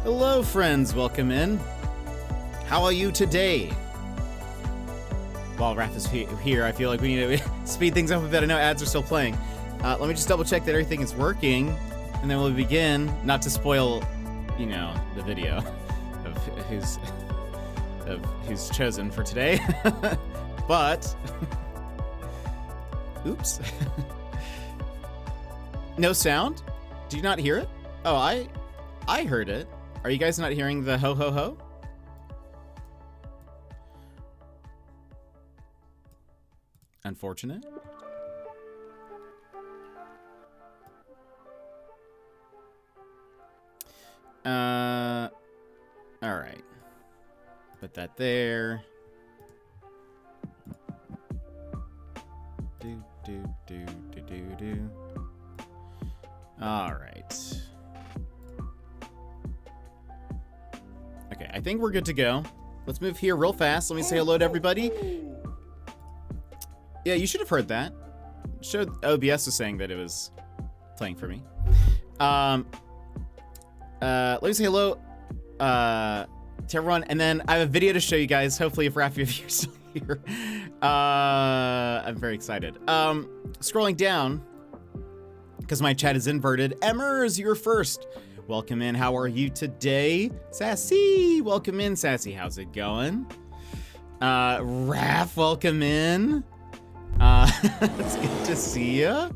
Hello, friends. Welcome in. How are you today? While Raph is here, I feel like we need to speed things up a bit. I know ads are still playing. Let me just double check that everything is working, and then we'll begin. Not to spoil, you know, the video of who's chosen for today, but oops, no sound. Do you not hear it? Oh, I heard it. Are you guys not hearing the ho ho ho? Unfortunate. All right. Put that there. Do. All right. Okay, I think we're good to go. Let's move here real fast. Let me say hello to everybody. Yeah, you should have heard that. OBS was saying that it was playing for me. Let me say hello to everyone, and then I have a video to show you guys. Hopefully, if Rafi, if you're still here, I'm very excited. Scrolling down, because my chat is inverted. Emmers, you're first. Welcome in. How are you today? Sassy, welcome in. Sassy, how's it going? Raph, welcome in. It's good to see ya.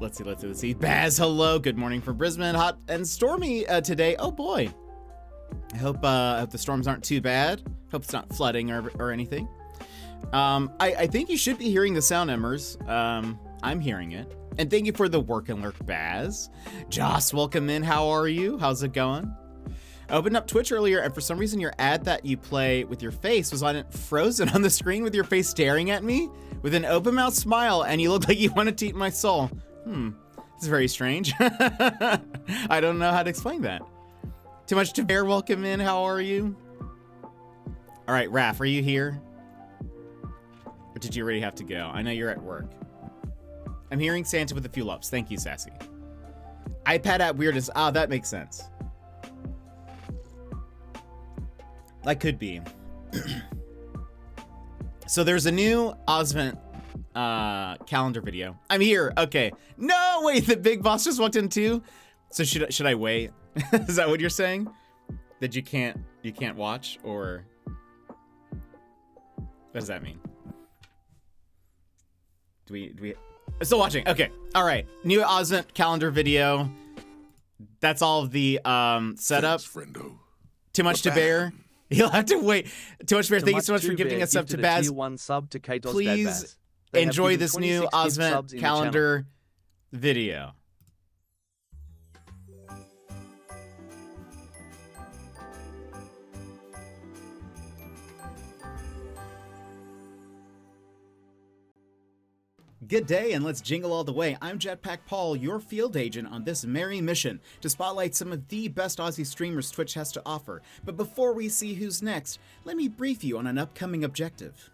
Let's see. Baz, hello. Good morning from Brisbane. Hot and stormy today. Oh boy. I hope the storms aren't too bad. Hope it's not flooding or anything. I think you should be hearing the sound, Emmers. I'm hearing it. And thank you for the work and lurk, Baz. Joss, welcome in. How are you? How's it going? I opened up Twitch earlier, and for some reason your ad that you play with your face was on it frozen on the screen with your face staring at me with an open mouth smile, and you look like you wanted to eat my soul. It's very strange. I don't know how to explain that. Too much to bear, welcome in. How are you? All right, Raph, are you here? Or did you already have to go? I know you're at work. I'm hearing Santa with a few loves. Thank you, Sassy. iPad app weirdest. Ah, that makes sense. That could be. So there's a new Ozvent calendar video. I'm here. Okay. No, wait, the big boss just walked in too. So should I wait? Is that what you're saying? That you can't watch, or what does that mean? Do we still watching? Okay. All right. New Ozvent calendar video. That's all of the setup. Thanks, friendo. Too much to bear. You'll have to wait. Too much to bear. Thank you so much for giving us up to Baz. Please enjoy this new Ozvent calendar video. Good day, and let's jingle all the way. I'm jetpackpaul, your field agent on this merry mission to spotlight some of the best Aussie streamers Twitch has to offer. But before we see who's next, let me brief you on an upcoming objective.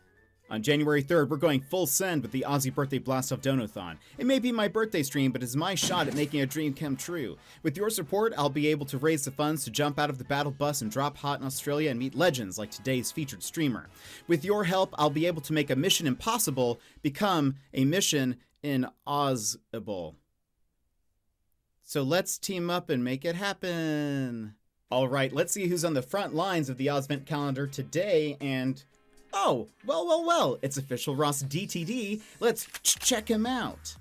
On January 3rd, we're going full send with the Aussie Birthday Blast-Off Donathon. It may be my birthday stream, but it's my shot at making a dream come true. With your support, I'll be able to raise the funds to jump out of the battle bus and drop hot in Australia and meet legends like today's featured streamer. With your help, I'll be able to make a mission impossible become a mission inaudible. So let's team up and make it happen. All right, let's see who's on the front lines of the Ozvent calendar today, and oh, well, it's official Ross DTD. Let's check him out.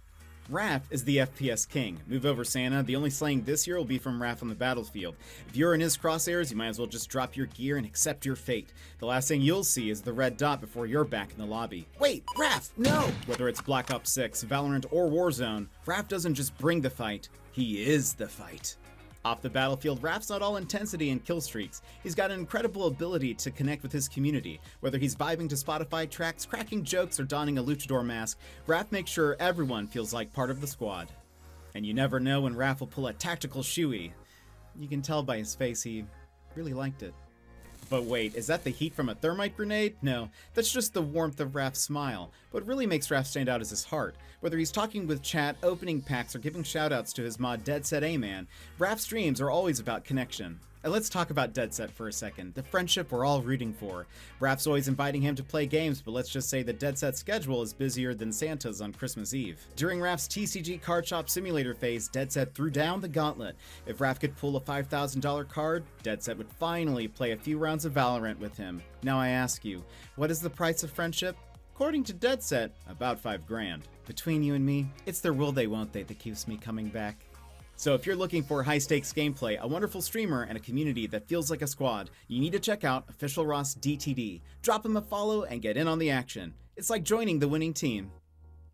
Raph is the FPS king. Move over, Santa. The only slaying this year will be from Raph on the battlefield. If you're in his crosshairs, you might as well just drop your gear and accept your fate. The last thing you'll see is the red dot before you're back in the lobby. Wait, Raph, no! Whether it's Black Ops 6, Valorant, or Warzone, Raph doesn't just bring the fight, he is the fight. Off the battlefield, Raph's not all intensity and kill streaks. He's got an incredible ability to connect with his community. Whether he's vibing to Spotify tracks, cracking jokes, or donning a luchador mask, Raph makes sure everyone feels like part of the squad. And you never know when Raph will pull a tactical shoey. You can tell by his face he really liked it. But wait, is that the heat from a thermite grenade? No, that's just the warmth of Raph's smile. What really makes Raph stand out is his heart. Whether he's talking with chat, opening packs, or giving shoutouts to his mod Dead Set A-Man, Raph's streams are always about connection. And let's talk about Dead Set for a second, the friendship we're all rooting for. Raph's always inviting him to play games, but let's just say that Dead Set's schedule is busier than Santa's on Christmas Eve. During Raph's TCG Card Shop Simulator phase, Dead Set threw down the gauntlet. If Raph could pull a $5,000 card, Dead Set would finally play a few rounds of Valorant with him. Now I ask you, what is the price of friendship? According to Dead Set, about $5,000. Between you and me, it's their will they won't they that keeps me coming back. So if you're looking for high-stakes gameplay, a wonderful streamer, and a community that feels like a squad, you need to check out Official Ross DTD. Drop him a follow and get in on the action. It's like joining the winning team.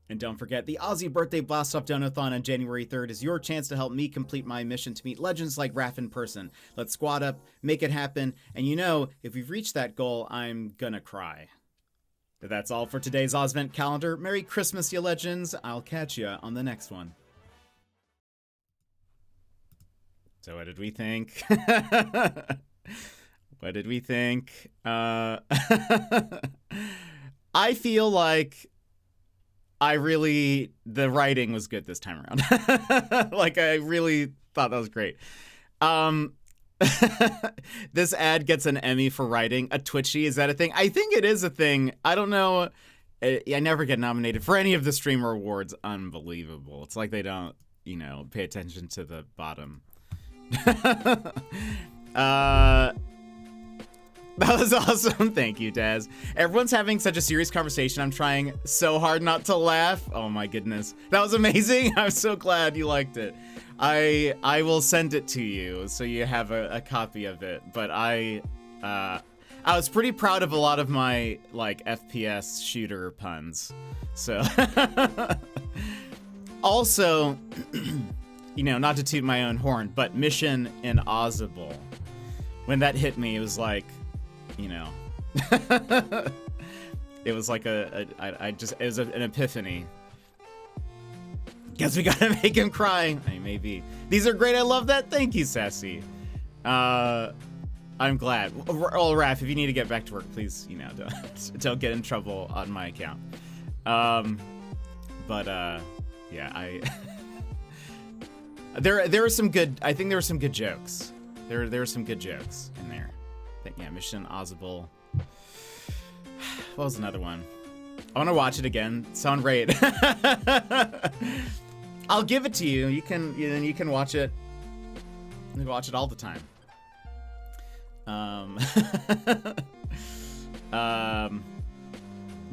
And don't forget, the Aussie Birthday Blast-Off Donathon on January 3rd is your chance to help me complete my mission to meet legends like Raph in person. Let's squad up, make it happen, and you know, if we've reached that goal, I'm gonna cry. But that's all for today's Ozvent calendar. Merry Christmas, you legends. I'll catch ya on the next one. So what did we think? What did we think? I feel like the writing was good this time around. Like, I really thought that was great. This ad gets an Emmy for writing. A Twitchy, is that a thing? I think it is a thing. I don't know. I never get nominated for any of the streamer awards. Unbelievable. It's like they don't, you know, pay attention to the bottom. That was awesome. Thank you, Daz. Everyone's having such a serious conversation. I'm trying so hard not to laugh. Oh my goodness. That was amazing. I'm so glad you liked it. I will send it to you so you have a copy of it. But I was pretty proud of a lot of my like FPS shooter puns. So also you know, not to toot my own horn, but Mission Impossible. When that hit me, it was like, you know, it was like it was an epiphany. Guess we gotta make him cry. I mean, maybe. These are great. I love that. Thank you, Sassy. I'm glad. Oh, Raph, if you need to get back to work, please, you know, don't get in trouble on my account. Yeah, There were some good. I think there were some good jokes. There were some good jokes in there. Yeah, Mission Impossible. What was another one? I want to watch it again. Sound great. I'll give it to you. You can watch it. You can watch it all the time.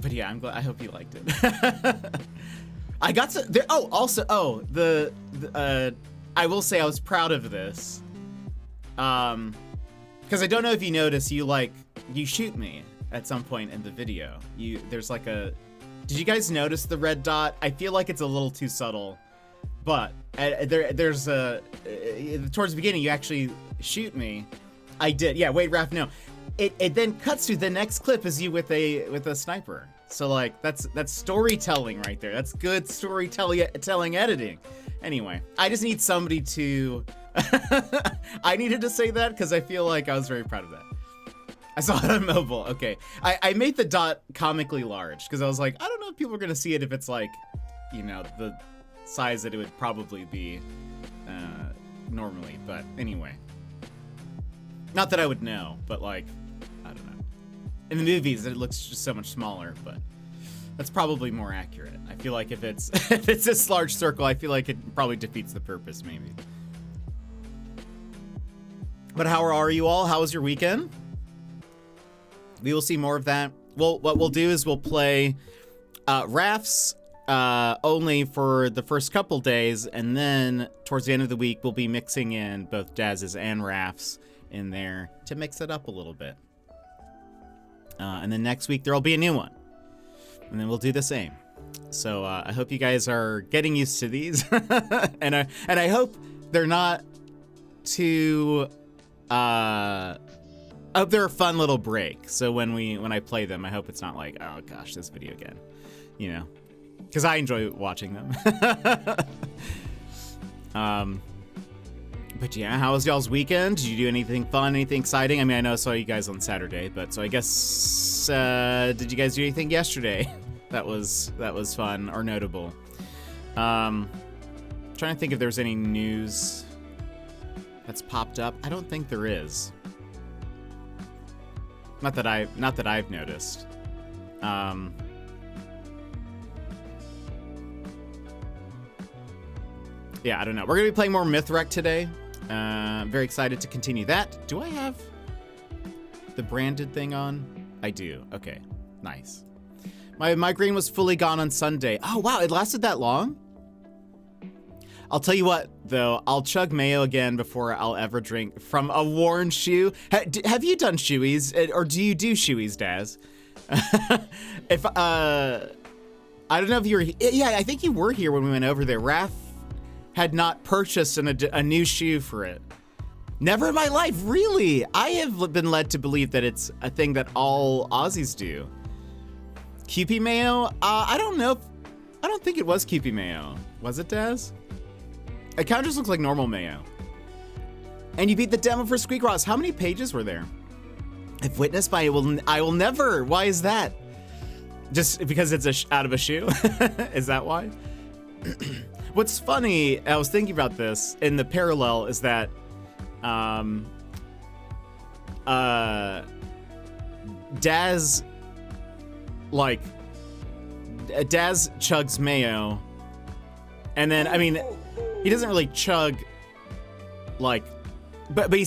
But yeah, I'm glad. I hope you liked it. I got to. I will say I was proud of this. Because I don't know if you noticed, you shoot me at some point in the video. There's like a. Did you guys notice the red dot? I feel like it's a little too subtle, but there's a towards the beginning you actually shoot me. I did. Yeah. Wait, Raph. No. It then cuts to the next clip as you with a sniper. So like that's storytelling right there. That's good storytelling editing. Anyway, I just need somebody to. I needed to say that because I feel like I was very proud of that. I saw it on mobile. Okay, I made the dot comically large because I was like, I don't know if people are gonna see it if it's like, you know, the size that it would probably be normally. But anyway, not that I would know, but like, I don't know. In the movies, it looks just so much smaller, but that's probably more accurate. I feel like if it's this large circle, I feel like it probably defeats the purpose, maybe. But how are you all? How was your weekend? We will see more of that. Well, what we'll do is we'll play Raph's only for the first couple days, and then towards the end of the week, we'll be mixing in both Daz's and Raph's in there to mix it up a little bit. And then next week, there'll be a new one. And then we'll do the same. So I hope you guys are getting used to these. and I hope they're not too... I hope they're a fun little break. So when I play them, I hope it's not like, oh gosh, this video again. You know? Because I enjoy watching them. But yeah, how was y'all's weekend? Did you do anything fun, anything exciting? I mean, I know I saw you guys on Saturday, but so I guess, did you guys do anything yesterday that was fun or notable? Trying to think if there's any news that's popped up. I don't think there is. Not that I've noticed. Yeah, I don't know. We're gonna be playing more Mythwrecked today. Very excited to continue that. Do I have the branded thing on? I do. Okay, nice. My migraine was fully gone on Sunday. Oh wow, it lasted that long? I'll tell you what, though, I'll chug mayo again before I'll ever drink from a worn shoe. Have you done shoeies, or do you do shoeies, Daz? If I don't know if you were. Yeah, I think you were here when we went over there. Raph had not purchased a new shoe for it. Never in my life, really. I have been led to believe that it's a thing that all Aussies do. Kewpie mayo? I don't know. I don't think it was Kewpie mayo. Was it, Daz? It kind of just looks like normal mayo. And you beat the demo for Squeakross. How many pages were there? If witnessed by I will never. Why is that? Just because it's out of a shoe? Is that why? What's funny, I was thinking about this, in the parallel is that Daz chugs mayo, and then I mean he doesn't really chug like, but he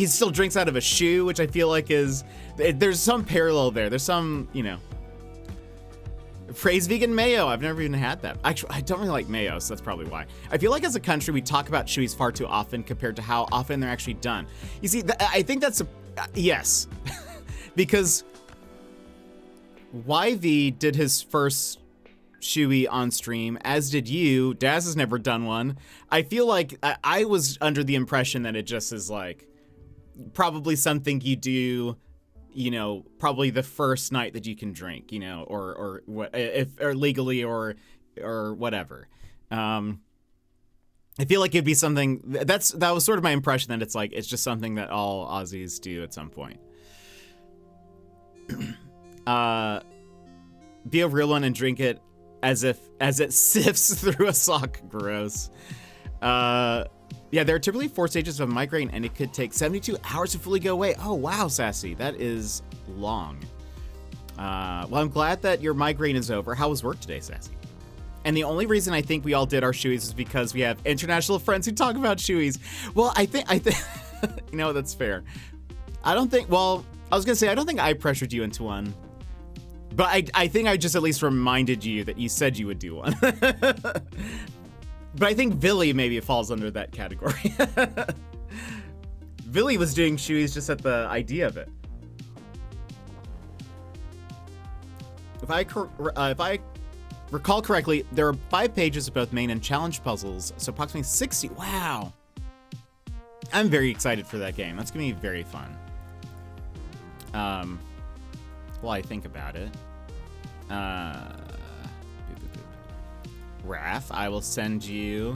still drinks out of a shoe, which I feel like there's some parallel there. There's some, you know. Praise vegan mayo. I've never even had that. Actually, I don't really like mayo, so that's probably why. I feel like as a country, we talk about shoeies far too often compared to how often they're actually done. You see, I think that's yes, because YV did his first shoey on stream, as did you. Daz has never done one. I feel like I was under the impression that it just is like probably something you do, you know, probably the first night that you can drink, you know, or what, if or legally or whatever. I feel like it'd be something that was sort of my impression, that it's like it's just something that all Aussies do at some point. Be a real one and drink it as it sifts through a sock. Gross. Yeah, there are typically 4 stages of migraine, and it could take 72 hours to fully go away. Oh, wow, Sassy. That is long. Well, I'm glad that your migraine is over. How was work today, Sassy? And the only reason I think we all did our shoeies is because we have international friends who talk about shoeies. Well, I think, you know, that's fair. I don't think, well, I was going to say, I don't think I pressured you into one. But I think I just at least reminded you that you said you would do one. But I think Villy maybe falls under that category. Villy was doing shoeies just at the idea of it. If I recall correctly, there are 5 pages of both main and challenge puzzles, so approximately 60. Wow. I'm very excited for that game. That's gonna be very fun. While I think about it. Raph, I will send you.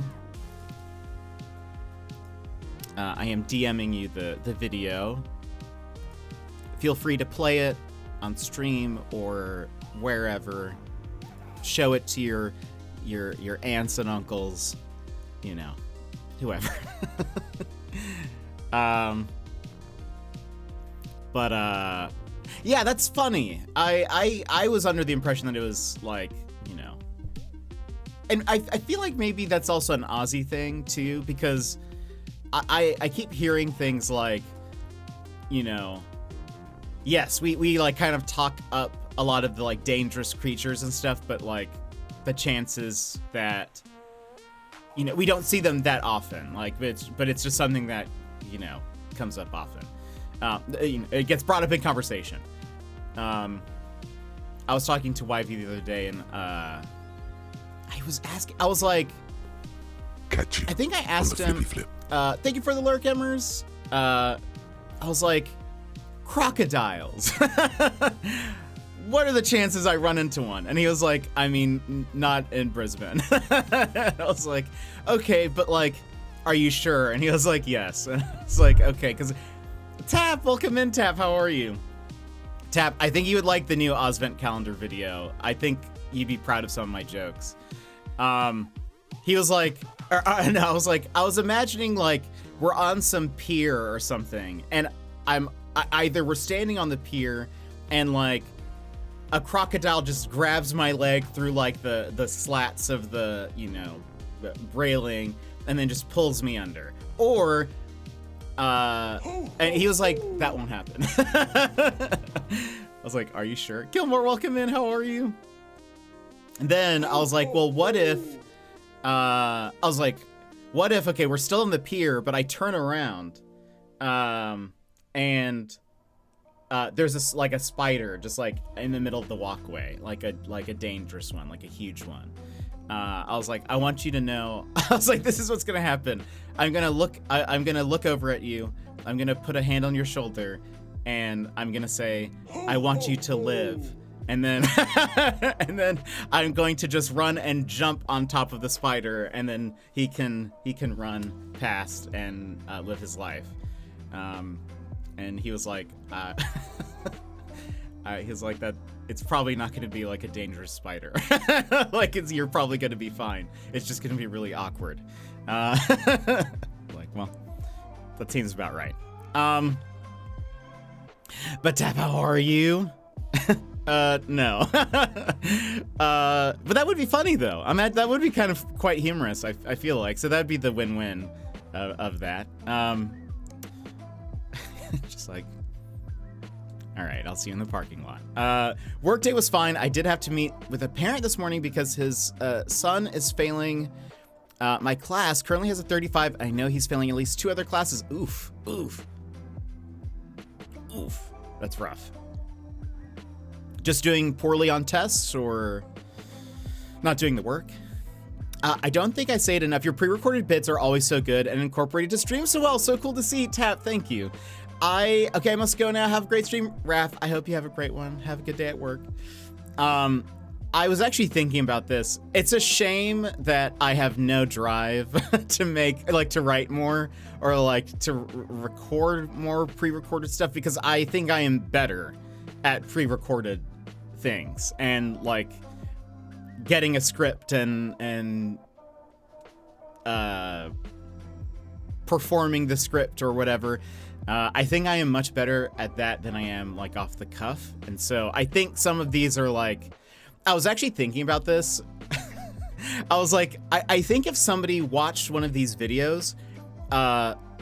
I am DMing you the video. Feel free to play it on stream or wherever. Show it to your aunts and uncles, you know, whoever. Yeah, that's funny. I was under the impression that it was like, you know, and I feel like maybe that's also an Aussie thing too, because I keep hearing things like, you know, yes, we like kind of talk up a lot of the like dangerous creatures and stuff, but like the chances that, you know, we don't see them that often, like, but it's just something that, you know, comes up often. You know, it gets brought up in conversation. I was talking to YV the other day, and I was like, catch you. I think I asked him, thank you for the lurk, Emmers. I was like, crocodiles. What are the chances I run into one? And he was like, I mean, not in Brisbane. I was like, okay, but like, are you sure? And he was like, yes. And it's like, okay, because Tap, welcome in, Tap. How are you? Tap, I think you would like the new Osvent calendar video. I think you'd be proud of some of my jokes. He was like, no, I was like, I was imagining like we're on some pier or something, and either we're standing on the pier and like a crocodile just grabs my leg through like the slats of the, you know, the railing and then just pulls me under. Or and he was like, that won't happen. I was like, are you sure? Gilmore, welcome in. How are you? And then I was like, well, what if, okay, we're still on the pier, but I turn around, and there's this, like a spider just like in the middle of the walkway, like a dangerous one, like a huge one. I was like, I want you to know, I was like, this is what's gonna happen. I'm gonna look over at you. I'm gonna put a hand on your shoulder, and I'm gonna say, I want you to live. And then, and then I'm going to just run and jump on top of the spider, and then he can run past and live his life. And he was like, he was like, that it's probably not going to be like a dangerous spider. Like you're probably going to be fine. It's just going to be really awkward. Like, well, that seems about right. But Tap, how are you? No. But that would be funny though. I mean, that would be kind of quite humorous, I feel like. So that'd be the win-win of that. Just like, all right, I'll see you in the parking lot. Workday was fine. I did have to meet with a parent this morning because his son is failing my class. Currently has a 35. I know he's failing at least 2 other classes. Oof. That's rough. Just doing poorly on tests or not doing the work? I don't think I say it enough. Your pre-recorded bits are always so good and incorporated to stream so well. So cool to see. Tap, thank you. I must go now. Have a great stream. Raph, I hope you have a great one. Have a good day at work. I was actually thinking about this. It's a shame that I have no drive to write more or like to record more pre-recorded stuff, because I think I am better at pre-recorded things and like getting a script and performing the script or whatever. I think I am much better at that than I am like off the cuff. And so I think some of these are like, I was actually thinking about this. I was like, I think if somebody watched one of these videos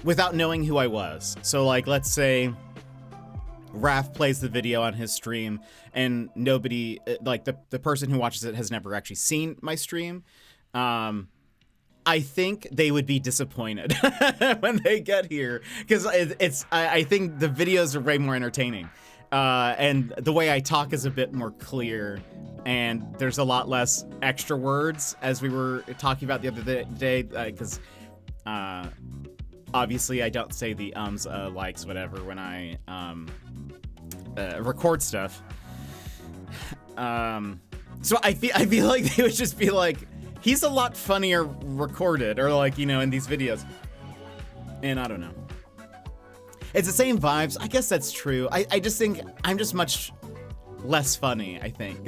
without knowing who I was. So like, let's say Raph plays the video on his stream and nobody, like the person who watches it has never actually seen my stream. I think they would be disappointed when they get here, because I think the videos are way more entertaining. And the way I talk is a bit more clear, and there's a lot less extra words, as we were talking about the other day, because obviously I don't say the ums, likes, whatever when I record stuff. So I feel like they would just be like, he's a lot funnier recorded, or like, you know, in these videos. And I don't know. It's the same vibes. I guess that's true. I just think I'm just much less funny, I think.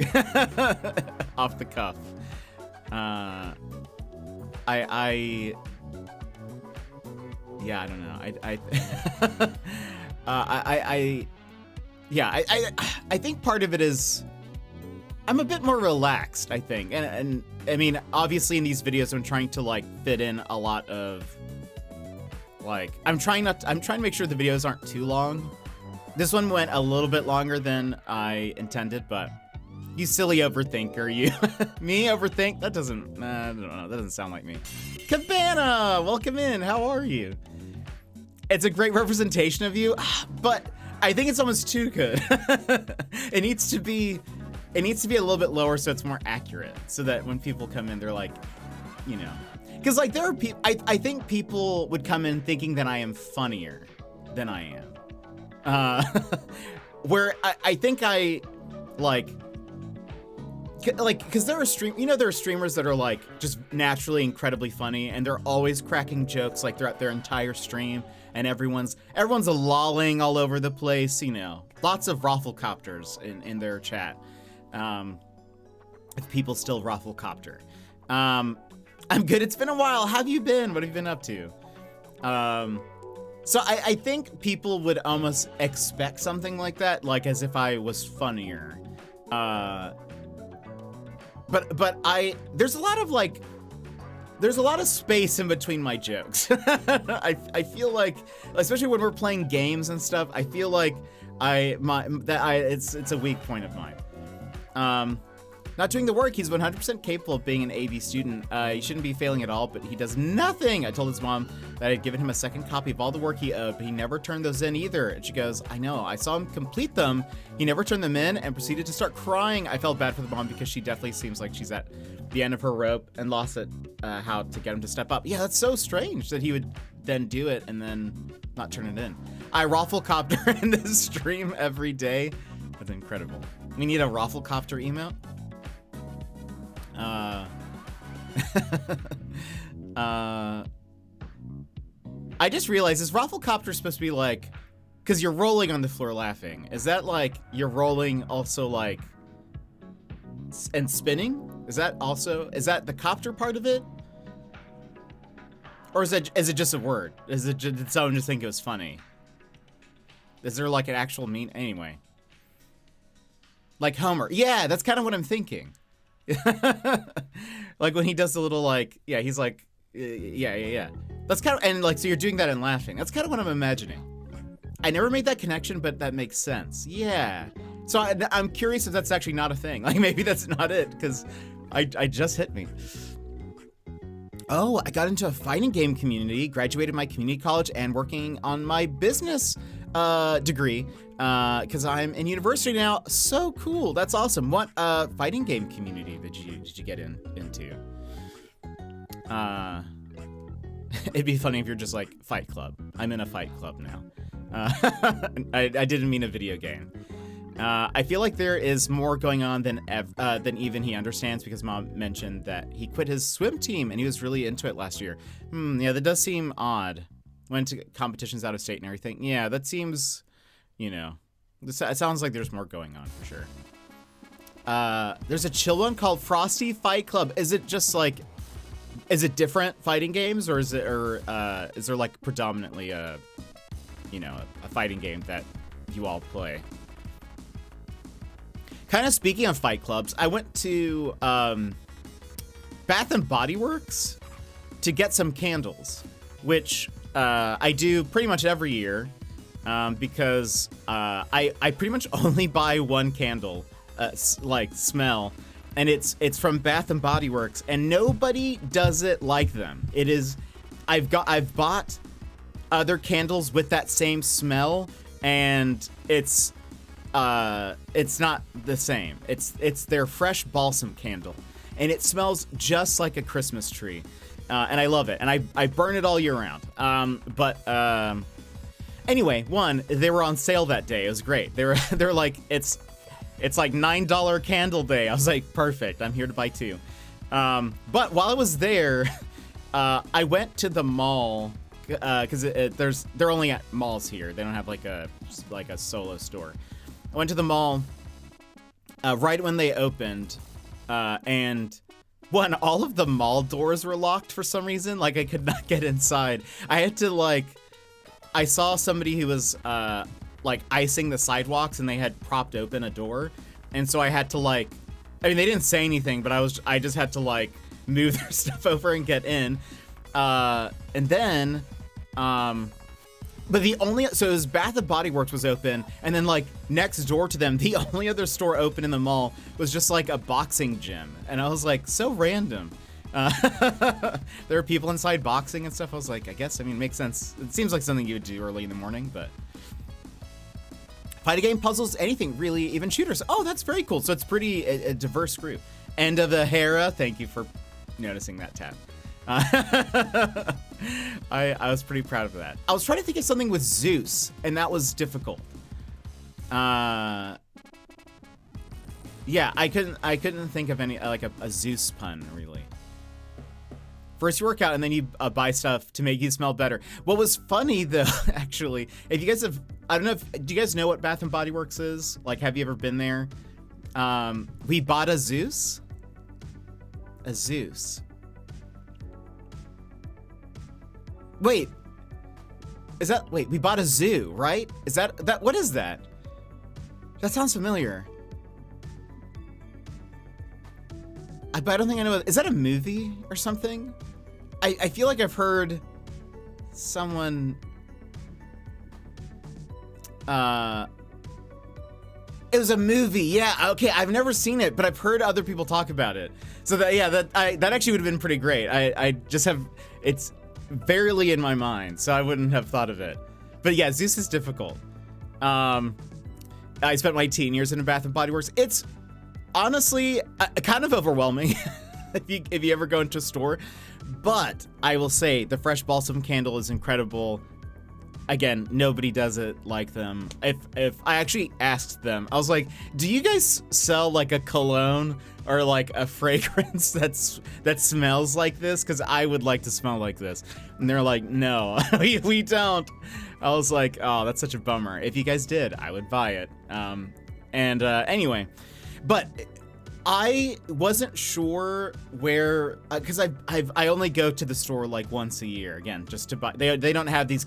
Off the cuff. Yeah, I don't know. I think part of it is I'm a bit more relaxed, I think. And I mean, obviously in these videos, I'm trying to like fit in a lot of like, I'm trying to make sure the videos aren't too long. This one went a little bit longer than I intended, but you silly overthinker, you. Me overthink? That doesn't, I don't know, that doesn't sound like me. Cabana, welcome in, how are you? It's a great representation of you, but I think it's almost too good. It needs to be a little bit lower so it's more accurate, so that when people come in, they're like, you know, because like there are people, I think people would come in thinking that I am funnier than I am. Where I think I like, Because there are there are streamers that are like just naturally incredibly funny, and they're always cracking jokes like throughout their entire stream, and everyone's lolling all over the place. Lots of rafflecopters in their chat. If people still rafflecopter. I'm good. It's been a while. How have you been? What have you been up to? So I think people would almost expect something like that, like as if I was funnier. But there's a lot of space in between my jokes. I feel like, especially when we're playing games and stuff, I feel like it's a weak point of mine. Not doing the work, he's 100% capable of being an AV student. He shouldn't be failing at all, but he does nothing. I told his mom that I had given him a second copy of all the work he owed, but he never turned those in either. And she goes, I know, I saw him complete them. He never turned them in and proceeded to start crying. I felt bad for the mom because she definitely seems like she's at the end of her rope and lost it, how to get him to step up. Yeah, that's so strange that he would then do it and then not turn it in. I rafflecopter in this stream every day. That's incredible. We need a rafflecopter emote. I just realized this rafflecopter is supposed to be like, because you're rolling on the floor laughing. Is that like you're rolling also like and spinning? Is that the copter part of it? Or is it just a word? Did someone just think it was funny? Is there like an actual anyway? Like Homer. Yeah, that's kind of what I'm thinking. Like when he does the little like, yeah, he's like, yeah. That's kind of, and like, so you're doing that and laughing. That's kind of what I'm imagining. I never made that connection, but that makes sense. Yeah. So I'm curious if that's actually not a thing. Like maybe that's not it, because I just hit me. Oh, I got into a fighting game community, graduated my community college, and working on my business degree, because I'm in university now. So cool. That's awesome. What fighting game community did you get into? It'd be funny if you're just like Fight Club. I'm in a Fight Club now. I didn't mean a video game. I feel like there is more going on than even he understands, because Mom mentioned that he quit his swim team and he was really into it last year. Yeah, that does seem odd. Went to competitions out of state and everything. Yeah, that seems, it sounds like there's more going on for sure. There's a chill one called Frosty Fight Club. Is it just like, is it different fighting games, or is there like predominantly a fighting game that you all play? Kind of speaking of fight clubs, I went to Bath and Body Works to get some candles, which I do pretty much every year, because I pretty much only buy one candle, like smell, and it's from Bath and Body Works, and nobody does it like them. It is, I've bought other candles with that same smell, and it's not the same. It's their fresh balsam candle, and it smells just like a Christmas tree, and I love it. And I burn it all year round. Anyway, they were on sale that day. It was great. They're like, it's like $9 candle day. I was like, perfect. I'm here to buy two. But while I was there, I went to the mall, because they're only at malls here. They don't have like a solo store. I went to the mall right when they opened, and all of the mall doors were locked for some reason. Like, I could not get inside. I had to I saw somebody who was icing the sidewalks, and they had propped open a door, and so I had to I mean, they didn't say anything, but I just had to move their stuff over and get in, and then but so it was Bath and Body Works was open, and then next door to them, the only other store open in the mall was just a boxing gym, and I was like, so random. There are people inside boxing and stuff. I was like, I guess, I mean, it makes sense. It seems like something you would do early in the morning, but fighting game, puzzles, anything really, even shooters. Oh, that's very cool. So it's pretty a diverse group. End of the hEra. Thank you for noticing that tab. I was pretty proud of that. I was trying to think of something with Zeus, and that was difficult. Yeah, I couldn't think of any, like a Zeus pun, really. First you work out and then you buy stuff to make you smell better. What was funny though, actually, if you guys have, I don't know if, do you guys know what Bath and Body Works is? Like, have you ever been there? We bought a Zeus. A Zeus. Wait, we bought a zoo, right? Is that, what is that? That sounds familiar. But I don't think I know. Is that a movie or something? I feel like I've heard someone. It was a movie. Yeah. Okay. I've never seen it, but I've heard other people talk about it. So that actually would have been pretty great. I just have, it's barely in my mind, so I wouldn't have thought of it. But yeah, Zeus is difficult. I spent my teen years in a Bath and Body Works. It's honestly kind of overwhelming if you ever go into a store, but I will say the fresh balsam candle is incredible. Again, nobody does it like them. If I actually asked them, I was like, do you guys sell like a cologne or like a fragrance that smells like this? Because I would like to smell like this. And they're like, no, we don't. I was like, oh, that's such a bummer. If you guys did, I would buy it. Anyway, but I wasn't sure where, because I only go to the store like once a year, again, just to buy. They don't have these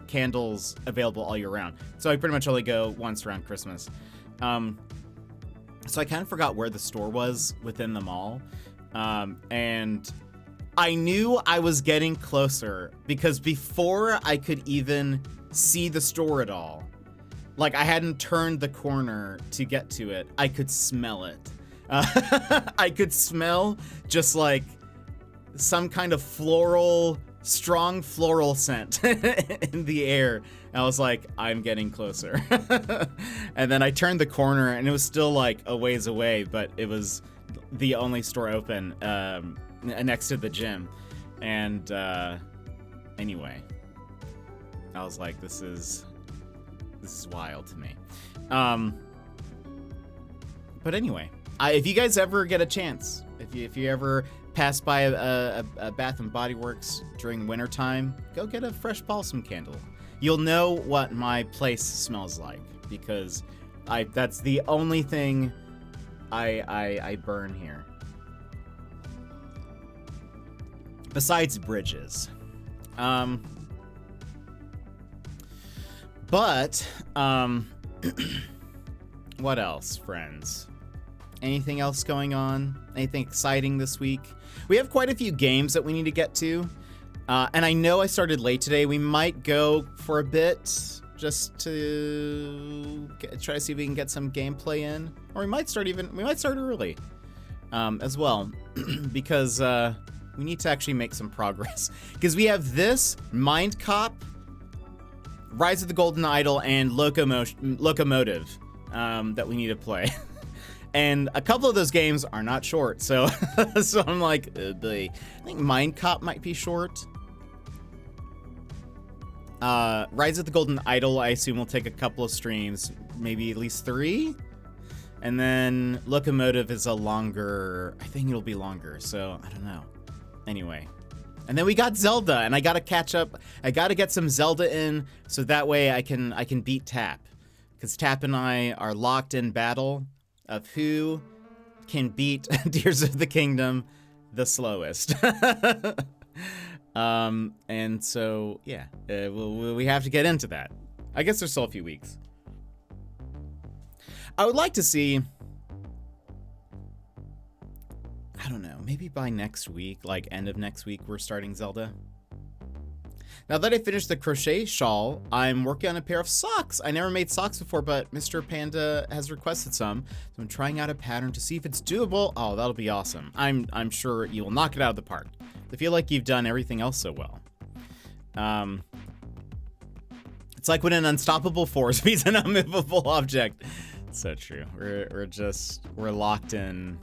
candles available all year round, so I pretty much only go once around Christmas. So I kind of forgot where the store was within the mall, and I knew I was getting closer because before I could even see the store at all, like I hadn't turned the corner to get to it, I could smell it. I could smell just like some kind of strong floral scent in the air. And I was like, I'm getting closer. And then I turned the corner and it was still like a ways away, but it was the only store open next to the gym. And anyway, I was like, this is wild to me. But anyway, if you guys ever get a chance, if you ever pass by a Bath and Body Works during winter time, go get a fresh balsam candle. You'll know what my place smells like because that's the only thing I burn here. Besides bridges. But what else, friends? Anything else going on? Anything exciting this week? We have quite a few games that we need to get to. And I know I started late today. We might go for a bit just to try to see if we can get some gameplay in. Or we might start early as well. Because we need to actually make some progress. Because we have this, Mind Cop, Rise of the Golden Idol, and Locomotive that we need to play. And a couple of those games are not short, so so I'm like, I think Mind Cop might be short. Rise of the Golden Idol, I assume will take a couple of streams, maybe at least 3. And then Locomotive is a longer, I think it'll be longer, so I don't know. Anyway. And then we got Zelda, and I gotta catch up. I gotta get some Zelda in, so that way I can beat Tap. Because Tap and I are locked in battle of who can beat Tears of the Kingdom the slowest. And so, yeah, we have to get into that. I guess there's still a few weeks. I would like to see, I don't know, maybe by next week, like end of next week, we're starting Zelda. Now that I finished the crochet shawl, I'm working on a pair of socks. I never made socks before, but Mr. Panda has requested some. So I'm trying out a pattern to see if it's doable. Oh, that'll be awesome. I'm sure you will knock it out of the park. I feel like you've done everything else so well. It's like when an unstoppable force meets an unmovable object. It's so true. We're locked in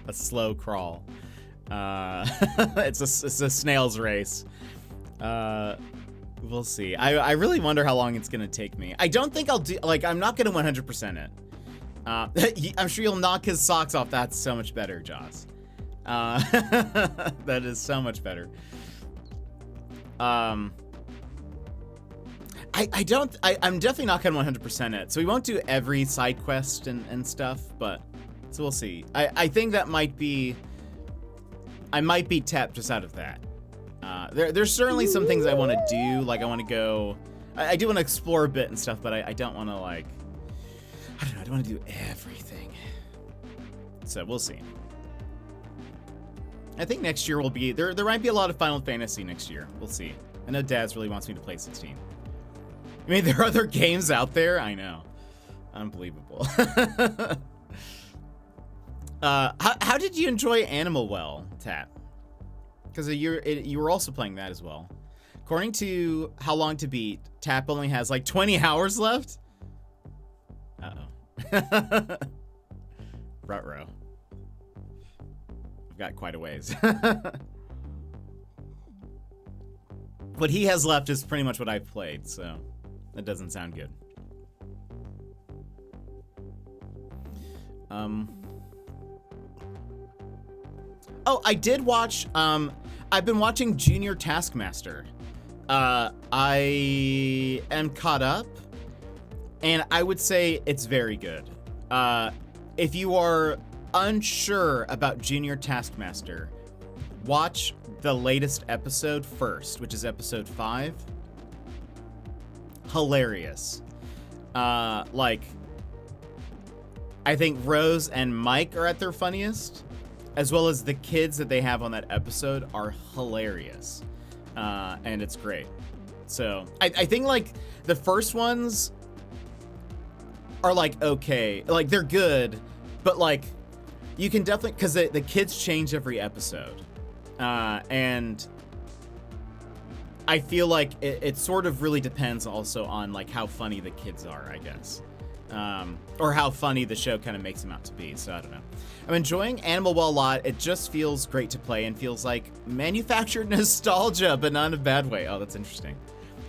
a slow crawl. It's a snail's race. We'll see. I really wonder how long it's gonna take me. I don't think I'll do, like, I'm not gonna 100% it. I'm sure you'll knock his socks off. That's so much better, Joss. That is so much better. I'm definitely not gonna 100% it, so we won't do every side quest and stuff, but so we'll see. I think that might be, I might be tapped just out of that. There's certainly some things I want to do, like I want to go, I do want to explore a bit and stuff, but I don't want to, like, I don't know, I don't want to do everything. So we'll see. I think next year will be, there might be a lot of Final Fantasy next year. We'll see. I know Daz really wants me to play 16. I mean, there are other games out there. I know. Unbelievable. How did you enjoy Animal Well, Tap? Because you were also playing that as well. According to How Long to Beat, Tap only has like 20 hours left. Uh-oh. Ruh-roh. I've got quite a ways. What he has left is pretty much what I've played, so that doesn't sound good. Oh, I did watch, I've been watching Junior Taskmaster. I am caught up, and I would say it's very good. If you are unsure about Junior Taskmaster, watch the latest episode first, which is episode 5. Hilarious. Like, I think Rose and Mike are at their funniest, as well as the kids that they have on that episode are hilarious. And it's great. So I think like the first ones are like, okay, like they're good, but like you can definitely, because the kids change every episode. And I feel like it sort of really depends also on like how funny the kids are, I guess. Or how funny the show kind of makes them out to be. So I don't know. I'm enjoying Animal Well a lot. It just feels great to play and feels like manufactured nostalgia, but not in a bad way. Oh, that's interesting.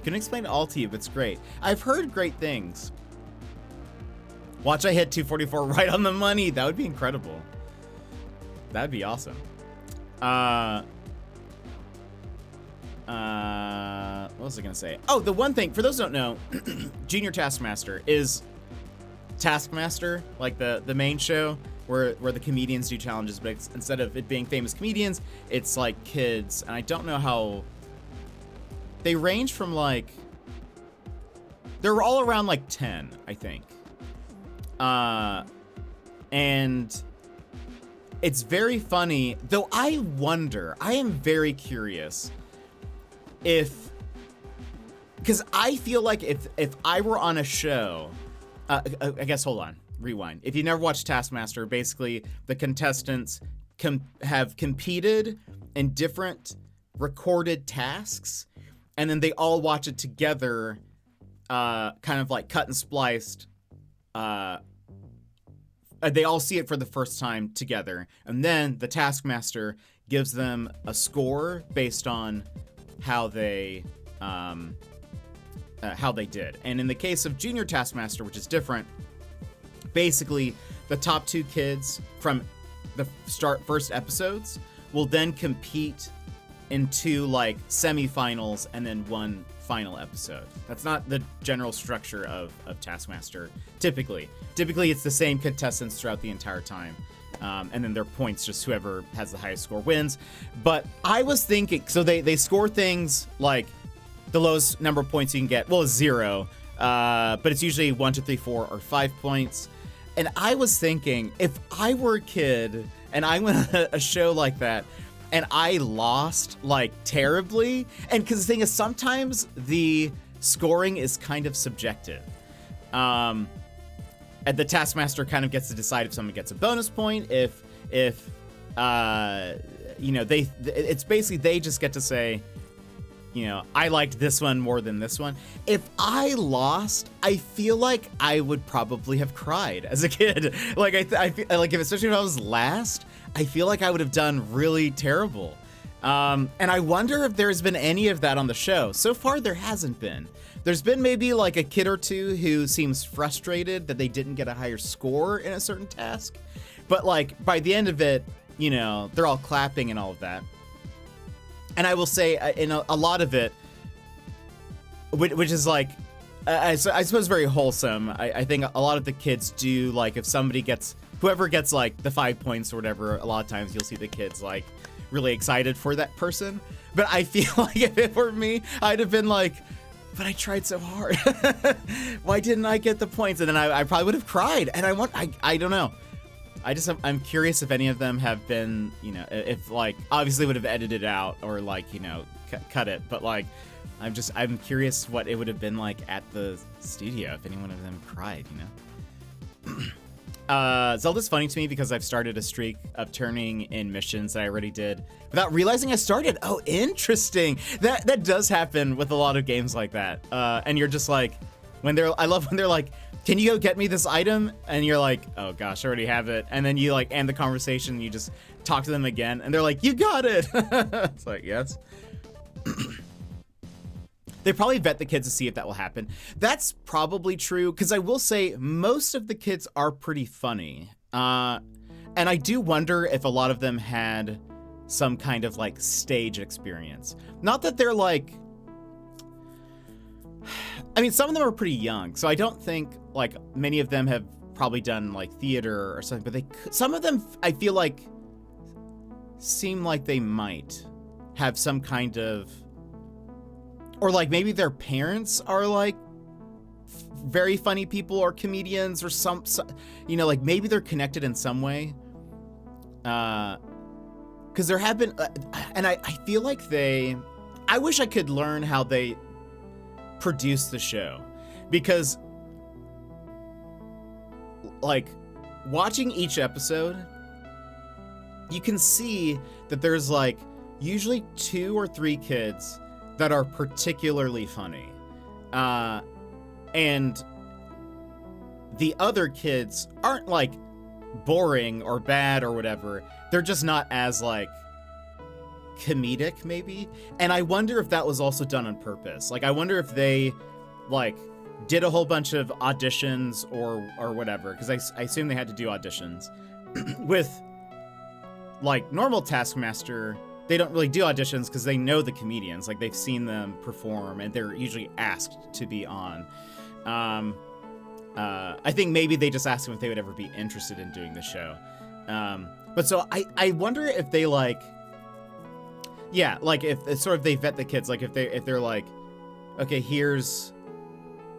Couldn't explain it all to you, but it's great. I've heard great things. Watch I hit 244 right on the money. That would be incredible. That'd be awesome. What was I gonna say? Oh, the one thing, for those who don't know, Junior Taskmaster is Taskmaster, like the main show where the comedians do challenges, but instead of it being famous comedians, it's like kids, and I don't know how they range from like, they're all around like 10, I think. And it's very funny, though I wonder, I am very curious if, because I feel like if I were on a show, I guess, hold on, rewind. If you never watched Taskmaster, basically the contestants have competed in different recorded tasks, and then they all watch it together, kind of like cut and spliced. They all see it for the first time together, and then the Taskmaster gives them a score based on how they did. And in the case of Junior Taskmaster, which is different, basically the top 2 kids from the first episodes will then compete in 2 like semifinals and then 1 final episode. That's not the general structure of Taskmaster. Typically it's the same contestants throughout the entire time. And then their points, just whoever has the highest score wins. But I was thinking, so they score things like the lowest number of points you can get, well, is 0. But it's usually 1, 2, 3, 4, or 5 points. And I was thinking, if I were a kid and I went on a show like that and I lost like terribly, and because the thing is, sometimes the scoring is kind of subjective. And the Taskmaster kind of gets to decide if someone gets a bonus point, if you know, it's basically they just get to say, you know, I liked this one more than this one. If I lost, I feel like I would probably have cried as a kid. Like I feel like, especially if I was last, I feel like I would have done really terrible. And I wonder if there's been any of that on the show. So far, there hasn't been. There's been maybe like a kid or two who seems frustrated that they didn't get a higher score in a certain task. But like by the end of it, you know, they're all clapping and all of that. And I will say in a lot of it, which is like, I suppose very wholesome. I think a lot of the kids do, like, if somebody gets, whoever gets like the 5 points or whatever, a lot of times you'll see the kids like really excited for that person. But I feel like if it were me, I'd have been like, but I tried so hard. Why didn't I get the points? And then I probably would have cried. And I don't know. I'm curious if any of them have been, you know, if like, obviously would have edited it out or like, you know, cut it. But like, I'm curious what it would have been like at the studio if any one of them cried, you know? Zelda's funny to me because I've started a streak of turning in missions that I already did without realizing I started. Oh, interesting. That does happen with a lot of games like that. And you're just like, I love when they're like, can you go get me this item? And you're like, oh gosh, I already have it. And then you like end the conversation and you just talk to them again and they're like, you got it. It's like, yes. They probably vet the kids to see if that will happen. That's probably true, because I will say most of the kids are pretty funny. And I do wonder if a lot of them had some kind of like stage experience. Not that they're like, I mean, some of them are pretty young, so I don't think like many of them have probably done like theater or something, but some of them I feel like seem like they might have some kind of, or like maybe their parents are like very funny people or comedians or some you know, like maybe they're connected in some way. Because there have been, and I feel like I wish I could learn how they produce the show, because like watching each episode, you can see that there's like usually 2 or 3 kids that are particularly funny. And the other kids aren't like boring or bad or whatever. They're just not as like comedic maybe. And I wonder if that was also done on purpose. Like I wonder if they like did a whole bunch of auditions or whatever, because I assume they had to do auditions. With like normal Taskmaster, they don't really do auditions because they know the comedians. Like they've seen them perform and they're usually asked to be on. I think maybe they just asked them if they would ever be interested in doing the show. But so I wonder if they like, yeah, like if sort of they vet the kids, like if they're like, okay, here's,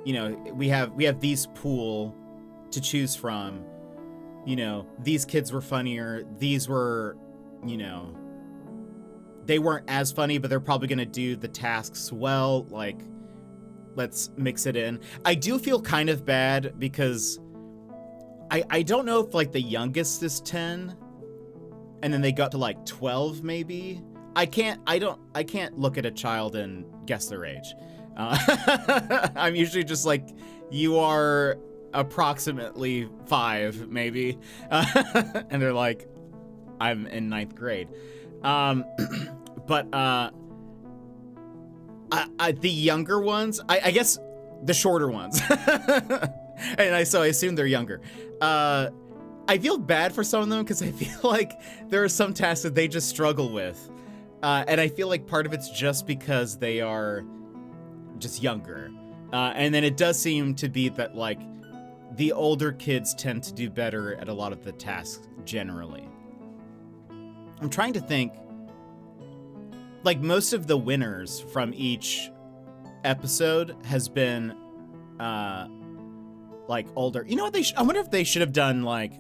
you know, we have these pool to choose from, you know, these kids were funnier, these were, you know, they weren't as funny, but they're probably going to do the tasks well. Like, let's mix it in. I do feel kind of bad because I don't know if like the youngest is 10 and then they got to like 12 maybe. I can't look at a child and guess their age. I'm usually just like, you are approximately 5 maybe. And they're like, I'm in 9th grade. But the younger ones, I guess the shorter ones, and so I assume they're younger. I feel bad for some of them because I feel like there are some tasks that they just struggle with, and I feel like part of it's just because they are just younger, and then it does seem to be that like the older kids tend to do better at a lot of the tasks generally. I'm trying to think. Like most of the winners from each episode has been like older. You know what I wonder if they should have done like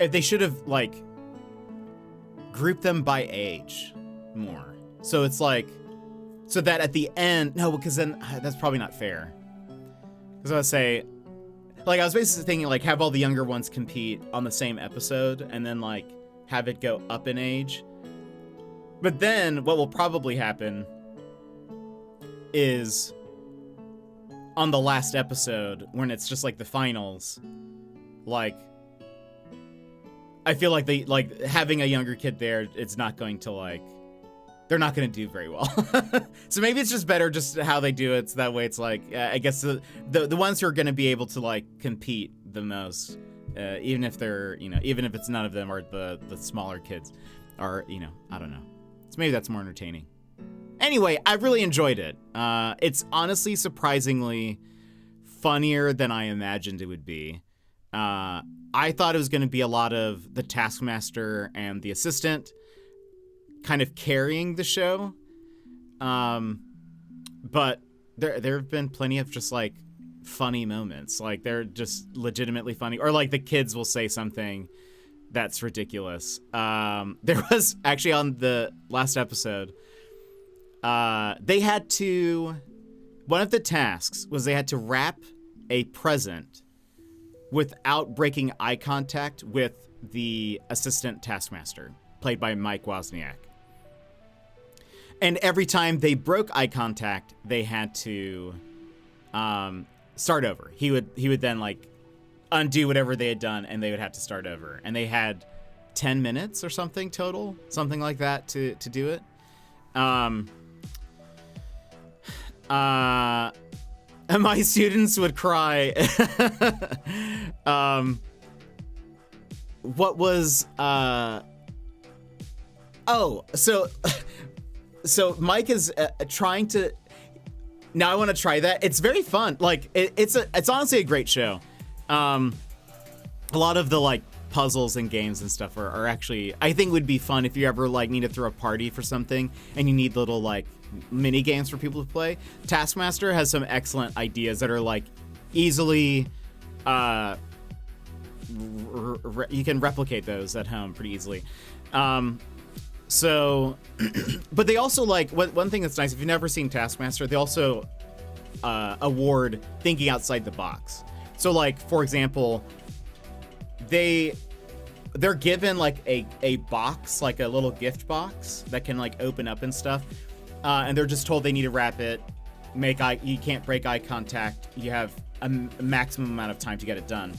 if they should have like grouped them by age more. So it's like, so that at the end, no, because then that's probably not fair. Because I would say, like I was basically thinking like have all the younger ones compete on the same episode and then like have it go up in age. But then what will probably happen is on the last episode when it's just like the finals, like I feel like having a younger kid there, it's not going to like, they're not going to do very well. So maybe it's just better just how they do it. So that way it's like, I guess the ones who are going to be able to like compete the most, even if they're, even if it's none of them or the smaller kids are, I don't know. So maybe that's more entertaining. Anyway, I really enjoyed it. It's honestly surprisingly funnier than I imagined it would be. I thought it was going to be a lot of the Taskmaster and the assistant kind of carrying the show. But there have been plenty of just like funny moments. Like they're just legitimately funny. Or like the kids will say something that's ridiculous. There was actually on the last episode, they had to, one of the tasks was they had to wrap a present without breaking eye contact with the assistant Taskmaster, played by Mike Wozniak. And every time they broke eye contact, they had to start over. He would then like undo whatever they had done, and they would have to start over. And they had 10 minutes or something total, something like that to do it. And my students would cry. What was so Mike is trying to, now I want to try that. It's very fun. Like it's honestly a great show. A lot of the like puzzles and games and stuff are actually, I think would be fun if you ever like need to throw a party for something and you need little like mini games for people to play. Taskmaster has some excellent ideas that are like easily you can replicate those at home pretty easily. So but they also like one thing that's nice, if you've never seen Taskmaster, they also award thinking outside the box. So like for example, they're given like a box, like a little gift box that can like open up and stuff. And they're just told they need to wrap it, you can't break eye contact, you have a maximum amount of time to get it done.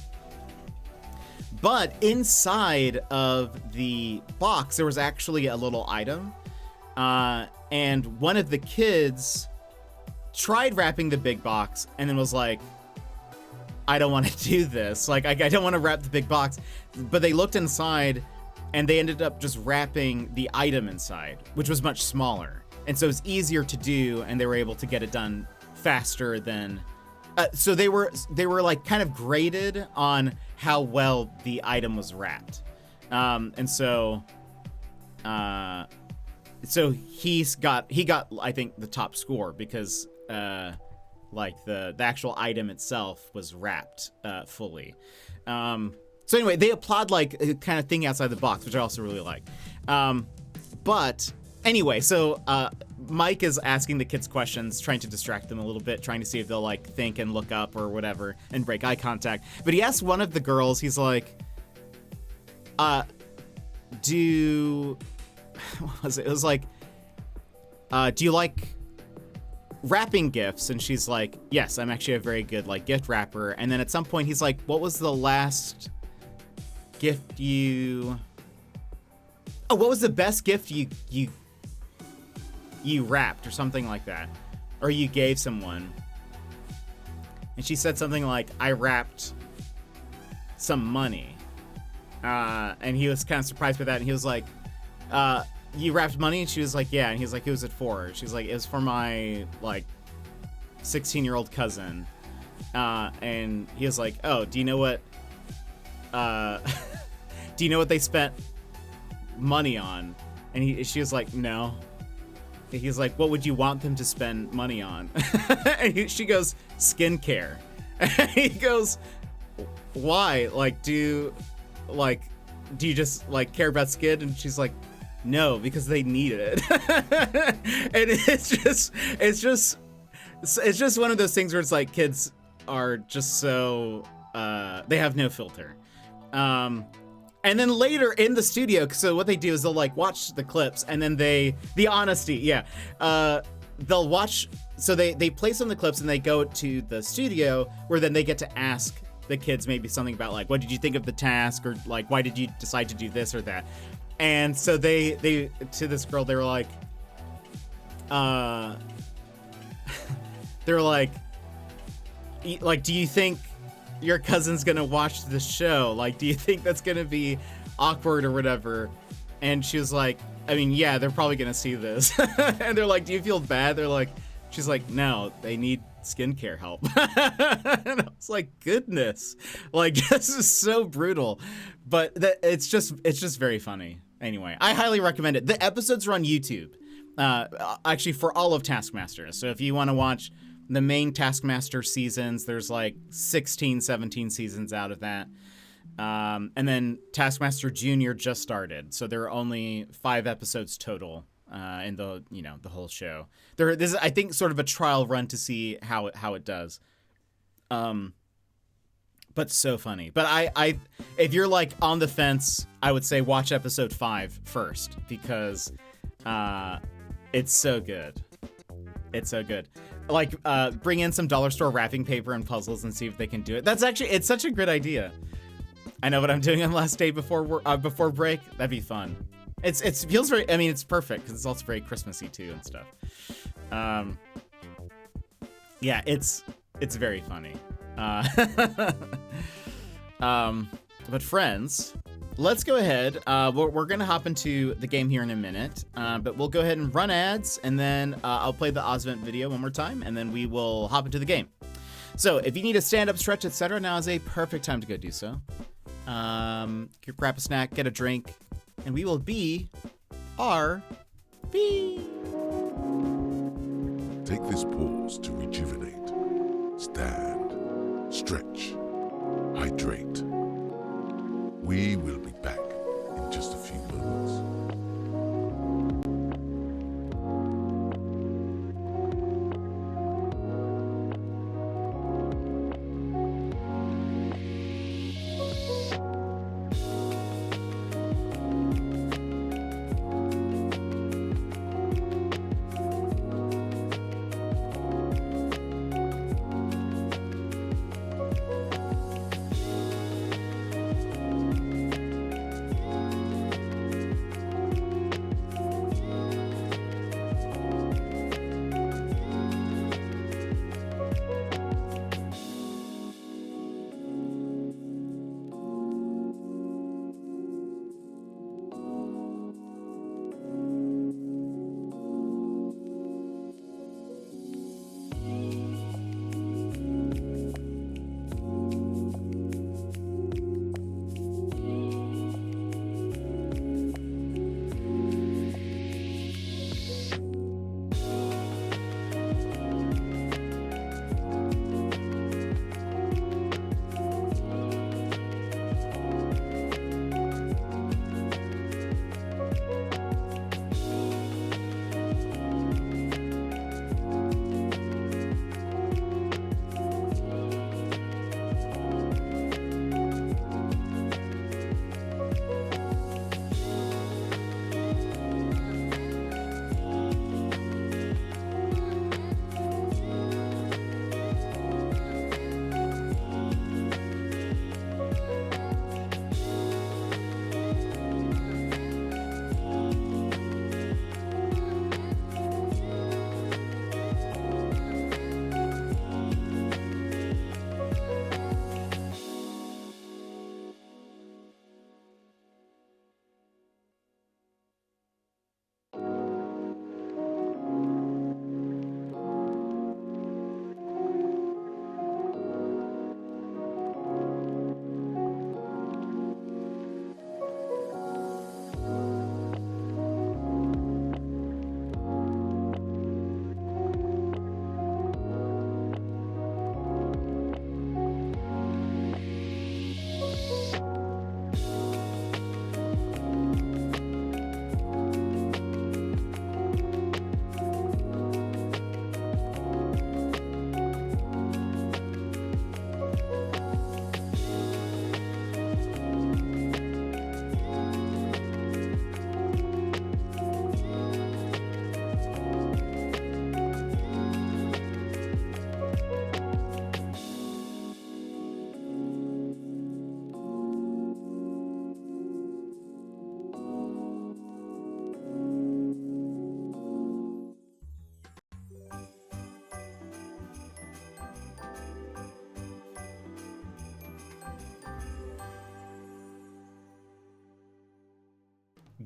But inside of the box, there was actually a little item. And one of the kids tried wrapping the big box and then was like, I don't want to do this. Like, I don't want to wrap the big box. But they looked inside and they ended up just wrapping the item inside, which was much smaller. And so it's easier to do, and they were able to get it done faster than... so they were like kind of graded on how well the item was wrapped. And so he got I think the top score because like the actual item itself was wrapped fully. So anyway, they applaud like a kind of thing outside the box, which I also really like. But anyway, so Mike is asking the kids questions, trying to distract them a little bit, trying to see if they'll like think and look up or whatever and break eye contact. But he asked one of the girls, he's like, what was it? It was like, do you like wrapping gifts? And she's like, yes, I'm actually a very good like gift wrapper. And then at some point he's like, what was the last gift what was the best gift you wrapped or something like that, or you gave someone? And she said something like, I wrapped some money. And he was kind of surprised by that. And he was like, you wrapped money? And she was like, yeah. And he was like, who was it for? She's like, it was for my like 16-year-old cousin. And he was like, oh, do you know what they spent money on? And she was like, no. He's like, what would you want them to spend money on? And she goes, skincare. And he goes, why? Like, do you just like care about skin? And she's like, no, because they need it. And it's just one of those things where it's like kids are just so they have no filter. And then later in the studio, so what they do is they'll like watch the clips and then the honesty, yeah. They'll watch, so they play some of the clips and they go to the studio where then they get to ask the kids maybe something about like, what did you think of the task, or like, why did you decide to do this or that? And so they to this girl, they were like, they were like, do you think your cousin's gonna watch the show? Like, do you think that's gonna be awkward or whatever? And she was like, I mean, yeah, they're probably gonna see this. And they're like, do you feel bad? They're like, she's like, no, they need skincare help. And I was like, goodness, like, this is so brutal, but it's just very funny. Anyway, I highly recommend it. The episodes are on YouTube, actually, for all of Taskmaster. So if you want to watch the main Taskmaster seasons, there's like 16, 17 seasons out of that. And then Taskmaster Junior just started, so there are only 5 episodes total in the the whole show. This is, I think, sort of a trial run to see how it does. But so funny. But I if you're like on the fence, I would say watch episode 5 first, because it's so good. It's so good. Like, bring in some dollar store wrapping paper and puzzles and see if they can do it. It's such a great idea. I know what I'm doing on the last day before break. That'd be fun. It feels very, I mean, it's perfect because it's also very Christmassy too and stuff. Yeah, it's very funny. But friends, let's go ahead. We're gonna hop into the game here in a minute, but we'll go ahead and run ads, and then I'll play the Ozvent video one more time, and then we will hop into the game. So if you need a stand-up, stretch, etc., now is a perfect time to go do so. Grab a snack, get a drink, and we will be RB. Take this pause to rejuvenate. Stand, stretch, hydrate. We will be back in just a few moments.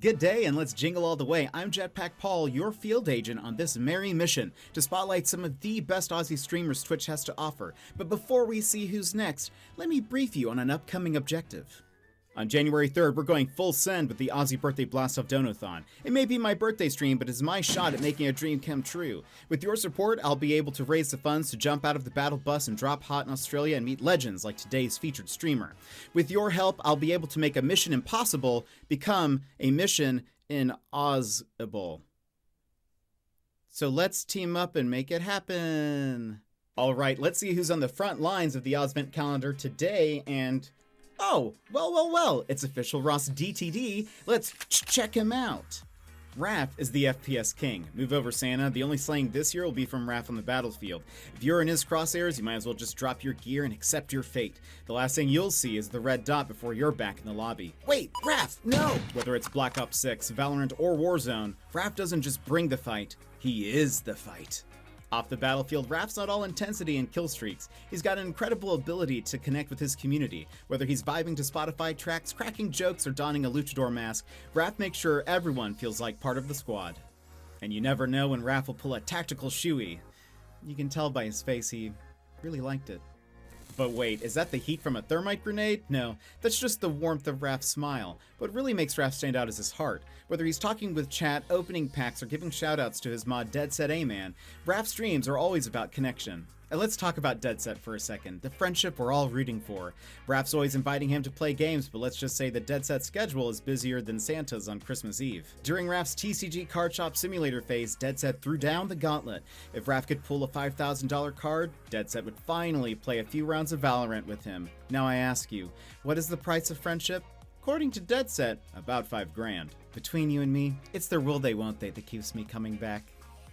Good day, and let's jingle all the way. I'm jetpackpaul, your field agent on this merry mission to spotlight some of the best Aussie streamers Twitch has to offer. But before we see who's next, let me brief you on an upcoming objective. On January 3rd, we're going full send with the Aussie Birthday Blast-Off Donathon. It may be my birthday stream, but it's my shot at making a dream come true. With your support, I'll be able to raise the funds to jump out of the battle bus and drop hot in Australia and meet legends like today's featured streamer. With your help, I'll be able to make a mission impossible become a mission inausible. So let's team up and make it happen. All right, let's see who's on the front lines of the Ozvent calendar today, and oh, well, it's official Ross DTD. Let's check him out. Raph is the FPS king. Move over, Santa. The only slaying this year will be from Raph on the battlefield. If you're in his crosshairs, you might as well just drop your gear and accept your fate. The last thing you'll see is the red dot before you're back in the lobby. Wait, Raph, no! Whether it's Black Ops 6, Valorant, or Warzone, Raph doesn't just bring the fight, he is the fight. Off the battlefield, Raph's not all intensity and kill streaks. He's got an incredible ability to connect with his community. Whether he's vibing to Spotify tracks, cracking jokes, or donning a luchador mask, Raph makes sure everyone feels like part of the squad. And you never know when Raph will pull a tactical shoey. You can tell by his face he really liked it. But wait, is that the heat from a thermite grenade? No, that's just the warmth of Raph's smile. What really makes Raph stand out is his heart. Whether he's talking with chat, opening packs, or giving shoutouts to his mod Dead Set A-Man, Raph's streams are always about connection. And let's talk about Dead Set for a second, the friendship we're all rooting for. Raph's always inviting him to play games, but let's just say the Dead Set's schedule is busier than Santa's on Christmas Eve. During Raph's TCG Card Shop Simulator phase, Dead Set threw down the gauntlet. If Raph could pull a $5,000 card, Dead Set would finally play a few rounds of Valorant with him. Now I ask you, what is the price of friendship? According to Dead Set, about $5,000. Between you and me, it's their will they won't they that keeps me coming back.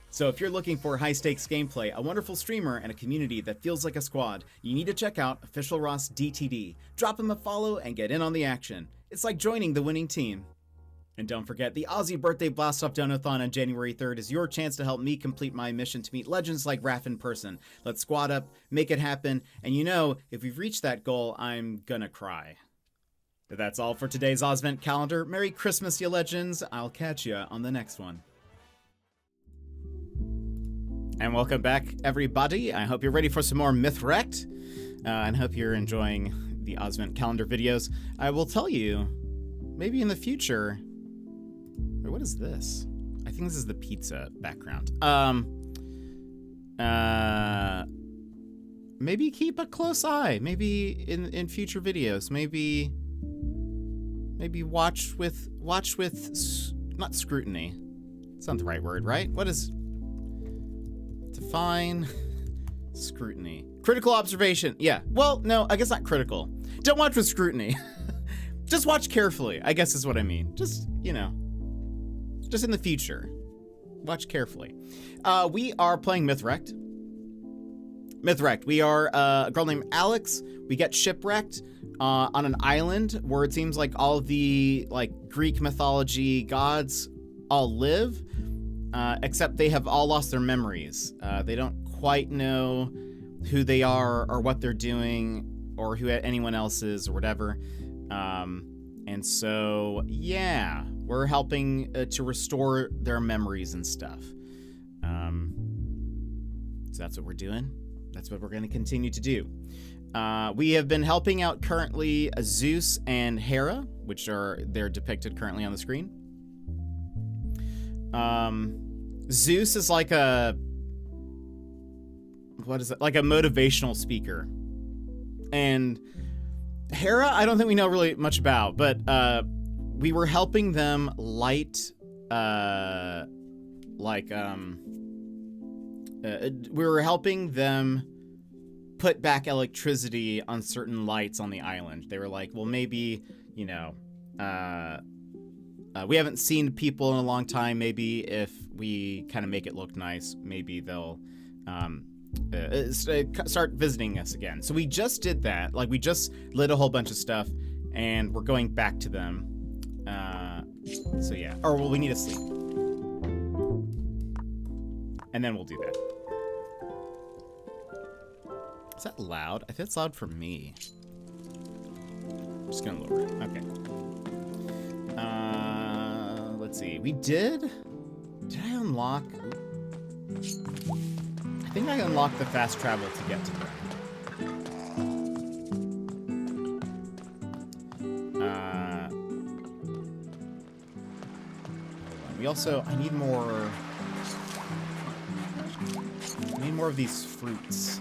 So if you're looking for high-stakes gameplay, a wonderful streamer, and a community that feels like a squad, you need to check out Official Ross DTD. Drop him a follow and get in on the action. It's like joining the winning team. And don't forget, the Aussie Birthday Blast-Off Donathon on January 3rd is your chance to help me complete my mission to meet legends like Raph in person. Let's squad up, make it happen, and you know, if we've reached that goal, I'm gonna cry. But that's all for today's Ozvent calendar. Merry Christmas, you legends. I'll catch ya on the next one. And welcome back, everybody. I hope you're ready for some more Mythwrecked, and hope you're enjoying the Ozvent calendar videos. I will tell you, maybe in the future. Wait, what is this? I think this is the pizza background. Maybe keep a close eye. Maybe in future videos. Maybe watch with not scrutiny. It's not the right word, right? What is? Define scrutiny. Critical observation. Yeah. Well, no, I guess not critical. Don't watch with scrutiny. Just watch carefully, I guess is what I mean. Just, you know, just in the future. Watch carefully. We are playing Mythwrecked. We are a girl named Alex. We get shipwrecked on an island where it seems like all of the Greek mythology gods all live. Except they have all lost their memories. They don't quite know who they are or what they're doing or who anyone else is or whatever. And so, yeah, we're helping to restore their memories and stuff. So that's what we're doing. That's what we're going to continue to do. We have been helping out currently Zeus and hEra, which they're depicted currently on the screen. Zeus is like a motivational speaker. And hEra, I don't think we know really much about, but we were helping them light we were helping them put back electricity on certain lights on the island. They were like, well, maybe, you know, we haven't seen people in a long time. Maybe if we kind of make it look nice, maybe they'll start visiting us again. So we just did that. Like, we just lit a whole bunch of stuff, and we're going back to them. So yeah. Or, well, we need to sleep. And then we'll do that. Is that loud? I think it's loud for me. I'm just gonna lower it. Okay. let's see. We did... Did I unlock... I think I unlocked the fast travel to get to them. We also... I need more of these fruits.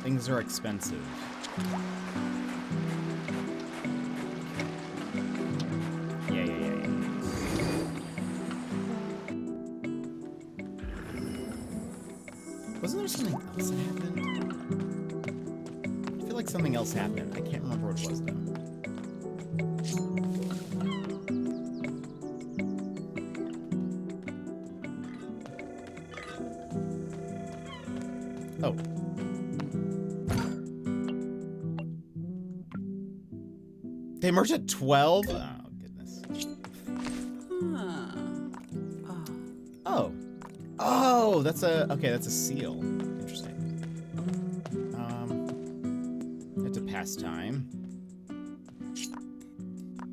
Things are expensive. Yeah. Wasn't there something else that happened? I feel like something else happened. I can't remember what it was, though. Oh. They merged at 12? Oh, goodness. Oh. Oh, that's a... Okay, that's a seal. Interesting. It's a pastime.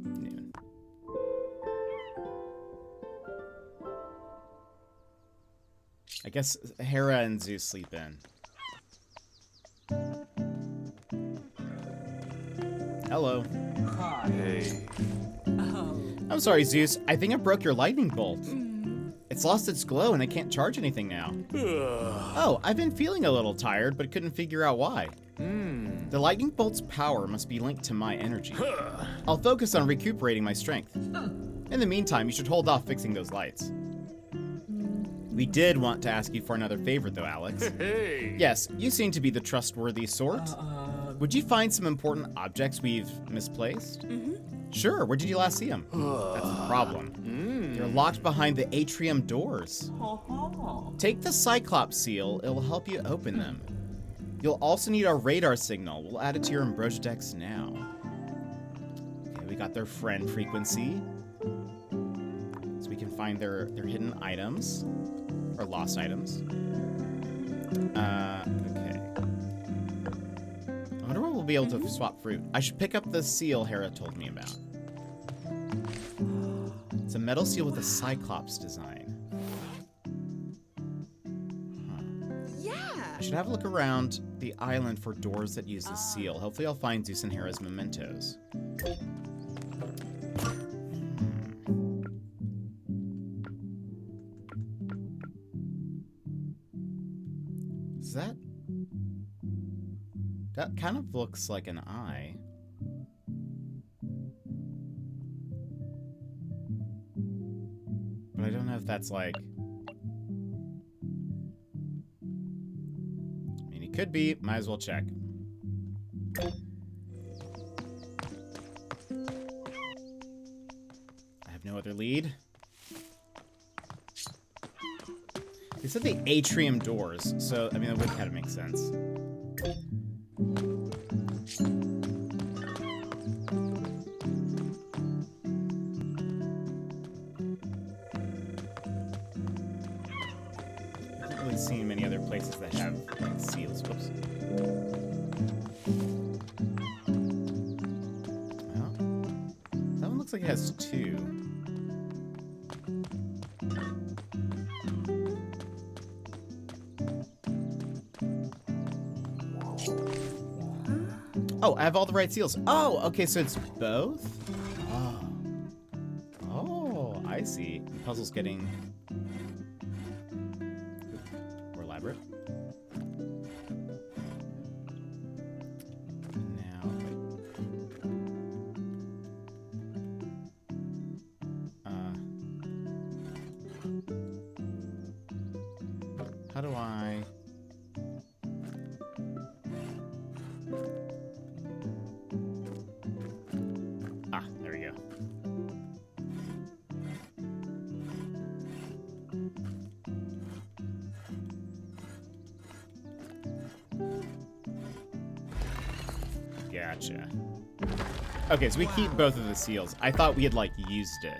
Noon. I guess hEra and Zeus sleep in. Hello. Hey. I'm sorry, Zeus. I think I broke your lightning bolt. It's lost its glow and I can't charge anything now. Oh, I've been feeling a little tired, but couldn't figure out why. The lightning bolt's power must be linked to my energy. I'll focus on recuperating my strength. In the meantime, you should hold off fixing those lights. We did want to ask you for another favor, though, Alex. Hey. Yes, you seem to be the trustworthy sort. Would you find some important objects we've misplaced? Sure, where did you last see them? That's the problem. They're locked behind the atrium doors. Take the Cyclops seal, it'll help you open them. You'll also need our radar signal. We'll add it to your Ambrosia decks now. Okay, we got their friend frequency. So we can find their hidden items. Or lost items. Okay. I wonder what we'll be able to swap fruit. I should pick up the seal hEra told me about. It's a metal seal with a Cyclops design. I should have a look around the island for doors that use the seal. Hopefully I'll find Zeus and Hera's mementos. Is that... That kind of looks like an eye. But I don't know if that's like... Could be. Might as well check. I have no other lead. They said the atrium doors, so, I mean, that would kind of make sense. I haven't really seen many other places that have, like, seals. Whoops. Well, that one looks like it has two. Oh, I have all the right seals. Oh, okay, so it's both? Oh. Oh, I see. The puzzle's getting more elaborate. Now, how do I... Gotcha. Okay, so we keep both of the seals. I thought we had, like, used it.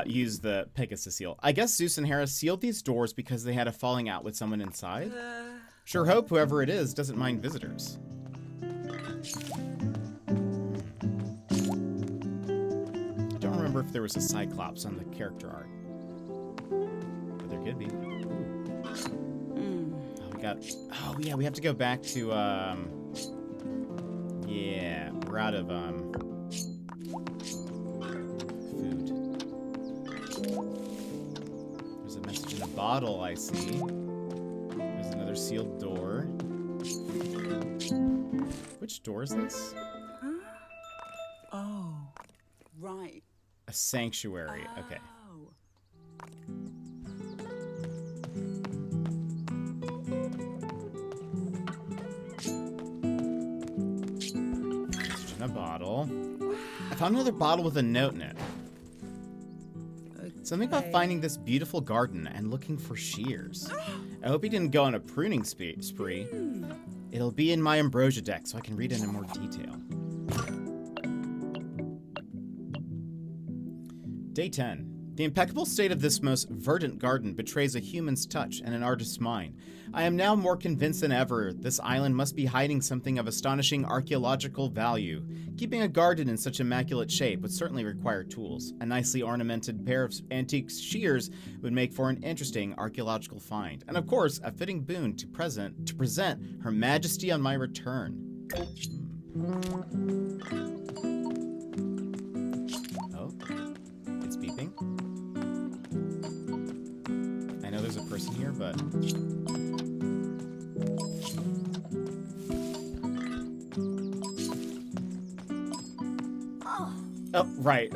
Used the Pegasus seal. I guess Zeus and Hera sealed these doors because they had a falling out with someone inside. Sure hope whoever it is doesn't mind visitors. I don't remember remember if there was a Cyclops on the character art. But there could be. Oh, we got... Oh, yeah, we have to go back to, yeah, we're out of, food. There's a message in a bottle, I see. There's another sealed door. Which door is this? Oh, right. A sanctuary. Okay. Message in a bottle. I found another bottle with a note in it. Something about finding this beautiful garden and looking for shears. I hope he didn't go on a pruning spree. It'll be in my Ambrosia deck so I can read it in more detail. Day 10. The impeccable state of this most verdant garden betrays a human's touch and an artist's mind. I am now more convinced than ever this island must be hiding something of astonishing archaeological value. Keeping a garden in such immaculate shape would certainly require tools. A nicely ornamented pair of antique shears would make for an interesting archaeological find. And of course, a fitting boon to present Her Majesty on my return. Oh, it's beeping. I know there's a person here, but... Oh, right.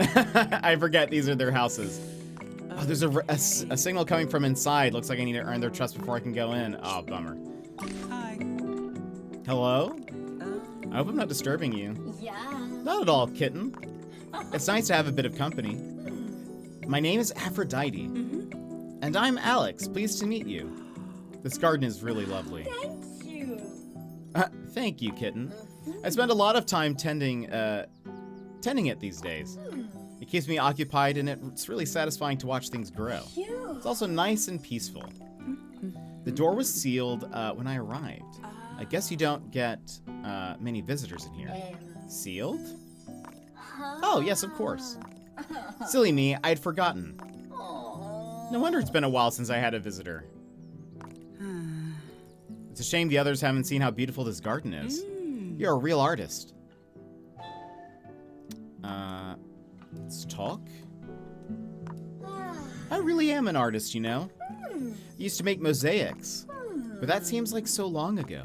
I forget these are their houses. Oh, there's a signal coming from inside. Looks like I need to earn their trust before I can go in. Oh, bummer. Hi. Hello? I hope I'm not disturbing you. Yeah. Not at all, kitten. It's nice to have a bit of company. My name is Aphrodite. And I'm Alex. Pleased to meet you. This garden is really lovely. Thank you. Thank you, kitten. I spend a lot of time tending it these days. It keeps me occupied, and it's really satisfying to watch things grow. Cute. It's also nice and peaceful. The door was sealed when I arrived. I guess you don't get many visitors in here. Sealed? Oh, yes, of course. Silly me, I'd forgotten. No wonder it's been a while since I had a visitor. It's a shame the others haven't seen how beautiful this garden is. You're a real artist. Let's talk. I really am an artist, you know. I used to make mosaics, but that seems like so long ago.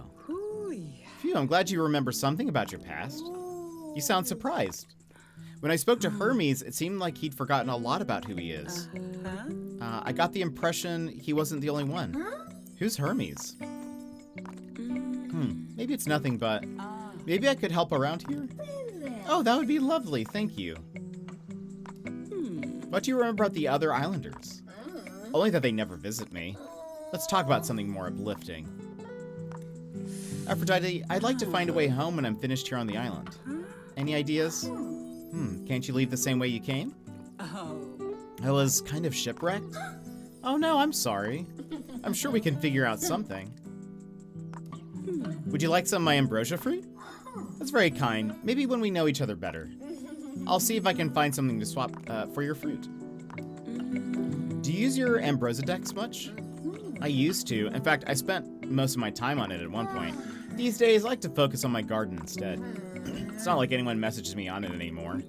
Phew, I'm glad you remember something about your past. You sound surprised. When I spoke to Hermes, it seemed like he'd forgotten a lot about who he is. I got the impression he wasn't the only one. Who's Hermes? Maybe it's nothing, but maybe I could help around here? Oh, that would be lovely, thank you. What do you remember about the other islanders? Only that they never visit me. Let's talk about something more uplifting. Aphrodite, I'd like to find a way home when I'm finished here on the island. Any ideas? Can't you leave the same way you came? I was kind of shipwrecked. Oh no, I'm sorry. I'm sure we can figure out something. Would you like some of my ambrosia fruit? That's very kind. Maybe when we know each other better. I'll see if I can find something to swap for your fruit. Do you use your Ambrosia decks much? I used to. In fact, I spent most of my time on it at one point. These days, I like to focus on my garden instead. It's not like anyone messages me on it anymore.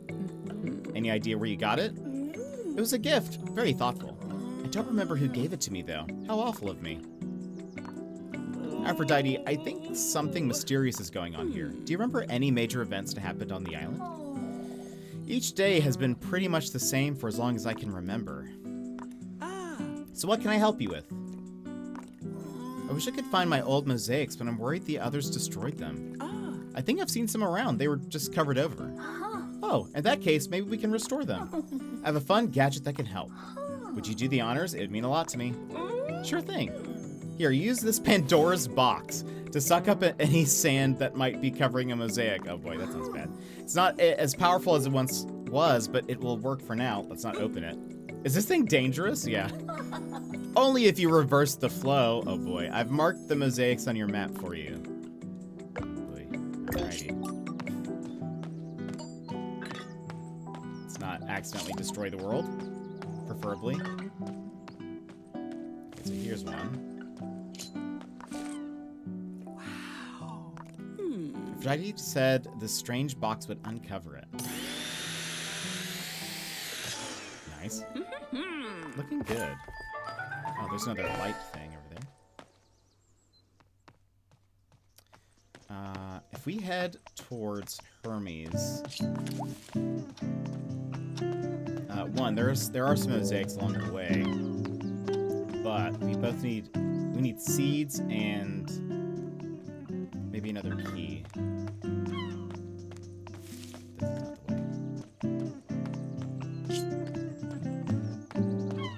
Any idea where you got it? It was a gift. Very thoughtful. I don't remember who gave it to me, though. How awful of me. Aphrodite, I think something mysterious is going on here. Do you remember any major events that happened on the island? Each day has been pretty much the same for as long as I can remember. So what can I help you with? I wish I could find my old mosaics, but I'm worried the others destroyed them. I think I've seen some around. They were just covered over. Oh, in that case, maybe we can restore them. I have a fun gadget that can help. Would you do the honors? It would mean a lot to me. Sure thing. Here, use this Pandora's box to suck up any sand that might be covering a mosaic. Oh boy, that sounds bad. It's not as powerful as it once was, but it will work for now. Let's not open it. Is this thing dangerous? Yeah. Only if you reverse the flow. Oh boy, I've marked the mosaics on your map for you. Oh boy. Alrighty. Let's Let's not accidentally destroy the world, preferably. Okay, so here's one. Wow. Aphrodite said the strange box would uncover it. Nice. Looking good. Oh, there's another light thing over there. If we head towards Hermes, one, there are some mosaics along the way, but we need seeds and maybe another key. This is not the way.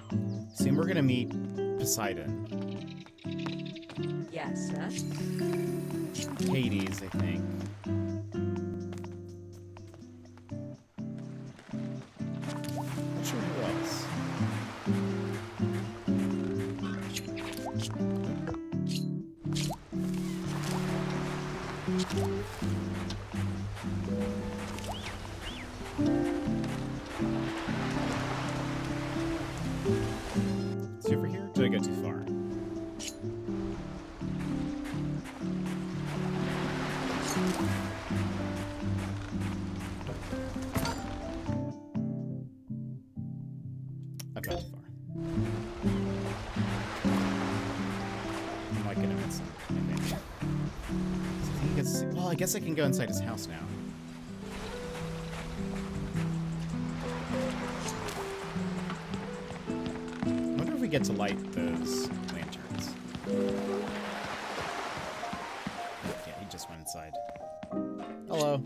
Soon we're gonna meet Poseidon. Yes, sir. Hades, I think. Not sure who else. Is he over here? Did I go too far? I've gone too far. I might get him inside, I think. So I think he gets, well, I guess I can go inside his house now. I wonder if we get to light those lanterns. Yeah, he just went inside. Hello.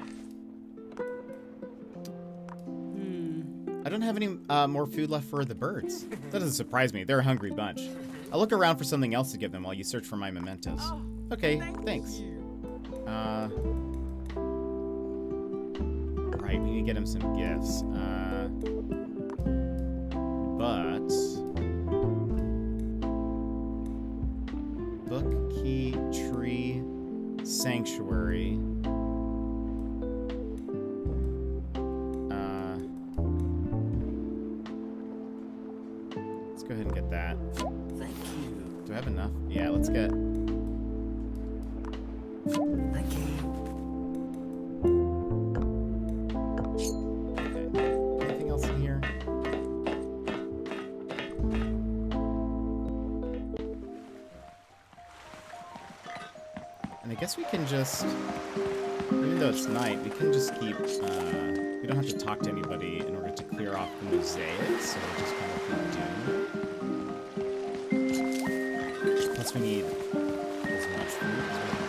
I don't have any more food left for the birds. That doesn't surprise me. They're a hungry bunch. I'll look around for something else to give them while you search for my mementos. Okay, thanks. Right, we need to get him some gifts. But... book, key, tree, sanctuary... go ahead and get that. Thank you. Do I have enough? Yeah, let's get... Thank you. Okay. Anything else in here? And I guess we can just... even though it's night, we can just keep... we don't have to talk to anybody in order to clear off the mosaics, so we'll just kind of keep doing it. Plus we need as much food as we can.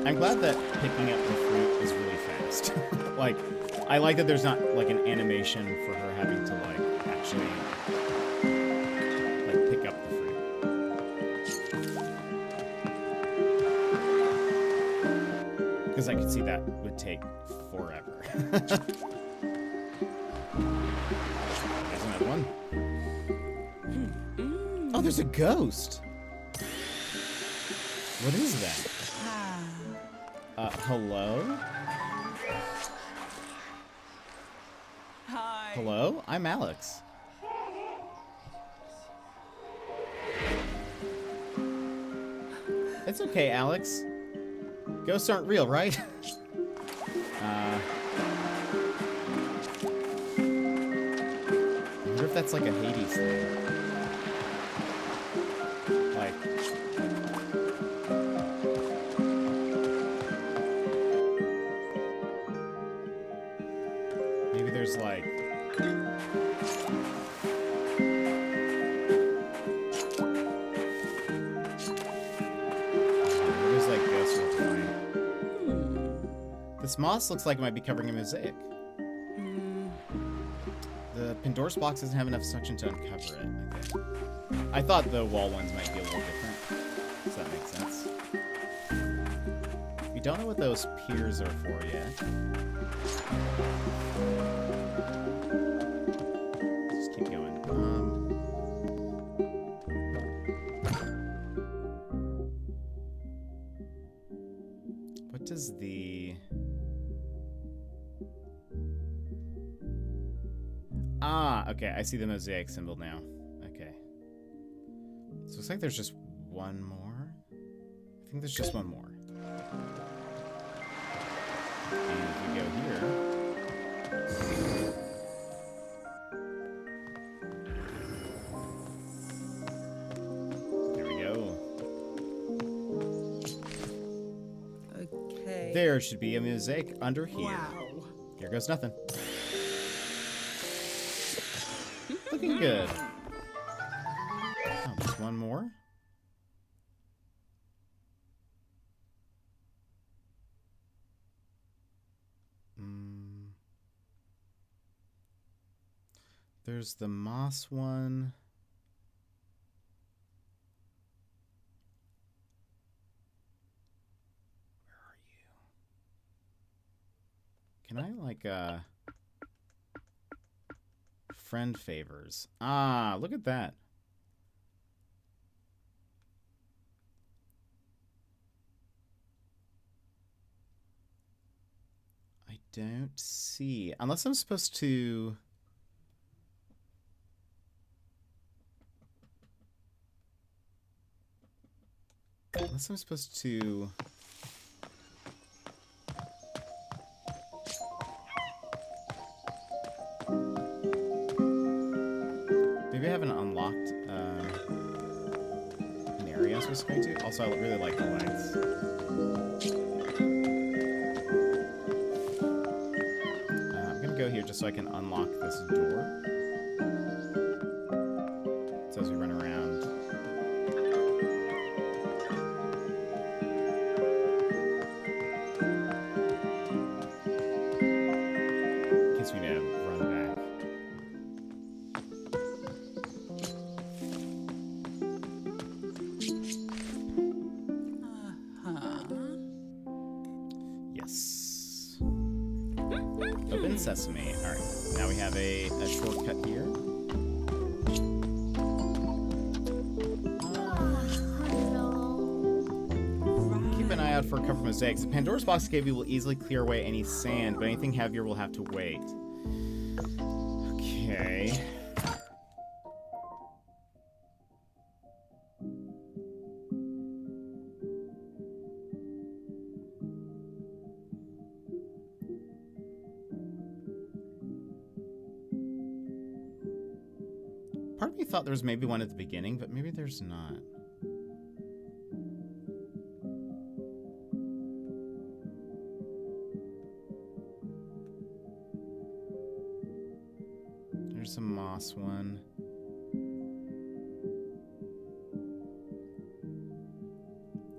I'm glad that picking up the fruit is really fast. Like, I like that there's not, like, an animation for her having to, like, actually, like, pick up the fruit. Because I could see that would take forever. There's another one. Oh, there's a ghost. What is that? Hello? Hi. Hello? I'm Alex. It's okay, Alex. Ghosts aren't real, right? I wonder if that's like a Hades thing. Like... maybe there's like... there's like ghosts flying. This moss looks like it might be covering a mosaic. The Pandora's box doesn't have enough suction to uncover it, I think. I thought the wall ones might be a little different. Does that make sense? We don't know what those piers are for yet. Just keep going. What What does the... Ah, okay, I see the mosaic symbol now. Okay. So it looks like there's just one more. I think there's just one more. And if we go here... There we go. Okay. There should be a mosaic under here. Wow. Here goes nothing. Looking good. Oh, there's one more. There's the moss one. Where are you? Can I, like, friend favors? Ah, look at that. I don't see. Unless I'm supposed to... Unless I'm supposed to... Maybe I haven't unlocked an area I'm supposed to go to. Also, I really like the lights. I'm gonna go here just so I can unlock this door. So as we run around... Sesame. Alright, now we have a shortcut here. Keep an eye out for covered mosaics. The Pandora's box cave will easily clear away any sand, but anything heavier will have to wait. Okay. Part of me thought there was maybe one at the beginning, but maybe there's not. There's a moss one.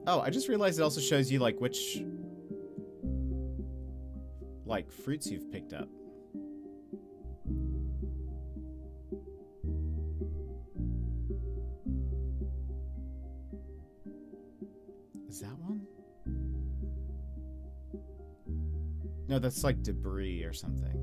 Oh, I just realized it also shows you, like, which, like, fruits you've picked up. Is that one? No, that's like debris or something.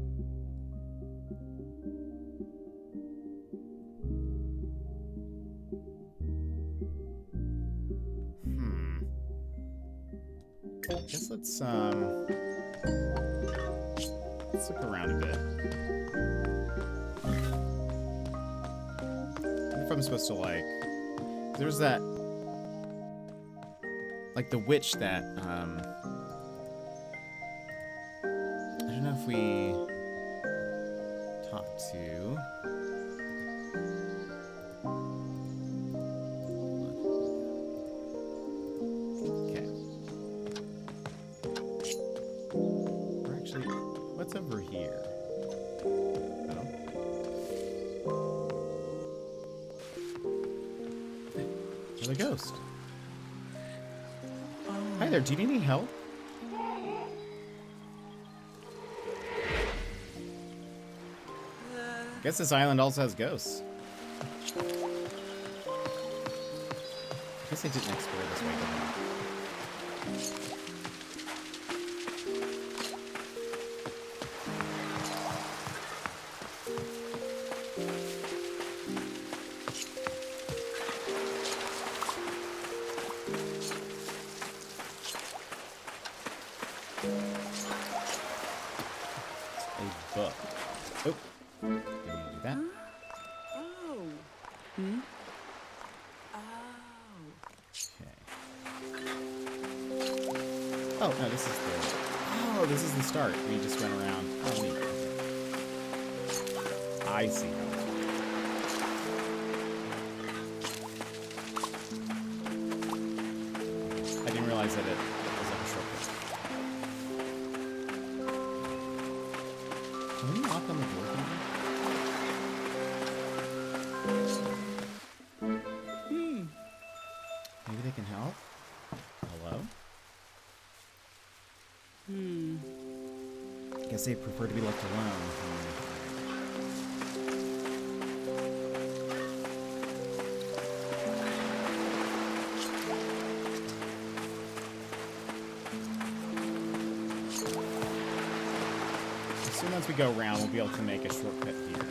I guess let's look around a bit. I wonder if I'm supposed to, like, there's that, like, the witch that, I don't know if we talked to. Okay. Or actually, what's over here? Oh. Another ghost. Hi there, do you need any help? Guess this island also has ghosts. I guess I didn't explore this way, did I? A book. Oh, didn't mean to do that. Oh. Hmm? Oh. Okay. Oh, no, this is the... Oh, this is the start. We just went around. Oh, neat. Okay. I see how this works. I didn't realize that it was like a shortcut. Can we knock on the door here? Maybe they can help? Hello? Guess they prefer to be left alone. So once we go around, we'll be able to make a shortcut here.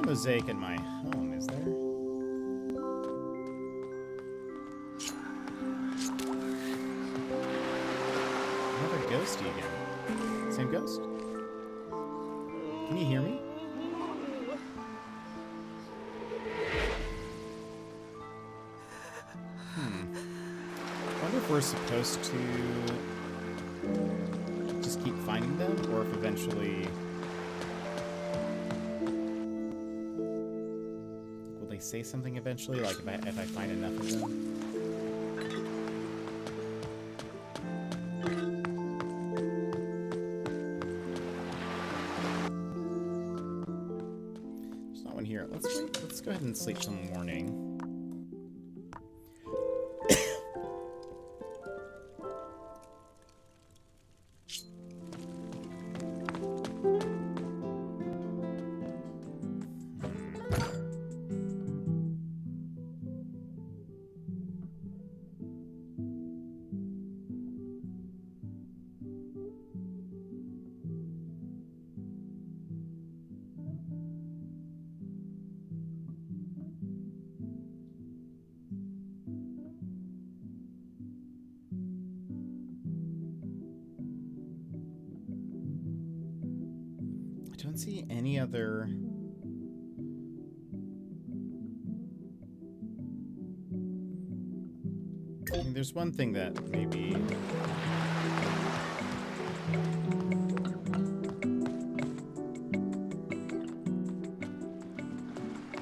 Mosaic in my home, is there? Another ghosty again. Same ghost? Can you hear me? I wonder if we're supposed to just keep finding them, or if eventually... say something eventually, like if I find enough of them. There's not one here. Let's wait. Let's go ahead and sleep till morning. I don't see any other... I mean, there's one thing that maybe...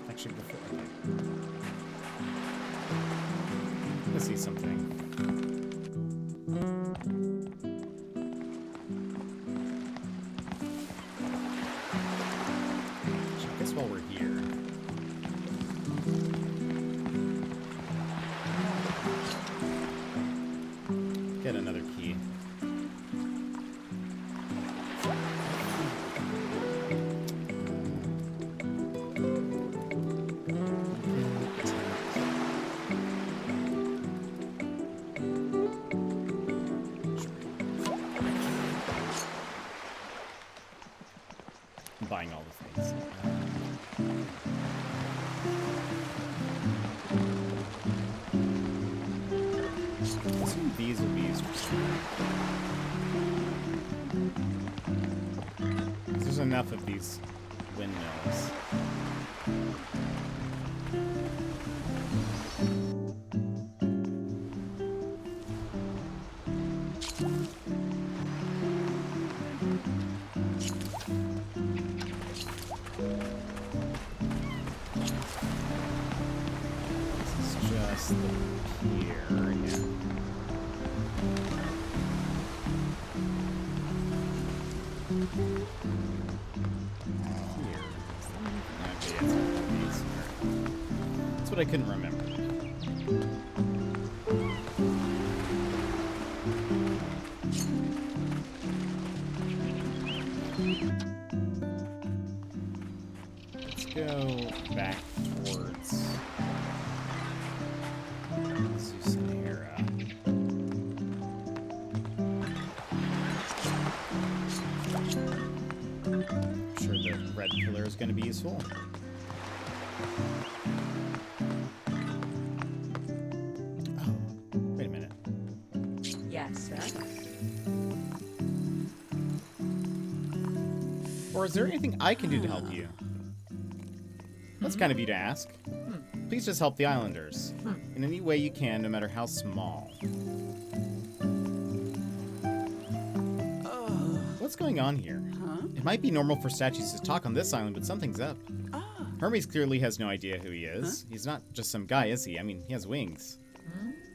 Actually, before... Okay. Let's see something. While we're here, get another key. I'm buying all the things. These will be used for something. There's enough of these windmills. This is just the pier, yeah. That's what I couldn't remember. go back towards Zeus and Hera. I'm sure the red pillar is going to be useful. Oh, wait a minute. Yes, sir. Or is there anything I can do to help you? That's kind of you to ask. Please just help the islanders. In any way you can, no matter how small. What's going on here? It might be normal for statues to talk on this island, but something's up. Hermes clearly has no idea who he is. He's not just some guy, is he? I mean, he has wings.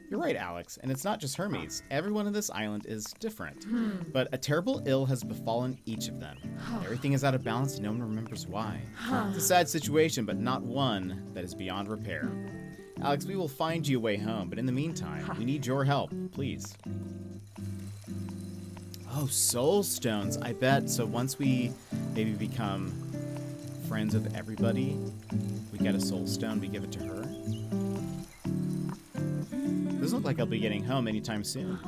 You're right, Alex, and it's not just Hermes. Everyone on this island is different. But a terrible ill has befallen each of them. Everything is out of balance and no one remembers why. It's a sad situation, but not one that is beyond repair. Alex, we will find you a way home, but in the meantime, we need your help, please. Oh, soul stones. I bet. So once we maybe become friends with everybody, we get a soul stone, we give it to her. Doesn't look like I'll be getting home anytime soon.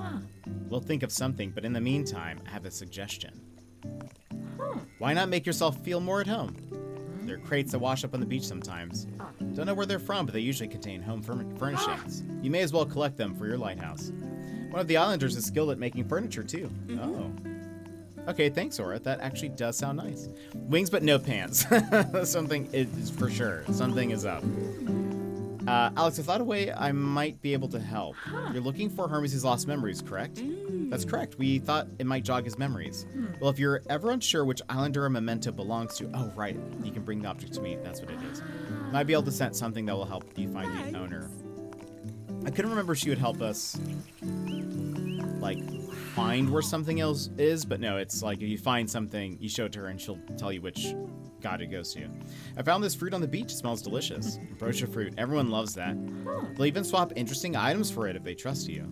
We'll think of something, but in the meantime, I have a suggestion. Why not make yourself feel more at home? There are crates that wash up on the beach sometimes. Don't know where they're from, but they usually contain home furnishings. You may as well collect them for your lighthouse. One of the islanders is skilled at making furniture, too. Oh. Okay, thanks, Aura. That actually does sound nice. Wings but no pants. Something is for sure. Something is up. Alex, I thought a way I might be able to help. You're looking for Hermes' lost memories, correct? That's correct. We thought it might jog his memories. Well, if you're ever unsure which islander a memento belongs to, oh, right, you can bring the object to me. That's what it is. Might be able to sense something that will help you find the owner. I couldn't remember if she would help us, like, find where something else is, but no, it's like if you find something, you show it to her and she'll tell you which god it goes to. I found this fruit on the beach. It smells delicious. Ambrosia fruit. Everyone loves that. They'll even swap interesting items for it if they trust you.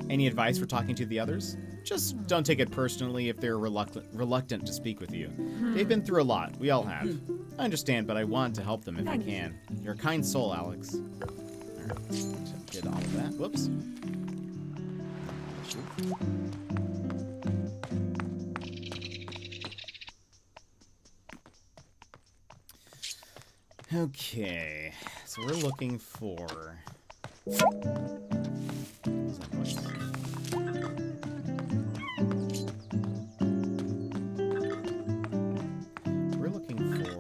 Any advice for talking to the others? Just don't take it personally if they're reluctant to speak with you. They've been through a lot. We all have. I understand, but I want to help them if I can. You're a kind soul, Alex. Alright, did all of that. Whoops. Okay, so we're looking for... We're looking for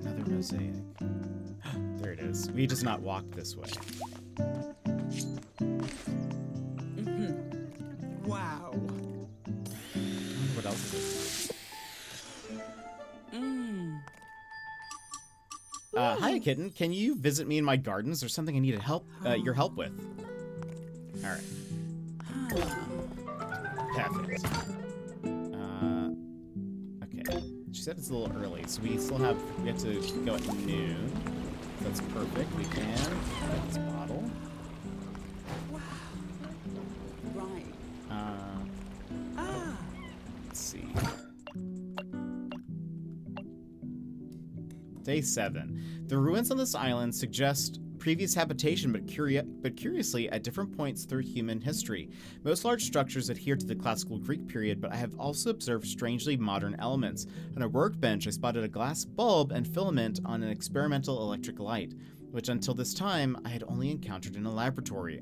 another mosaic. There it is. We just not walk this way. Wow. I wonder what else is this? Hi, kitten. Can you visit me in my gardens? There's something I need your help with. All right. Perfect. Okay. She said it's a little early, so we have to go at noon. That's perfect. We can get this bottle. Wow. Right. Let's see. Day 7. The ruins on this island suggest previous habitation, but curiously at different points through human history. Most large structures adhere to the classical Greek period, but I have also observed strangely modern elements. On a workbench, I spotted a glass bulb and filament on an experimental electric light, which until this time I had only encountered in a laboratory.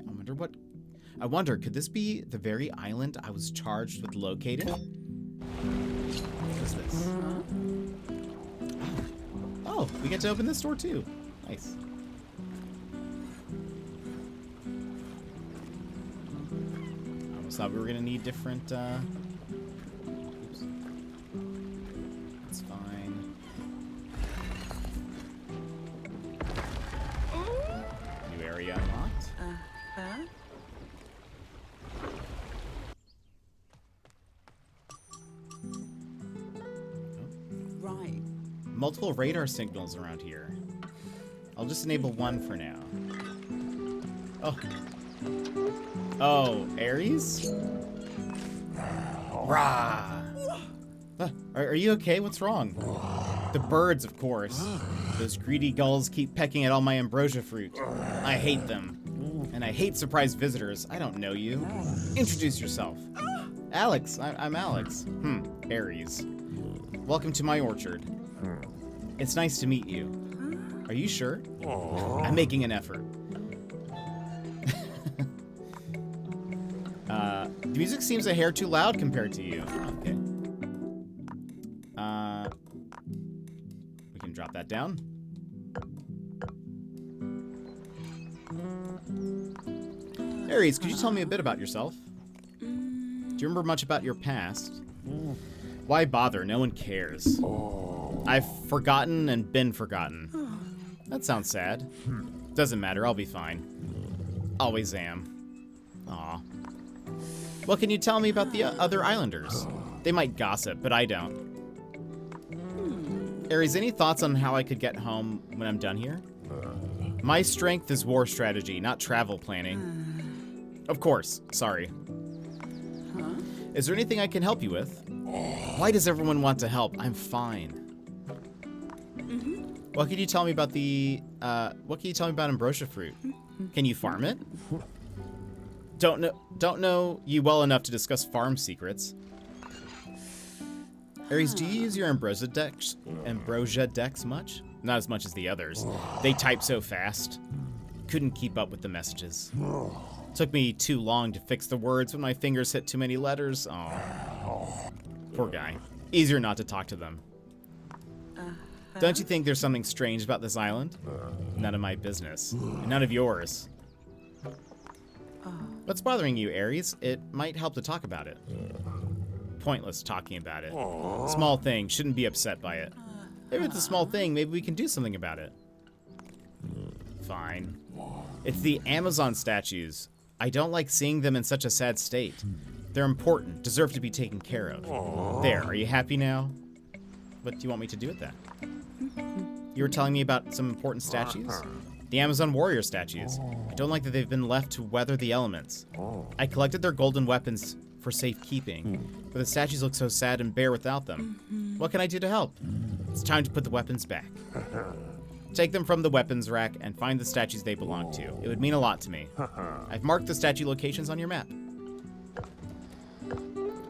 I wonder, could this be the very island I was charged with locating? What is this? Oh, we get to open this door too. Nice. I almost thought we were gonna need different, oops. That's fine. New area unlocked. Right. Multiple radar signals around here. I'll just enable one for now. Oh. Oh, Ares? Rah! Are you okay? What's wrong? The birds, of course. Those greedy gulls keep pecking at all my ambrosia fruit. I hate them. And I hate surprise visitors. I don't know you. Introduce yourself. Alex. I'm Alex. Aries. Welcome to my orchard. It's nice to meet you. Are you sure? I'm making an effort. The music seems a hair too loud compared to you. Okay. We can drop that down. Aries, could you tell me a bit about yourself? Do you remember much about your past? Why bother? No one cares. I've forgotten and been forgotten. That sounds sad. Doesn't matter, I'll be fine. Always am. Aw. What can you tell me about the other islanders? They might gossip, but I don't. Aries, any thoughts on how I could get home when I'm done here? My strength is war strategy, not travel planning. Of course, sorry. Is there anything I can help you with? Why does everyone want to help? I'm fine. What can you tell me about ambrosia fruit? Can you farm it? Don't know you well enough to discuss farm secrets. Aries, do you use your Ambrosia decks much? Not as much as the others. They type so fast. Couldn't keep up with the messages. Took me too long to fix the words when my fingers hit too many letters. Oh, poor guy. Easier not to talk to them. Don't you think there's something strange about this island? None of my business. And none of yours. What's bothering you, Aries? It might help to talk about it. Pointless talking about it. Small thing, shouldn't be upset by it. If it's a small thing, maybe we can do something about it. Fine. It's the Amazon statues. I don't like seeing them in such a sad state. They're important, deserve to be taken care of. There, are you happy now? What do you want me to do with that? You were telling me about some important statues? The Amazon warrior statues. I don't like that they've been left to weather the elements. I collected their golden weapons for safekeeping, but the statues look so sad and bare without them. What can I do to help? It's time to put the weapons back. Take them from the weapons rack and find the statues they belong to. It would mean a lot to me. I've marked the statue locations on your map.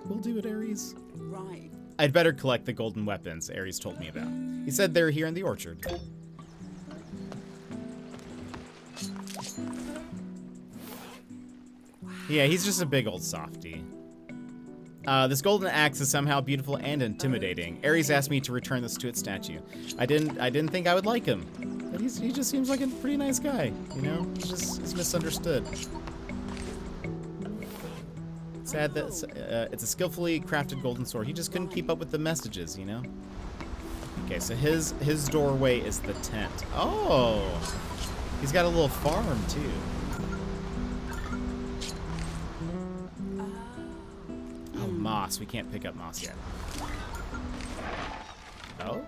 We'll do it, Aries. Right. I'd better collect the golden weapons Aries told me about. He said they're here in the orchard. Yeah, he's just a big old softy. This golden axe is somehow beautiful and intimidating. Aries asked me to return this to its statue. I didn't think I would like him. But he just seems like a pretty nice guy, you know? He's misunderstood. Sad that it's a skillfully crafted golden sword. He just couldn't keep up with the messages, you know? Okay, so his doorway is the tent. Oh! He's got a little farm, too. Oh, moss. We can't pick up moss yet. Oh?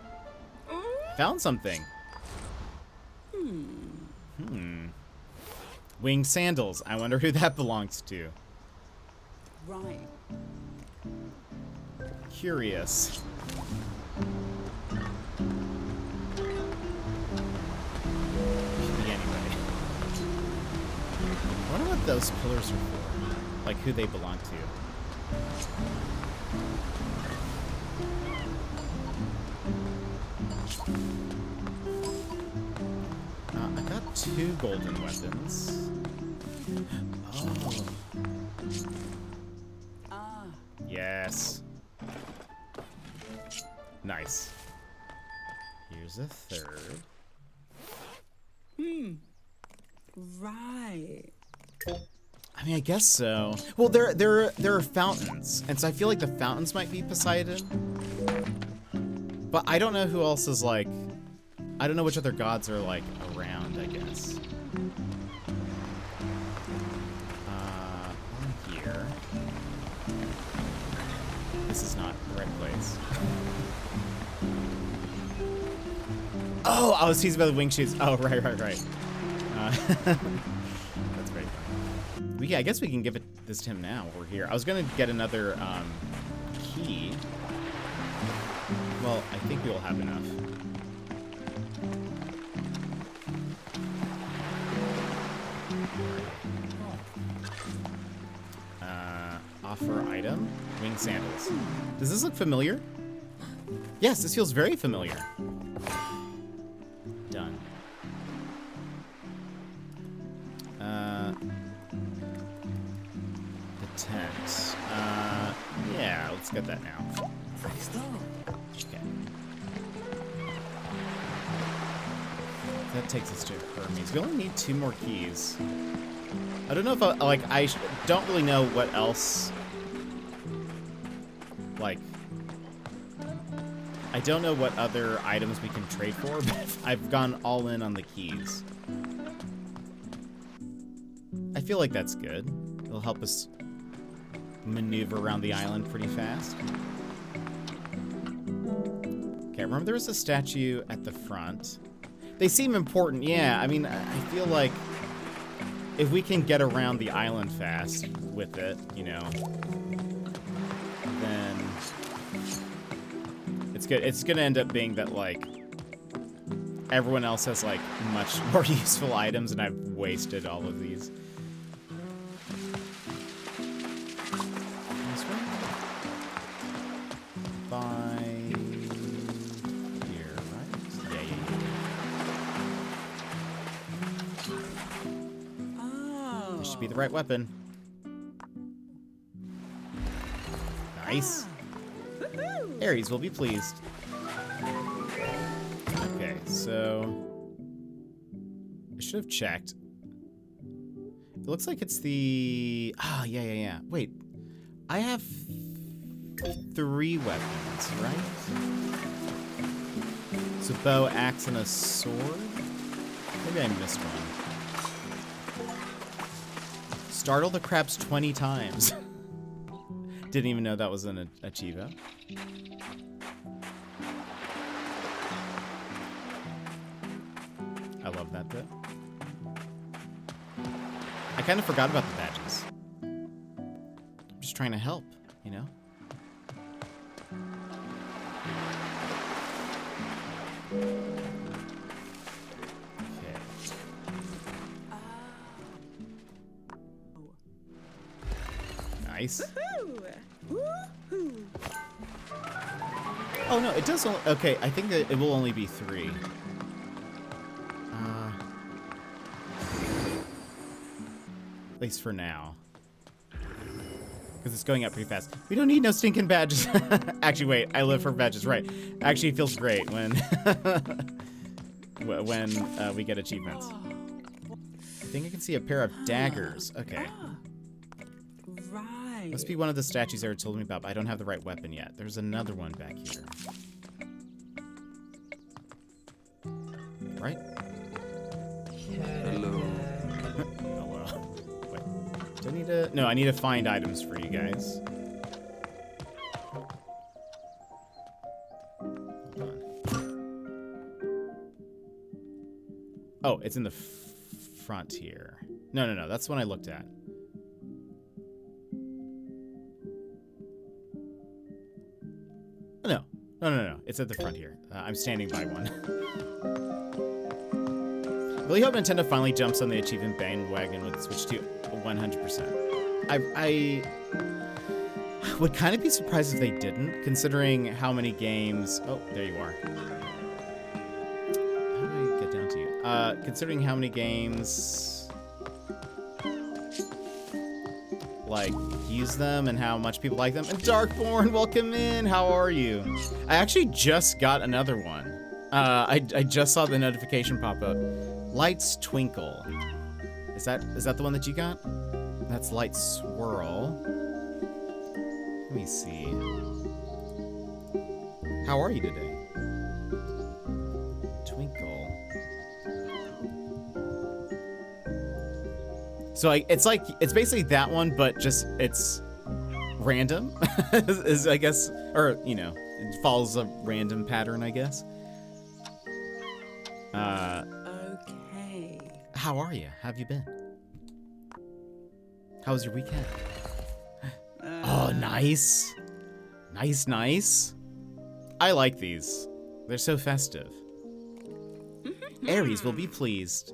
Found something. Winged sandals. I wonder who that belongs to. Right. Curious. Could be anybody. I wonder what those pillars are for. Like who they belong to. I got 2 golden weapons. Oh. Yes. Nice. Here's a 3rd. Right. I mean, I guess so. Well, there are fountains, and so I feel like the fountains might be Poseidon. But I don't know who else is like. I don't know which other gods are like around. I guess. On here. This is not the right place. Oh, I was teased about the wing shoes. Oh, right. That's very funny. I guess we can give this to him now. We're here. I was gonna get another key. Well, I think we will have enough. Offer item. Wing sandals. Does this look familiar? Yes, this feels very familiar. Done. The tent. Yeah, let's get that now. Okay. That takes us to Hermes. We only need 2 more keys. I don't know if I don't really know what else. Like, I don't know what other items we can trade for, but I've gone all in on the keys. I feel like that's good. It'll help us maneuver around the island pretty fast. Okay, remember there was a statue at the front. They seem important, yeah. I mean, I feel like if we can get around the island fast with it, you know, then it's good. It's gonna end up being that, like, everyone else has, like, much more useful items, and I've wasted all of these. This way? By here, right? Yeah. Oh. This should be the right weapon. Nice. Ares will be pleased. Okay, so I should have checked. It looks like it's the... Ah, yeah. Wait, I have 3 weapons, right? So bow, axe, and a sword? Maybe I missed one. Startle the crabs 20 times. Didn't even know that was an achievo. I love that bit. I kind of forgot about the badges. I'm just trying to help, you know? Okay. Nice. Oh no, it does only, okay, I think that it will only be 3. At least for now. Because it's going up pretty fast. We don't need no stinking badges. Actually, wait, I live for badges, right. Actually, it feels great when when we get achievements. I think I can see a pair of daggers. Okay. Right. Must be one of the statues Era told me about, but I don't have the right weapon yet. There's another one back here. Right? Hello. Hello. Wait. Do I need to... No, I need to find items for you guys. Hold on. Oh, it's in the front here. No. That's the one I looked at. No. It's at the front here. I'm standing by one. I really hope Nintendo finally jumps on the achievement bandwagon with Switch 2 100%. I would kind of be surprised if they didn't, considering how many games... Oh, there you are. How do I get down to you? Considering how many games... like, use them and how much people like them. And Darkborn, welcome in. How are you? I actually just got another one. I just saw the notification pop up. Lights Twinkle. Is that the one that you got? That's Light Swirl. Let me see. How are you today? Twinkle. So it's basically that one, but just it's random, is I guess, or you know, it follows a random pattern, I guess. Okay. How are you? How have you been? How was your weekend? Oh, nice. Nice. I like these. They're so festive. Aries will be pleased.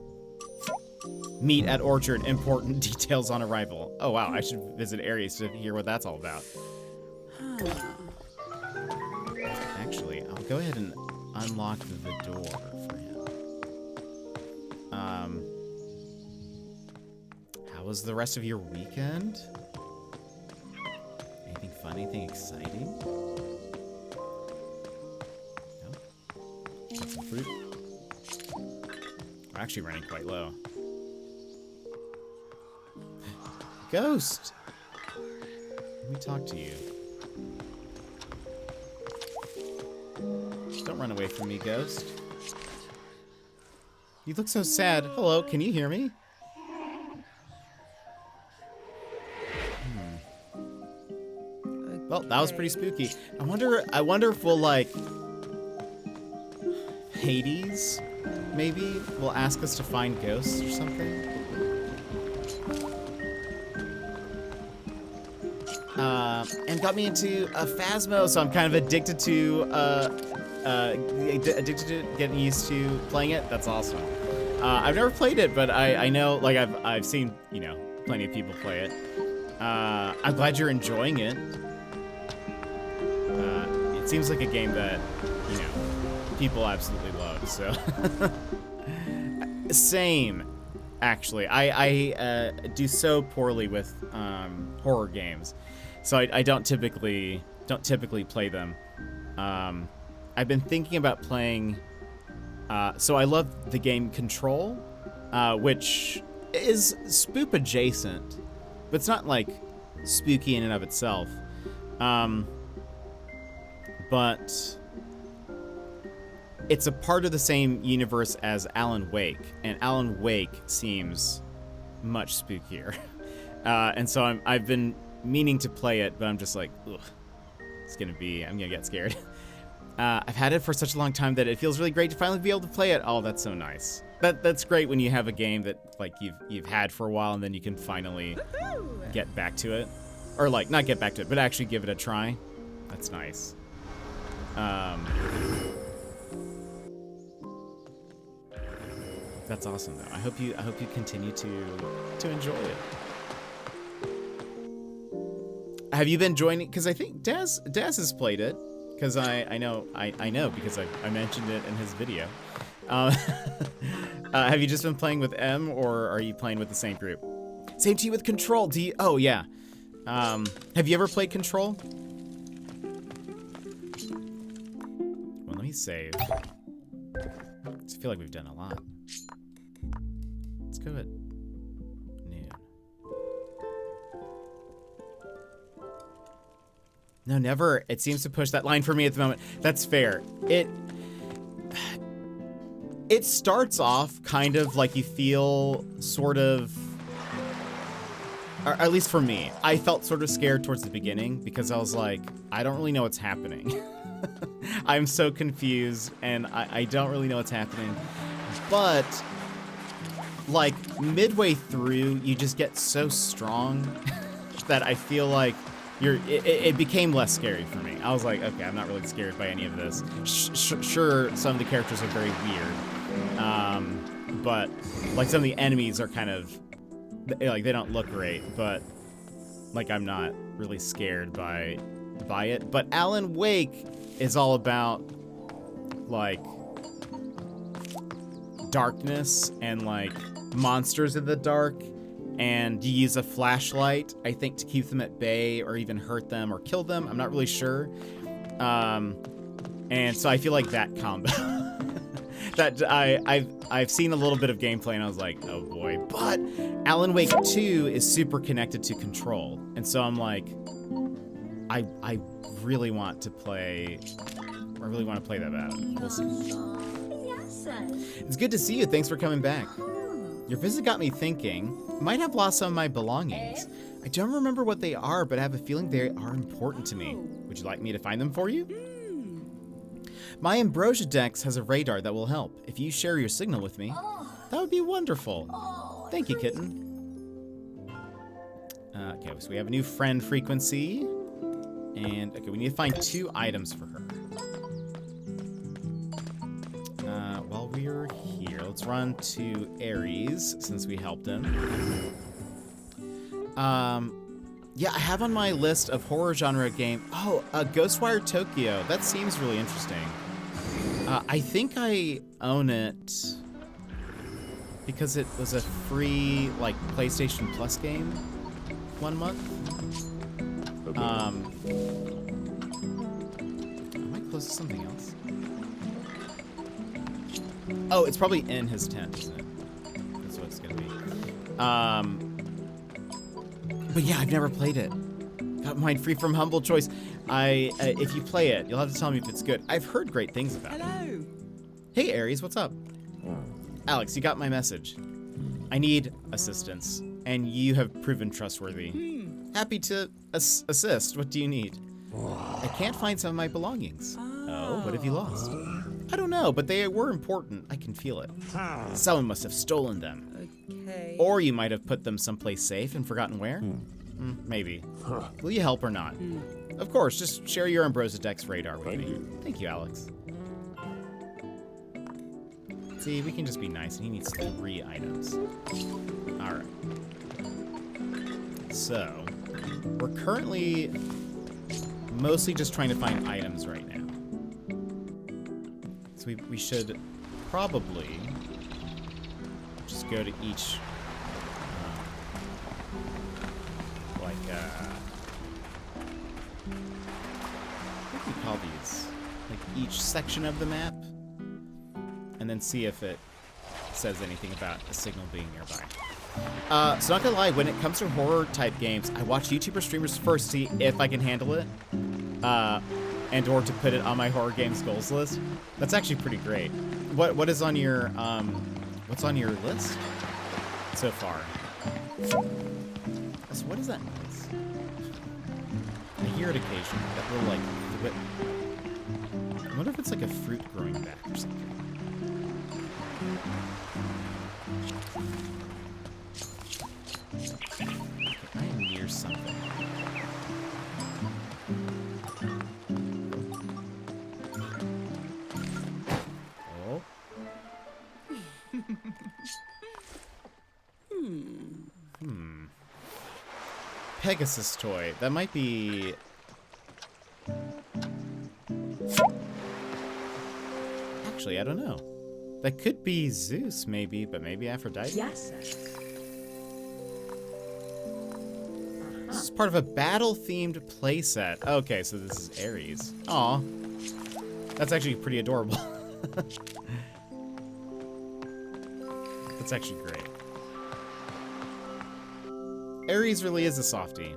Meet at Orchard, important details on arrival. Oh wow, I should visit Aries to hear what that's all about. Actually, I'll go ahead and unlock the door for him. How was the rest of your weekend? Anything fun, anything exciting? No? Got some fruit? I'm actually running quite low. Ghost! Let me talk to you. Don't run away from me, Ghost. You look so sad. Hello, can you hear me? Well, that was pretty spooky. I wonder if we'll, like, Hades, maybe, will ask us to find ghosts or something. And got me into Phasmo, so I'm kind of addicted to getting used to playing it. That's awesome. I've never played it, but I know, like, I've seen, you know, plenty of people play it. I'm glad you're enjoying it. It seems like a game that, you know, people absolutely love, so. Same, actually. I do so poorly with horror games, so I don't typically play them. I've been thinking about playing. So I love the game Control, which is spook adjacent, but it's not like spooky in and of itself. But it's a part of the same universe as Alan Wake, and Alan Wake seems much spookier. And so I've been meaning to play it, but I'm just like, ugh, I'm gonna get scared. I've had it for such a long time that it feels really great to finally be able to play it. Oh, that's so nice. That's great when you have a game that, like, you've had for a while and then you can finally get back to it. Or, like, not get back to it, but actually give it a try. That's nice. That's awesome, though. I hope you continue to enjoy it. Have you been joining? Because I think Daz has played it. Because I know because I mentioned it in his video. Have you just been playing with M, or are you playing with the same group? Same to you with Control. Oh yeah. Have you ever played Control? Well, let me save. I feel like we've done a lot. Let's go at noon. No, never. It seems to push that line for me at the moment. That's fair. It starts off kind of like you feel sort of, or at least for me, I felt sort of scared towards the beginning because I was like, I don't really know what's happening. I'm so confused and I don't really know what's happening. But like midway through, you just get so strong that I feel like it became less scary for me. I was like, okay, I'm not really scared by any of this. Sure, some of the characters are very weird, but like some of the enemies are kind of like they don't look great, but like I'm not really scared by it. But Alan Wake is all about like darkness and like monsters in the dark. And you use a flashlight, I think, to keep them at bay or even hurt them or kill them. I'm not really sure. And so I feel like that combo. that I've seen a little bit of gameplay and I was like, oh boy. But Alan Wake 2 is super connected to Control. And so I'm like, I really want to play. I really want to play that bad. We'll see. It's good to see you. Thanks for coming back. Your visit got me thinking. Might have lost some of my belongings. I don't remember what they are, but I have a feeling they are important to me. Would you like me to find them for you? My Ambrosia Dex has a radar that will help. If you share your signal with me, that would be wonderful. Thank you, kitten. Okay, so we have a new friend frequency. And, okay, we need to find 2 items for her. you're here, let's run to Ares since we helped him. Yeah, I have on my list of horror genre game. Oh, Ghostwire Tokyo. That seems really interesting. I think I own it because it was a free like PlayStation Plus game 1 month. Am I close to something else? Oh, it's probably in his tent, isn't it? That's what it's gonna be. But yeah, I've never played it. Got mine free from Humble Choice. If you play it, you'll have to tell me if it's good. I've heard great things about it. Hello. Hey, Ares, what's up? Alex, you got my message. I need assistance, and you have proven trustworthy. Happy to assist. What do you need? I can't find some of my belongings. Oh, what have you lost? I don't know, but they were important. I can feel it. Someone must have stolen them. Okay. Or you might have put them someplace safe and forgotten where? Maybe. Will you help or not? Of course, just share your Ambrosia Dex radar with me. Thank you, Alex. See, we can just be nice, and he needs 3 items. Alright. So, we're currently mostly just trying to find items right now. So we should probably just go to each, what do we call these? Like each section of the map, and then see if it says anything about a signal being nearby. So not gonna lie, when it comes to horror type games, I watch YouTuber streamers first, see if I can handle it, and or to put it on my horror games goals list. That's actually pretty great. What is on your what's on your list so far? So what is that noise? I hear it occasionally. That little like whip. I wonder if it's like a fruit growing back or something. Okay, I am near something. Oh. Pegasus toy. That might be... Actually, I don't know. That could be Zeus, maybe, but maybe Aphrodite? Yes. This is part of a battle-themed playset. Okay, so this is Ares. Aw. That's actually pretty adorable. That's actually great. Ares really is a softie.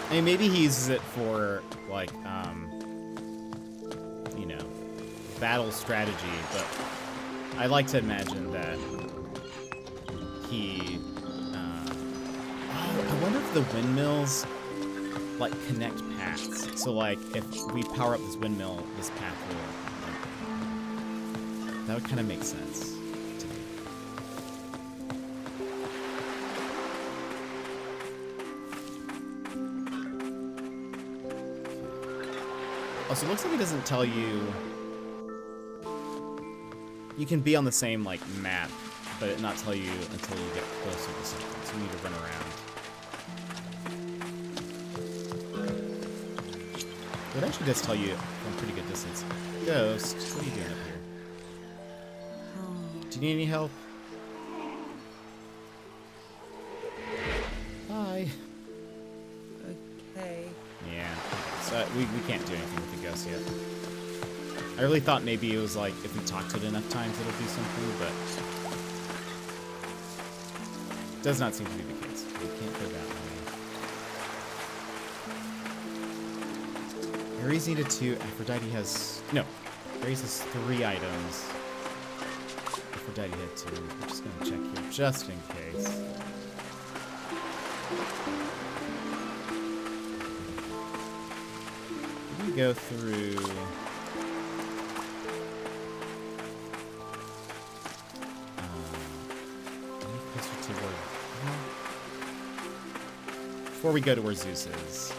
I mean, maybe he uses it for, like, you know, battle strategy, but I like to imagine that he, I wonder if the windmills, like, connect paths. So, like, if we power up this windmill, this path will, like, that would kind of make sense to me. Also, it looks like it doesn't tell you... You can be on the same, like, map, but it not tell you until you get closer to something, so you need to run around. It actually does tell you from a pretty good distance. Ghost, what are you doing up here? Do you need any help? Hi. Okay. Yeah, so we can't do anything with the ghost yet. I really thought maybe it was like, if we talk to it enough times, it'll do something, but it does not seem to be the case. We can't go that way. Ares needed 2, Aphrodite has... No, Ares has 3 items. Aphrodite had 2. I'm just gonna check here, just in case. We go through... Before we go to where Zeus is,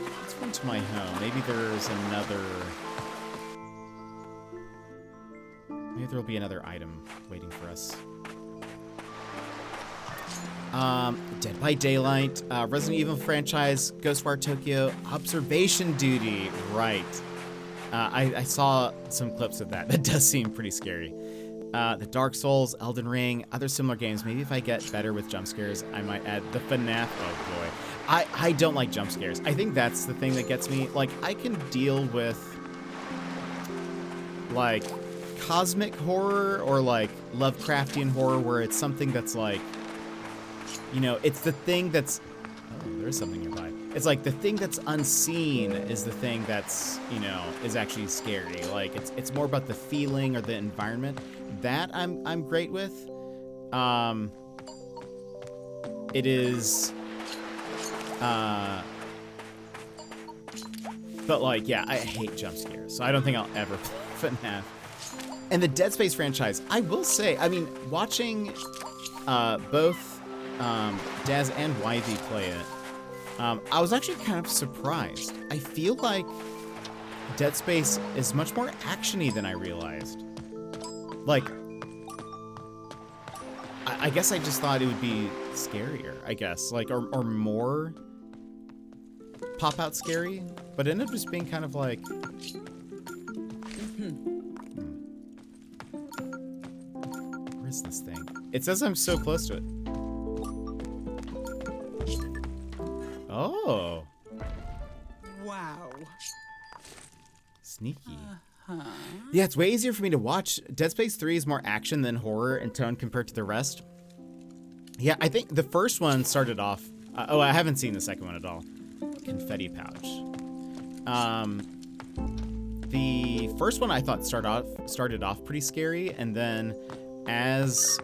let's one to my home. Maybe there's another... Maybe there'll be another item waiting for us. Dead by Daylight, Resident Evil franchise, Ghostwire Tokyo, Observation Duty. Right. I saw some clips of that. That does seem pretty scary. The Dark Souls, Elden Ring, other similar games. Maybe if I get better with jump scares, I might add the FNAF. Oh boy. I don't like jump scares. I think that's the thing that gets me. Like, I can deal with, like, cosmic horror or, like, Lovecraftian horror where it's something that's, like, you know, it's the thing that's... Oh, there's something nearby. It's like the thing that's unseen is the thing that's, you know, is actually scary. Like, it's more about the feeling or the environment. That I'm great with. It is... but like, yeah, I hate jump scares, so I don't think I'll ever play FNAF. And the Dead Space franchise, I will say, I mean, watching both Daz and Wivey play it, I was actually kind of surprised. I feel like Dead Space is much more actiony than I realized. Like, I guess I just thought it would be scarier, I guess, like, or more pop-out scary, but it ended up just being kind of like... Where's this thing? It says I'm so close to it. Oh. Wow. Sneaky. Yeah, it's way easier for me to watch. Dead Space 3 is more action than horror in tone compared to the rest. Yeah, I think the first one started off... oh, I haven't seen the second one at all. Confetti pouch. The first one I thought started off pretty scary, and then as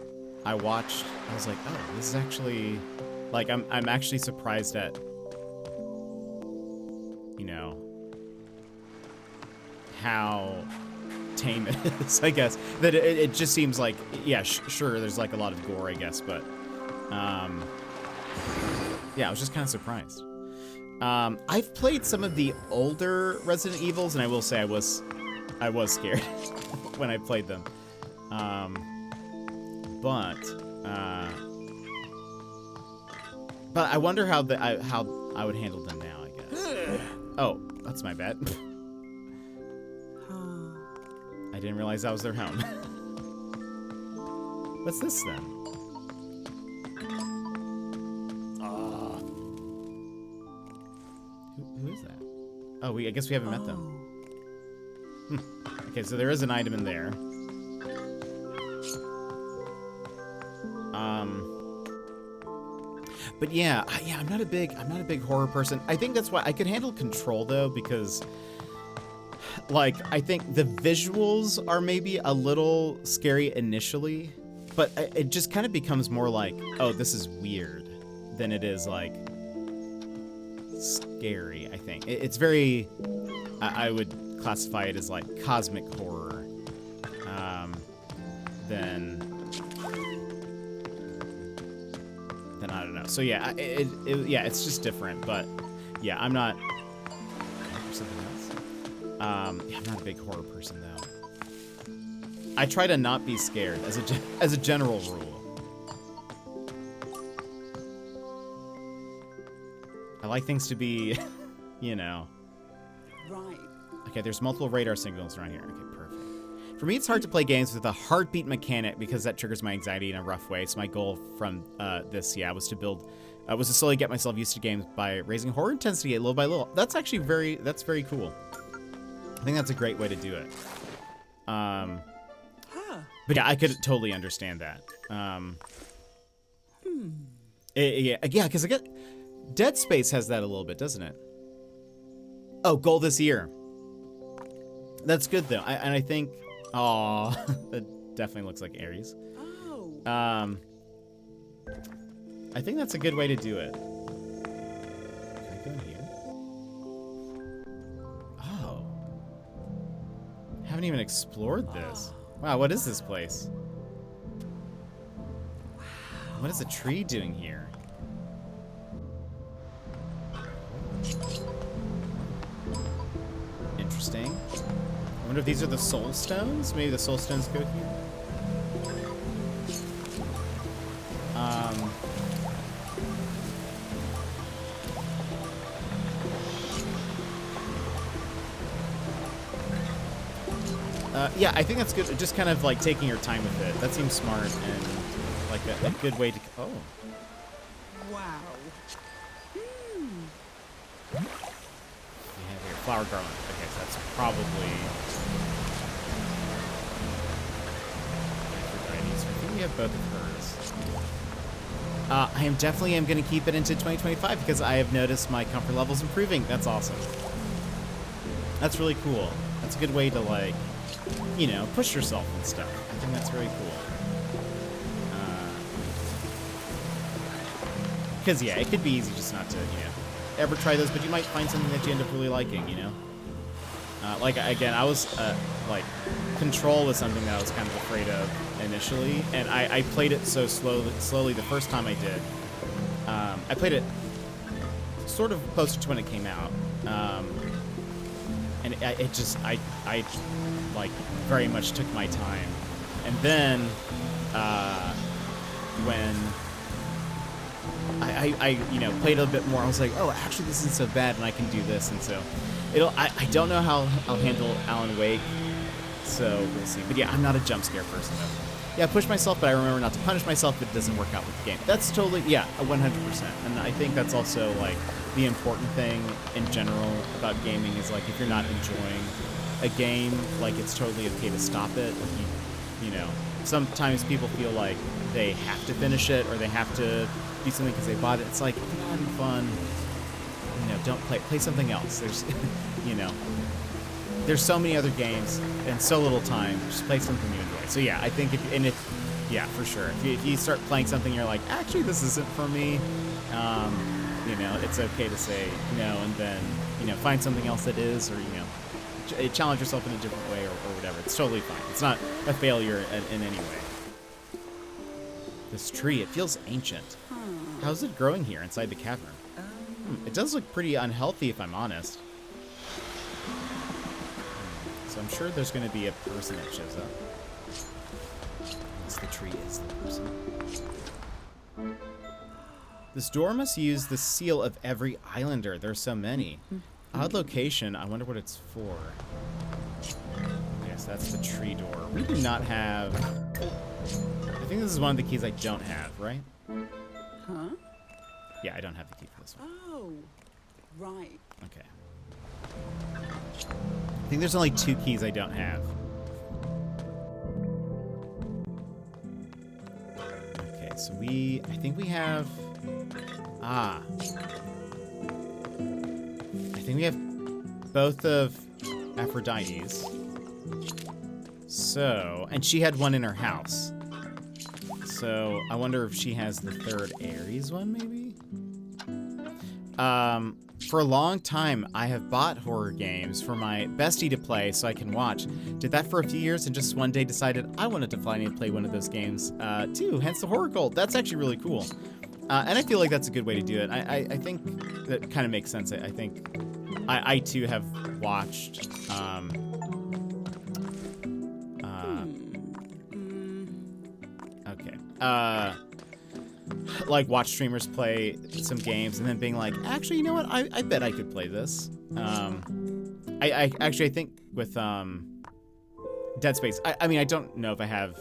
I watched, I was like, oh, this is actually... Like, I'm actually surprised at, you know, how tame it is, I guess. That it just seems like, yeah, sure, there's like a lot of gore, I guess, but, yeah, I was just kind of surprised. I've played some of the older Resident Evils, and I will say I was scared when I played them. But I wonder how I would handle them now, I guess. Oh, that's my bad. I didn't realize that was their home. What's this then? Who is that? Oh, I guess we haven't met them. Okay, so there is an item in there. But yeah, I'm not a big horror person. I think that's why I could handle Control though, because like I think the visuals are maybe a little scary initially, but it just kind of becomes more like, oh, this is weird, than it is like scary. I think it's very, I would classify it as like cosmic horror, then I don't know. So yeah, yeah, it's just different. But yeah, I'm not. Something else. Yeah, I'm not a big horror person though. I try to not be scared as a general rule. I like things to be, you know. Right. Okay, there's multiple radar signals around here. Okay, perfect. For me, it's hard to play games with a heartbeat mechanic because that triggers my anxiety in a rough way. So my goal from this, yeah, was to slowly get myself used to games by raising horror intensity little by little. That's actually that's very cool. I think that's a great way to do it. But yeah, I could totally understand that. Yeah, because I get Dead Space has that a little bit, doesn't it? Oh, goal this year. That's good though. And I think, oh, that definitely looks like Ares. Oh. I think that's a good way to do it. Can I go in here? Oh. Haven't even explored this. Wow, what is this place? What is a tree doing here? interesting. I wonder if these are the soul stones? Maybe the soul stones go here? Yeah, I think that's good. Just kind of like taking your time with it. That seems smart and like a good way to. Oh. Wow. We have here flower garland. Okay, so that's probably. I think we have both of hers. I am definitely going to keep it into 2025 because I have noticed my comfort levels improving. That's awesome. That's really cool. That's a good way to like, you know, push yourself and stuff. I think that's very cool. Because yeah, it could be easy just not to, you know, ever try those, but you might find something that you end up really liking, you know. Like again, I was like, Control was something that I was kind of afraid of initially, and I played it so slowly the first time I did. I played it sort of close to when it came out, and it just I like very much took my time, and then when I you know played a bit more, I was like, oh, actually this isn't so bad, and I can do this, and so I don't know how I'll handle Alan Wake, so we'll see. But yeah, I'm not a jump scare person though. Yeah, I push myself, but I remember not to punish myself if it doesn't work out with the game. That's totally, yeah, 100%. And I think that's also like the important thing in general about gaming is like if you're not enjoying a game, like it's totally okay to stop it. You know, sometimes people feel like they have to finish it or they have to do something because they bought it. It's like, if you're not having fun, you know, don't play something else. There's, you know, there's so many other games and so little time. Just play something you enjoy. So yeah, I think yeah, for sure. If you start playing something, you're like, actually, this isn't for me. You know, it's okay to say no, and then you know, find something else that is, or you know, challenge yourself in a different way, or whatever. It's totally fine. It's not a failure in any way. This tree, it feels ancient. How's it growing here inside the cavern? It does look pretty unhealthy, if I'm honest. So I'm sure there's going to be a person that shows up. Unless the tree is the person. This door must use the seal of every islander. There's so many. Odd location. I wonder what it's for. Yes, that's the tree door. We do not have... I think this is one of the keys I don't have, right? Huh? Yeah, I don't have the key for this one. Oh, right. Okay. I think there's only 2 keys I don't have. Okay, so I think we have... I think we have both of Aphrodite's. So, and she had one in her house. So, I wonder if she has the 3rd Ares one, maybe? For a long time, I have bought horror games for my bestie to play so I can watch. Did that for a few years and just one day decided I wanted to finally play one of those games too, hence the horror gold. That's actually really cool. And I feel like that's a good way to do it. I think that kind of makes sense. I think I too have watched like watch streamers play some games and then being like, actually, you know what? I bet I could play this. I think with Dead Space, I mean, I don't know if I have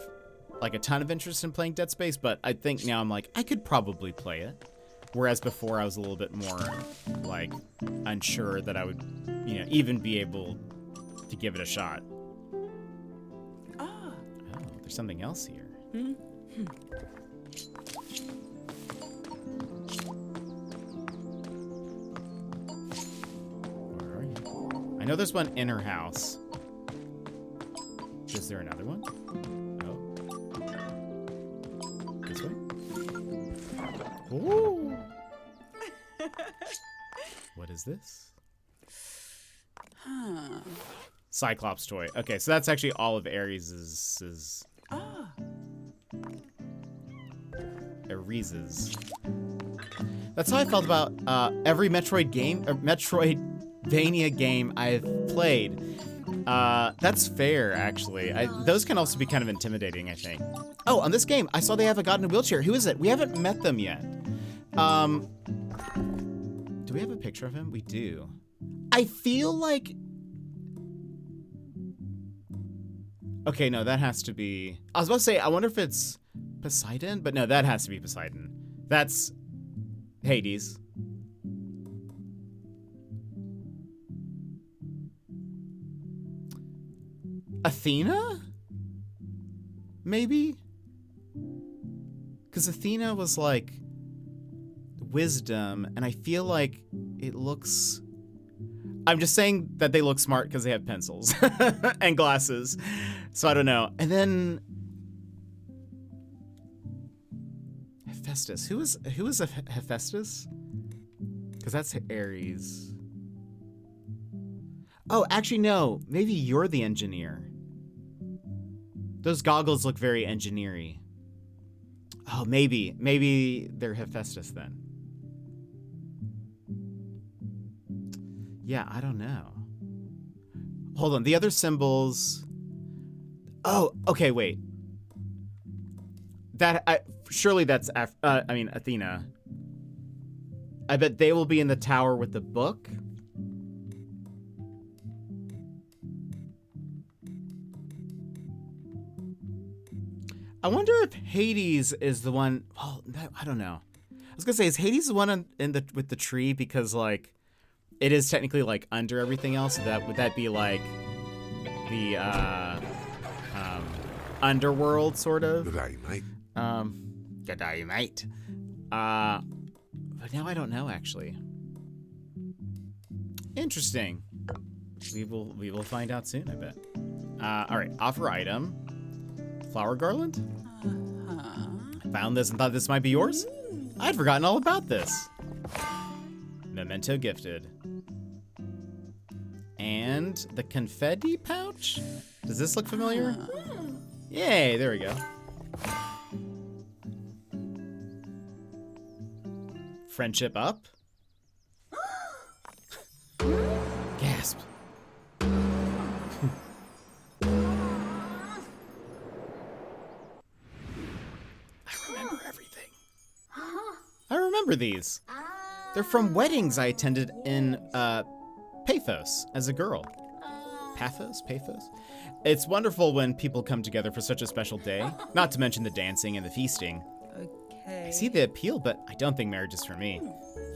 like a ton of interest in playing Dead Space, but I think now I'm like, I could probably play it. Whereas before I was a little bit more like unsure that I would, you know, even be able to give it a shot. Oh, there's something else here. Where are you? I know there's one in her house. Is there another one? Oh. This way? Ooh. What is this? Huh. Cyclops toy. Okay, so that's actually all of Ares's. Ares's. That's how I felt about every Metroid game, or Metroidvania game I've played. That's fair, actually. Those can also be kind of intimidating, I think. Oh, on this game, I saw they have a god in a wheelchair. Who is it? We haven't met them yet. Do we have a picture of him? We do. I feel like... Okay, no, that has to be... I was about to say, I wonder if it's Poseidon, but no, that has to be Poseidon. That's Hades. Athena? Maybe? Because Athena was like wisdom, and I feel like it looks... I'm just saying that they look smart because they have pencils and glasses. So I don't know. And then Hephaestus. Who is Hephaestus? Because that's Ares. Oh, actually no. Maybe you're the engineer. Those goggles look very engineery. Oh, maybe they're Hephaestus then. Yeah, I don't know. Hold on, the other symbols. Oh, okay, wait. Surely that's Athena. I bet they will be in the tower with the book. I wonder if Hades is the one. Well, I don't know. I was gonna say, is Hades the one with the tree, because like it is technically like under everything else. So would that be like the underworld sort of? Good day, mate. Good day, mate. But now I don't know actually. Interesting. We will find out soon, I bet. All right, offer item. Flower garland? I found this and thought this might be yours. I'd forgotten all about this. Memento gifted. And the confetti pouch? Does this look familiar? Yay, there we go. Friendship up? Gasp. I remember these. They're from weddings I attended in Paphos as a girl. Paphos? It's wonderful when people come together for such a special day, not to mention the dancing and the feasting. Okay. I see the appeal, but I don't think marriage is for me.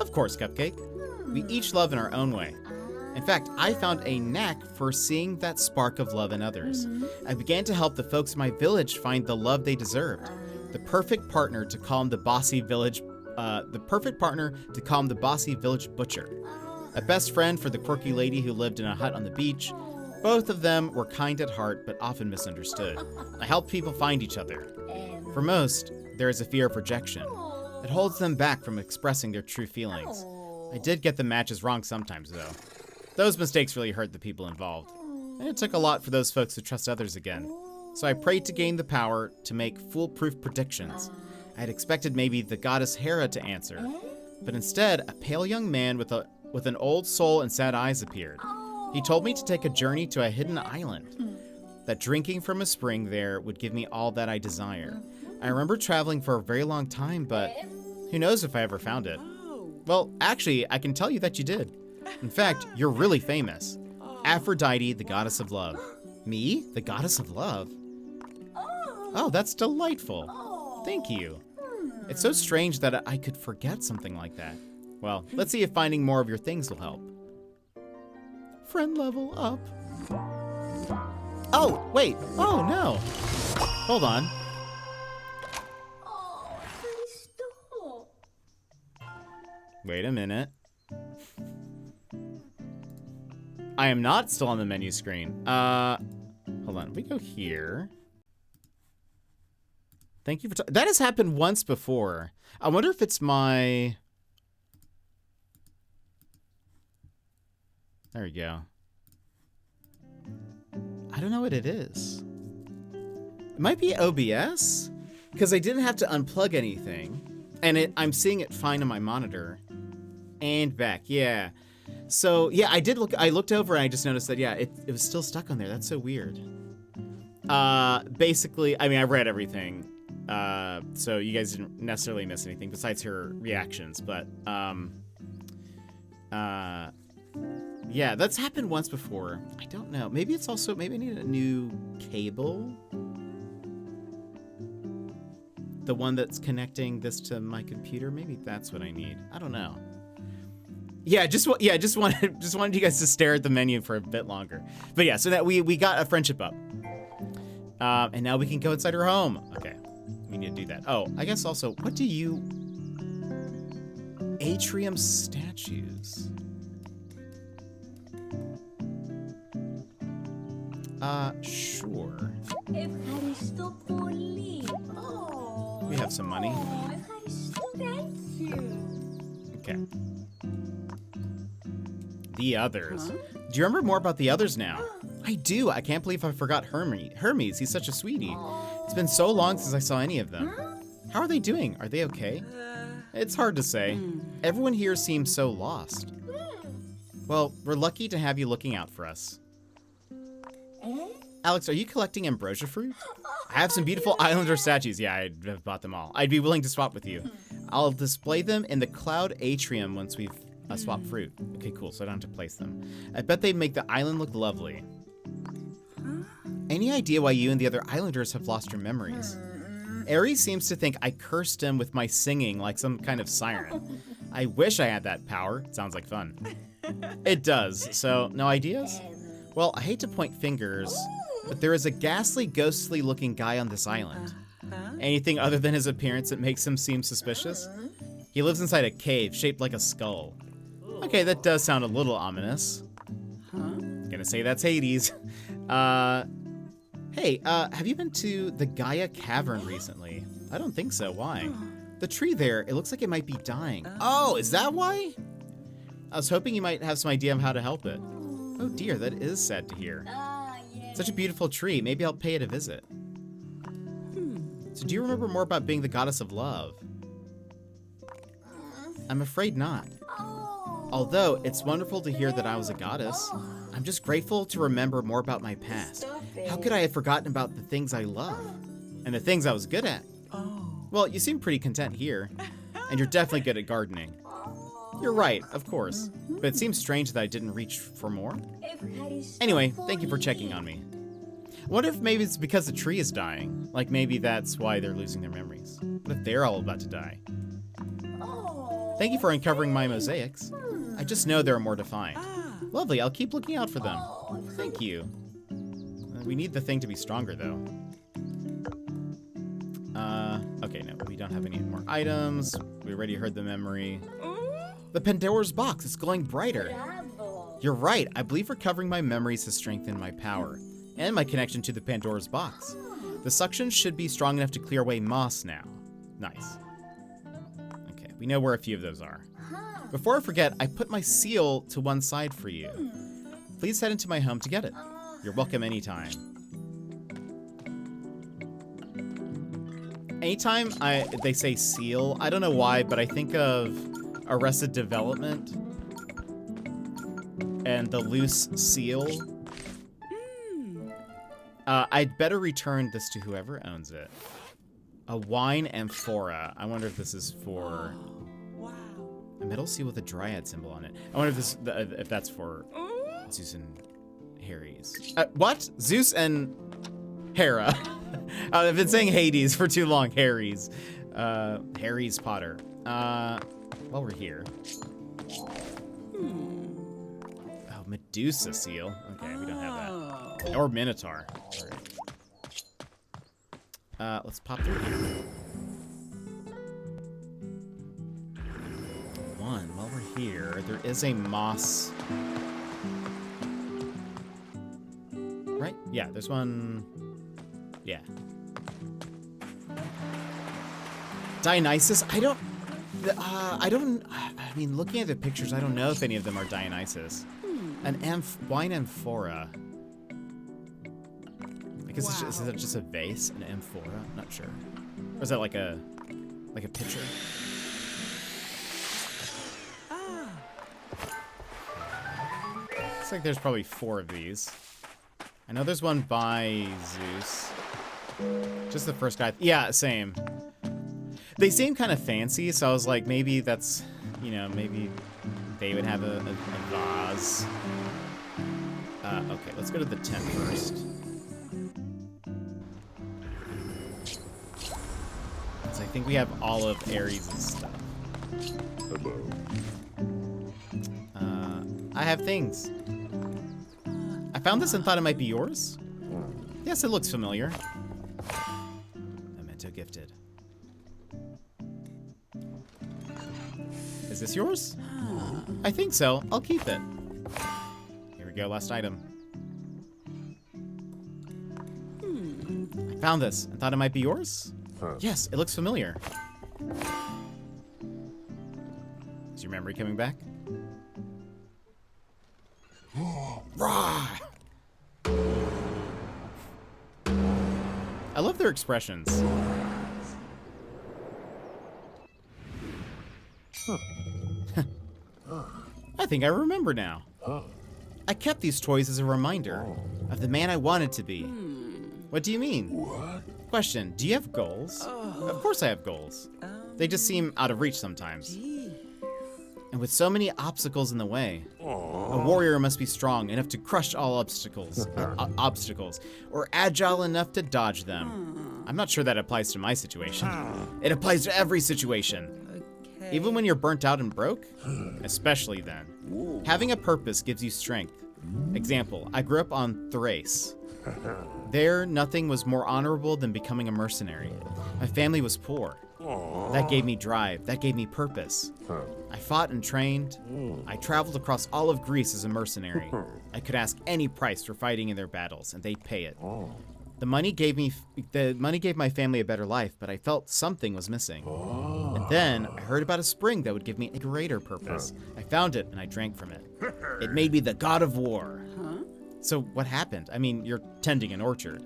Of course, Cupcake. We each love in our own way. In fact, I found a knack for seeing that spark of love in others. I began to help the folks in my village find the love they deserved. The perfect partner to calm the bossy village butcher. A best friend for the quirky lady who lived in a hut on the beach. Both of them were kind at heart, but often misunderstood. I helped people find each other. For most, there is a fear of rejection. It holds them back from expressing their true feelings. I did get the matches wrong sometimes, though. Those mistakes really hurt the people involved. And it took a lot for those folks to trust others again. So I prayed to gain the power to make foolproof predictions. I had expected maybe the goddess hEra to answer, but instead, a pale young man with an old soul and sad eyes appeared. He told me to take a journey to a hidden island, that drinking from a spring there would give me all that I desire. I remember traveling for a very long time, but who knows if I ever found it. Well, actually, I can tell you that you did. In fact, you're really famous. Aphrodite, the goddess of love. Me? The goddess of love? Oh, that's delightful. Thank you. It's so strange that I could forget something like that. Well, let's see if finding more of your things will help. Friend level up. Oh, wait. Oh, no. Hold on. Wait a minute. I am not still on the menu screen. Hold on. We go here. Thank you for that has happened once before. I wonder if it's my... There we go. I don't know what it is. It might be OBS, because I didn't have to unplug anything, and I'm seeing it fine on my monitor. And back, yeah. So yeah, I did look. I looked over and I just noticed that yeah, it was still stuck on there. That's so weird. Basically, I mean, I read everything, so you guys didn't necessarily miss anything besides her reactions. But yeah, that's happened once before. I don't know. Maybe it's also maybe I need a new cable. The one that's connecting this to my computer. Maybe that's what I need. I don't know. Yeah, just wanted you guys to stare at the menu for a bit longer. But yeah, so that we got a friendship up. And now we can go inside her home. Okay, we need to do that. Oh, I guess also, what do you... Atrium statues. Sure. We have some money. Okay. The others. Huh? Do you remember more about the others now? I do. I can't believe I forgot Hermes. He's such a sweetie. It's been so long since I saw any of them. How are they doing? Are they okay? It's hard to say. Everyone here seems so lost. Well, we're lucky to have you looking out for us. Alex, are you collecting ambrosia fruit? I have some beautiful islander statues. Yeah, I've bought them all. I'd be willing to swap with you. I'll display them in the cloud atrium once we've swapped fruit. Okay, cool, so I don't have to place them. I bet they make the island look lovely. Any idea why you and the other islanders have lost your memories? Ares seems to think I cursed him with my singing like some kind of siren. I wish I had that power. It sounds like fun. It does, so no ideas? Well, I hate to point fingers, but there is a ghastly, ghostly looking guy on this island. Anything other than his appearance that makes him seem suspicious? He lives inside a cave shaped like a skull. Okay, that does sound a little ominous. Gonna say that's Hades. Hey, have you been to the Gaia Cavern recently? I don't think so. Why? The tree there, it looks like it might be dying. Oh, is that why? I was hoping you might have some idea of how to help it. Oh dear, that is sad to hear. Such a beautiful tree. Maybe I'll pay it a visit. So do you remember more about being the goddess of love? I'm afraid not. Although, it's wonderful to hear that I was a goddess. I'm just grateful to remember more about my past. How could I have forgotten about the things I love? And the things I was good at? Well, you seem pretty content here. And you're definitely good at gardening. You're right, of course. But it seems strange that I didn't reach for more. Anyway, thank you for checking on me. I wonder if maybe it's because the tree is dying. Like maybe that's why they're losing their memories. What if they're all about to die? Thank you for uncovering my mosaics. I just know there are more to find. Lovely, I'll keep looking out for them. Thank you. We need the thing to be stronger, though. Okay, no, we don't have any more items. We already heard the memory. The Pandora's box is glowing brighter. You're right, I believe recovering my memories has strengthened my power, and my connection to the Pandora's box. The suction should be strong enough to clear away moss now. Nice. Okay, we know where a few of those are. Before I forget, I put my seal to one side for you. Please head into my home to get it. You're welcome anytime. Anytime they say seal, I don't know why, but I think of Arrested Development and the loose seal. I'd better return this to whoever owns it. A wine amphora. I wonder if this is for... A metal seal with a dryad symbol on it. I wonder if that's for Zeus and Hades. What? Zeus and Hera. I've been saying Hades for too long. Harry's Potter. While we're here. Oh, Medusa seal. Okay, we don't have that. Or Minotaur. All right. Let's pop through here. While we're here, there is a moss. Right? Yeah, there's one. Yeah. Dionysus? I mean, looking at the pictures, I don't know if any of them are Dionysus. An wine amphora. I guess is that just a vase? An amphora? I'm not sure. Or is that like a pitcher? Looks like there's probably 4 of these. I know there's one by Zeus. Just the first guy. Yeah, same. They seem kind of fancy, so I was like, maybe that's, you know, maybe they would have a vase. Okay, let's go to the tent first. So I think we have all of Ares' stuff. Hello. I have things. I found this and thought it might be yours. Yes, it looks familiar. Memento gifted. Is this yours? I think so. I'll keep it. Here we go, last item. I found this and thought it might be yours. Yes, it looks familiar. Is your memory coming back? Rah! I love their expressions. I think I remember now. I kept these toys as a reminder of the man I wanted to be. What do you mean? What? Question, do you have goals? Of course I have goals. They just seem out of reach sometimes. And with so many obstacles in the way, a warrior must be strong enough to crush all obstacles, or agile enough to dodge them. I'm not sure that applies to my situation. It applies to every situation. Okay. Even when you're burnt out and broke? Especially then. Having a purpose gives you strength. Example, I grew up on Thrace. There, nothing was more honorable than becoming a mercenary. My family was poor. That gave me drive. That gave me purpose. I fought and trained. I traveled across all of Greece as a mercenary. I could ask any price for fighting in their battles, and they'd pay it. The money gave my family a better life, but I felt something was missing. And then I heard about a spring that would give me a greater purpose. I found it, and I drank from it. It made me the god of war. So what happened? I mean, you're tending an orchard.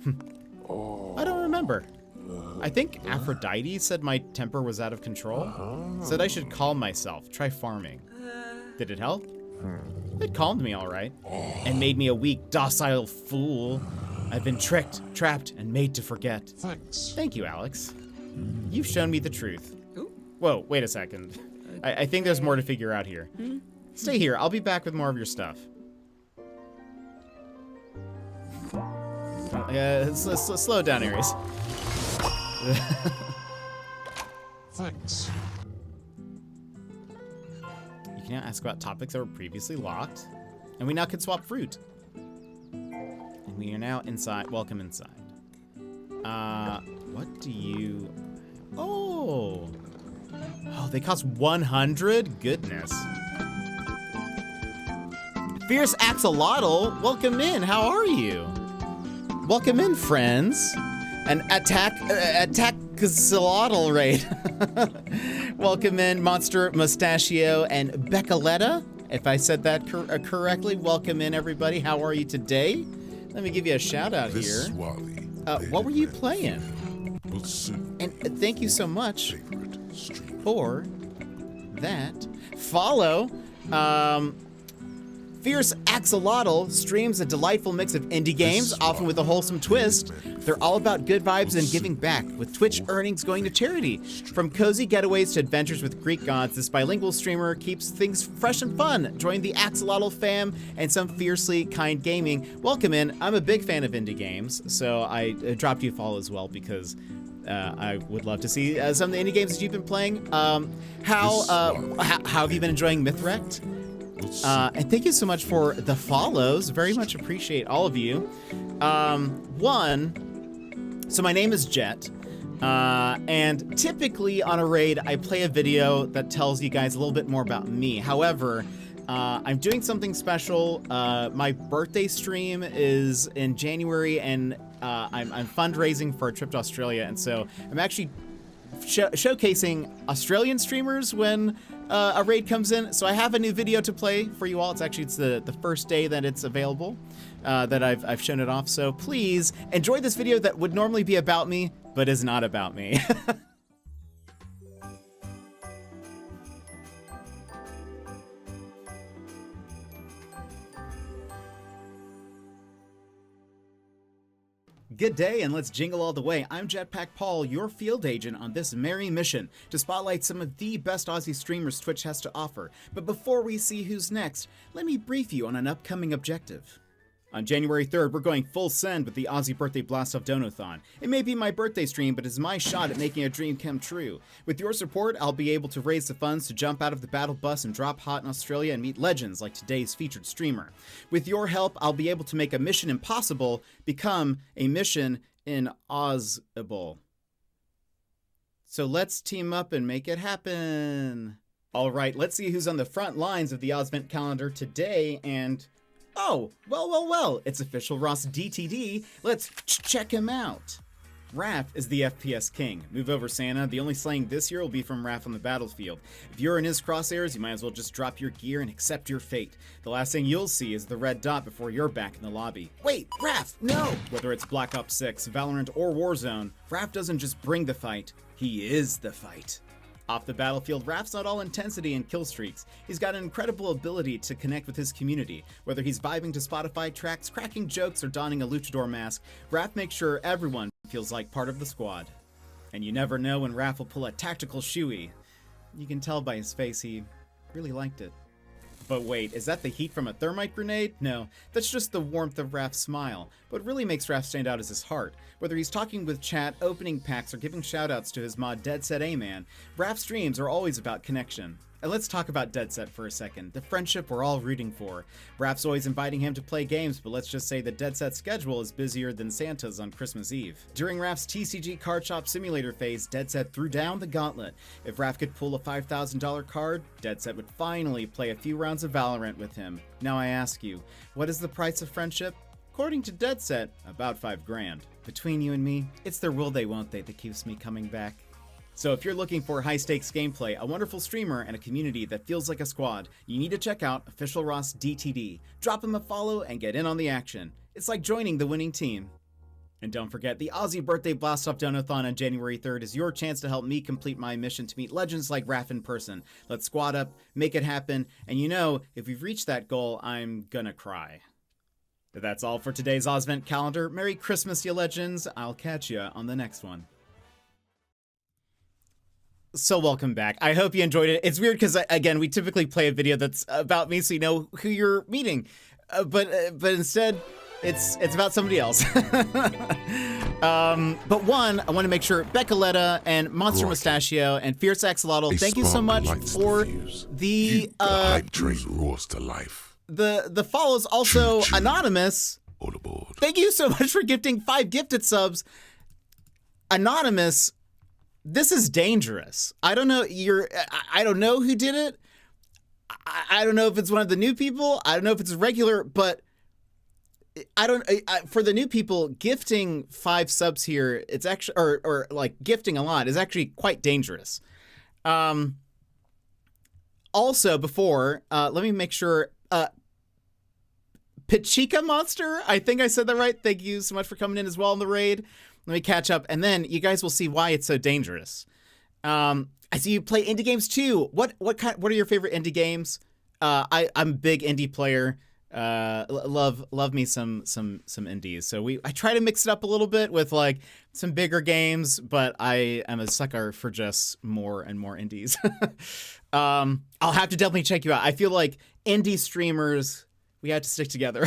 I don't remember. I think Aphrodite said my temper was out of control. Said I should calm myself, try farming. Did it help? It calmed me all right. And made me a weak, docile fool. I've been tricked, trapped, and made to forget. Thanks. Thank you, Alex. You've shown me the truth. Ooh. Whoa, wait a second. I think there's more to figure out here. Stay here, I'll be back with more of your stuff. Slow down, Ares. Thanks. You can now ask about topics that were previously locked, and we now can swap fruit. And we are now inside. Welcome inside. What do you... Oh, they cost 100? Goodness. Fierce Axolotl, welcome in. How are you? Welcome in, friends. An attack axolotl raid. Welcome in, Monster Mustachio and Beccoletta. If I said that correctly, welcome in, everybody. How are you today? Let me give you a shout out This here. is Wally. What were you playing? Will soon And thank you so much favorite stream. for that. Follow. Fierce Axolotl streams a delightful mix of indie games, often with a wholesome twist. They're all about good vibes and giving back, with Twitch earnings going to charity. From cozy getaways to adventures with Greek gods, this bilingual streamer keeps things fresh and fun. Join the Axolotl fam and some fiercely kind gaming. Welcome in. I'm a big fan of indie games, so I dropped you a follow as well because I would love to see some of the indie games that you've been playing. How have you been enjoying Mythwrecked? And thank you so much for the follows. Very much appreciate all of you. So my name is Jet, and typically on a raid, I play a video that tells you guys a little bit more about me. However, I'm doing something special. My birthday stream is in January, and I'm fundraising for a trip to Australia, and so I'm actually showcasing Australian streamers when a raid comes in. So I have a new video to play for you all. It's the first day that it's available, that I've shown it off. So please enjoy this video that would normally be about me, but is not about me. Good day, and let's jingle all the way. I'm Jetpack Paul, your field agent on this merry mission to spotlight some of the best Aussie streamers Twitch has to offer. But before we see who's next, let me brief you on an upcoming objective. On January 3rd, we're going full send with the Aussie Birthday Blast-Off Donathon. It may be my birthday stream, but it's my shot at making a dream come true. With your support, I'll be able to raise the funds to jump out of the battle bus and drop hot in Australia and meet legends like today's featured streamer. With your help, I'll be able to make a mission impossible become a mission inausible. So let's team up and make it happen. All right, let's see who's on the front lines of the Ozvent calendar today, and oh, well, it's official Ross DTD. Let's check him out. Raph is the FPS king. Move over, Santa. The only slaying this year will be from Raph on the battlefield. If you're in his crosshairs, you might as well just drop your gear and accept your fate. The last thing you'll see is the red dot before you're back in the lobby. Wait, Raph, no! Whether it's Black Ops 6, Valorant, or Warzone, Raph doesn't just bring the fight, he is the fight. Off the battlefield, Raph's not all intensity and kill streaks. He's got an incredible ability to connect with his community. Whether he's vibing to Spotify tracks, cracking jokes, or donning a luchador mask, Raph makes sure everyone feels like part of the squad. And you never know when Raph will pull a tactical shoey. You can tell by his face he really liked it. But wait, is that the heat from a thermite grenade? No, that's just the warmth of Raph's smile. What really makes Raph stand out is his heart. Whether he's talking with chat, opening packs, or giving shoutouts to his mod Deadset A-Man, Raph's streams are always about connection. And let's talk about Deadset for a second, the friendship we're all rooting for. Raph's always inviting him to play games, but let's just say that Deadset's schedule is busier than Santa's on Christmas Eve. During Raph's TCG Card Shop Simulator phase, Deadset threw down the gauntlet. If Raph could pull a $5,000 card, Deadset would finally play a few rounds of Valorant with him. Now I ask you, what is the price of friendship? According to Deadset, about $5,000. Between you and me, it's their will they won't they that keeps me coming back. So if you're looking for high-stakes gameplay, a wonderful streamer, and a community that feels like a squad, you need to check out Official Ross DTD. Drop him a follow and get in on the action. It's like joining the winning team. And don't forget, the Aussie Birthday Blast-Off Donathon on January 3rd is your chance to help me complete my mission to meet legends like Raph in person. Let's squad up, make it happen, and you know, if we've reached that goal, I'm gonna cry. But that's all for today's Ozvent calendar. Merry Christmas, you legends. I'll catch ya on the next one. So welcome back. I hope you enjoyed it. It's weird because, again, we typically play a video that's about me so you know who you're meeting. But instead, it's about somebody else. But one, I want to make sure, Beccoletta and Monster Mustachio and Fierce Axolotl, thank you so much for the hype train roars to life. The follows. Also, Choo-choo. Anonymous. All aboard. Thank you so much for gifting 5 gifted subs. Anonymous, this is dangerous. I don't know. I don't know who did it. I don't know if it's one of the new people. I don't know if it's regular, but for the new people, gifting 5 subs here, it's actually, or like gifting a lot is actually quite dangerous. Also, before, let me make sure, Pachika Monster, I think I said that right. Thank you so much for coming in as well in the raid. Let me catch up, and then you guys will see why it's so dangerous. I see you play indie games too. What are your favorite indie games? I'm a big indie player. Love me some indies. So I try to mix it up a little bit with like some bigger games, but I am a sucker for just more and more indies. I'll have to definitely check you out. I feel like indie streamers, we have to stick together.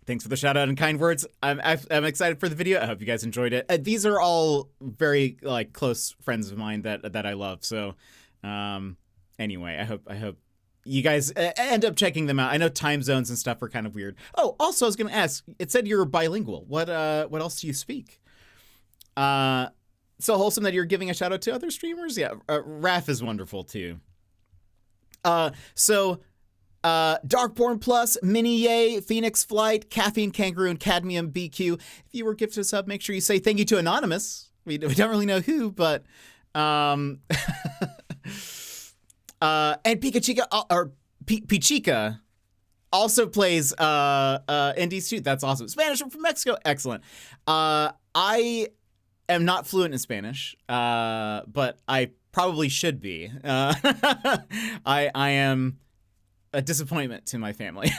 Thanks for the shout out and kind words. I'm excited for the video. I hope you guys enjoyed it. These are all very like close friends of mine that I love. So anyway, I hope you guys end up checking them out. I know time zones and stuff are kind of weird. Oh, also I was gonna ask. It said you're bilingual. What else do you speak? So wholesome that you're giving a shout out to other streamers. Yeah, Raph is wonderful too. Darkborn Plus, Mini Yay, Phoenix Flight, Caffeine Kangaroo, and Cadmium BQ. If you were gifted a sub, make sure you say thank you to Anonymous. We don't really know who, but and Pichica also plays indies too. That's awesome. Spanish from Mexico, excellent. I am not fluent in Spanish, but I probably should be. I am a disappointment to my family.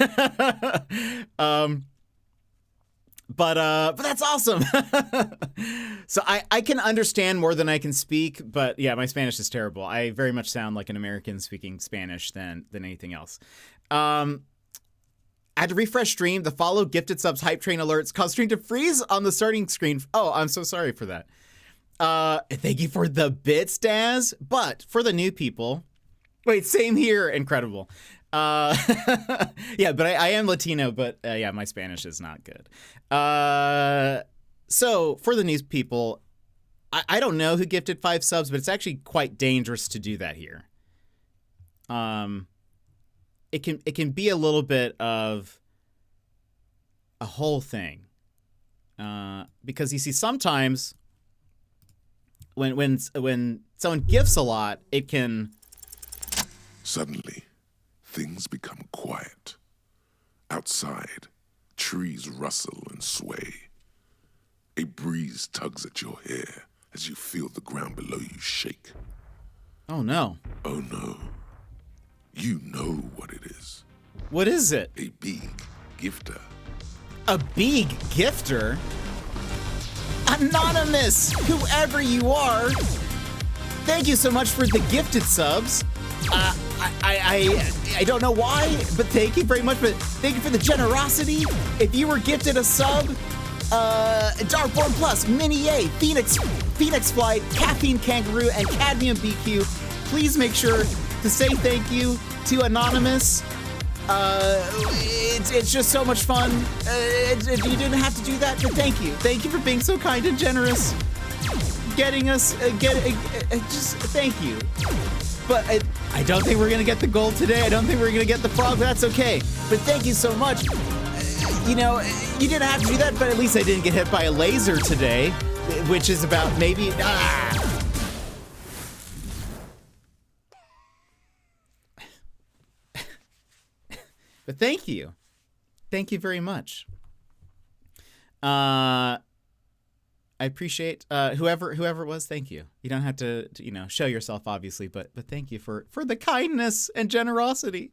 But that's awesome. So I can understand more than I can speak, but yeah, my Spanish is terrible. I very much sound like an American speaking Spanish than anything else. I had to refresh stream. The follow, gifted subs, hype train alerts caused stream to freeze on the starting screen. Oh, I'm so sorry for that. Thank you for the bits, Daz. But for the new people, wait, same here. Incredible. Yeah, but I am Latino, but yeah, my Spanish is not good. So for the new people, I don't know who gifted 5 subs, but it's actually quite dangerous to do that here. It can be a little bit of a whole thing, because you see sometimes when someone gifts a lot, it can Suddenly, things become quiet. Outside, trees rustle and sway. A breeze tugs at your hair as you feel the ground below you shake. Oh no. Oh no. You know what it is. What is it? A big gifter. A big gifter? Anonymous, whoever you are, thank you so much for the gifted subs. I don't know why, but thank you very much. But thank you for the generosity. If you were gifted a sub, Darkborn Plus, Mini A, Phoenix Flight, Caffeine Kangaroo, and Cadmium BQ, please make sure to say thank you to Anonymous. It's just so much fun. You didn't have to do that, but thank you. Thank you for being so kind and generous. Getting us, just thank you. But I don't think we're gonna get the gold today. I don't think we're gonna get the frog, but that's okay. But thank you so much. You know, you didn't have to do that, but at least I didn't get hit by a laser today, which is about maybe, But thank you. Thank you very much. I appreciate whoever it was. Thank you. You don't have to show yourself, obviously, but thank you for the kindness and generosity.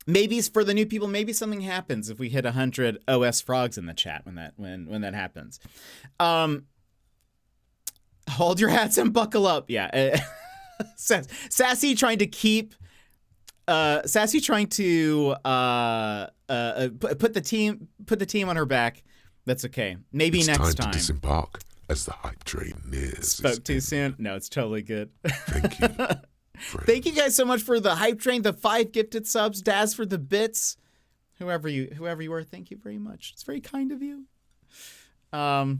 Maybe it's for the new people. Maybe something happens if we hit 100 OS frogs in the chat when that happens. Hold your hats and buckle up. Yeah, Sassy trying to keep. Sassy trying to put the team on her back. That's okay. Maybe it's next time to disembark as the hype train nears. Spoke too soon? No, it's totally good. Thank you. Thank you guys so much for the hype train, the 5 gifted subs, Daz for the bits. Whoever you were, thank you very much. It's very kind of you. I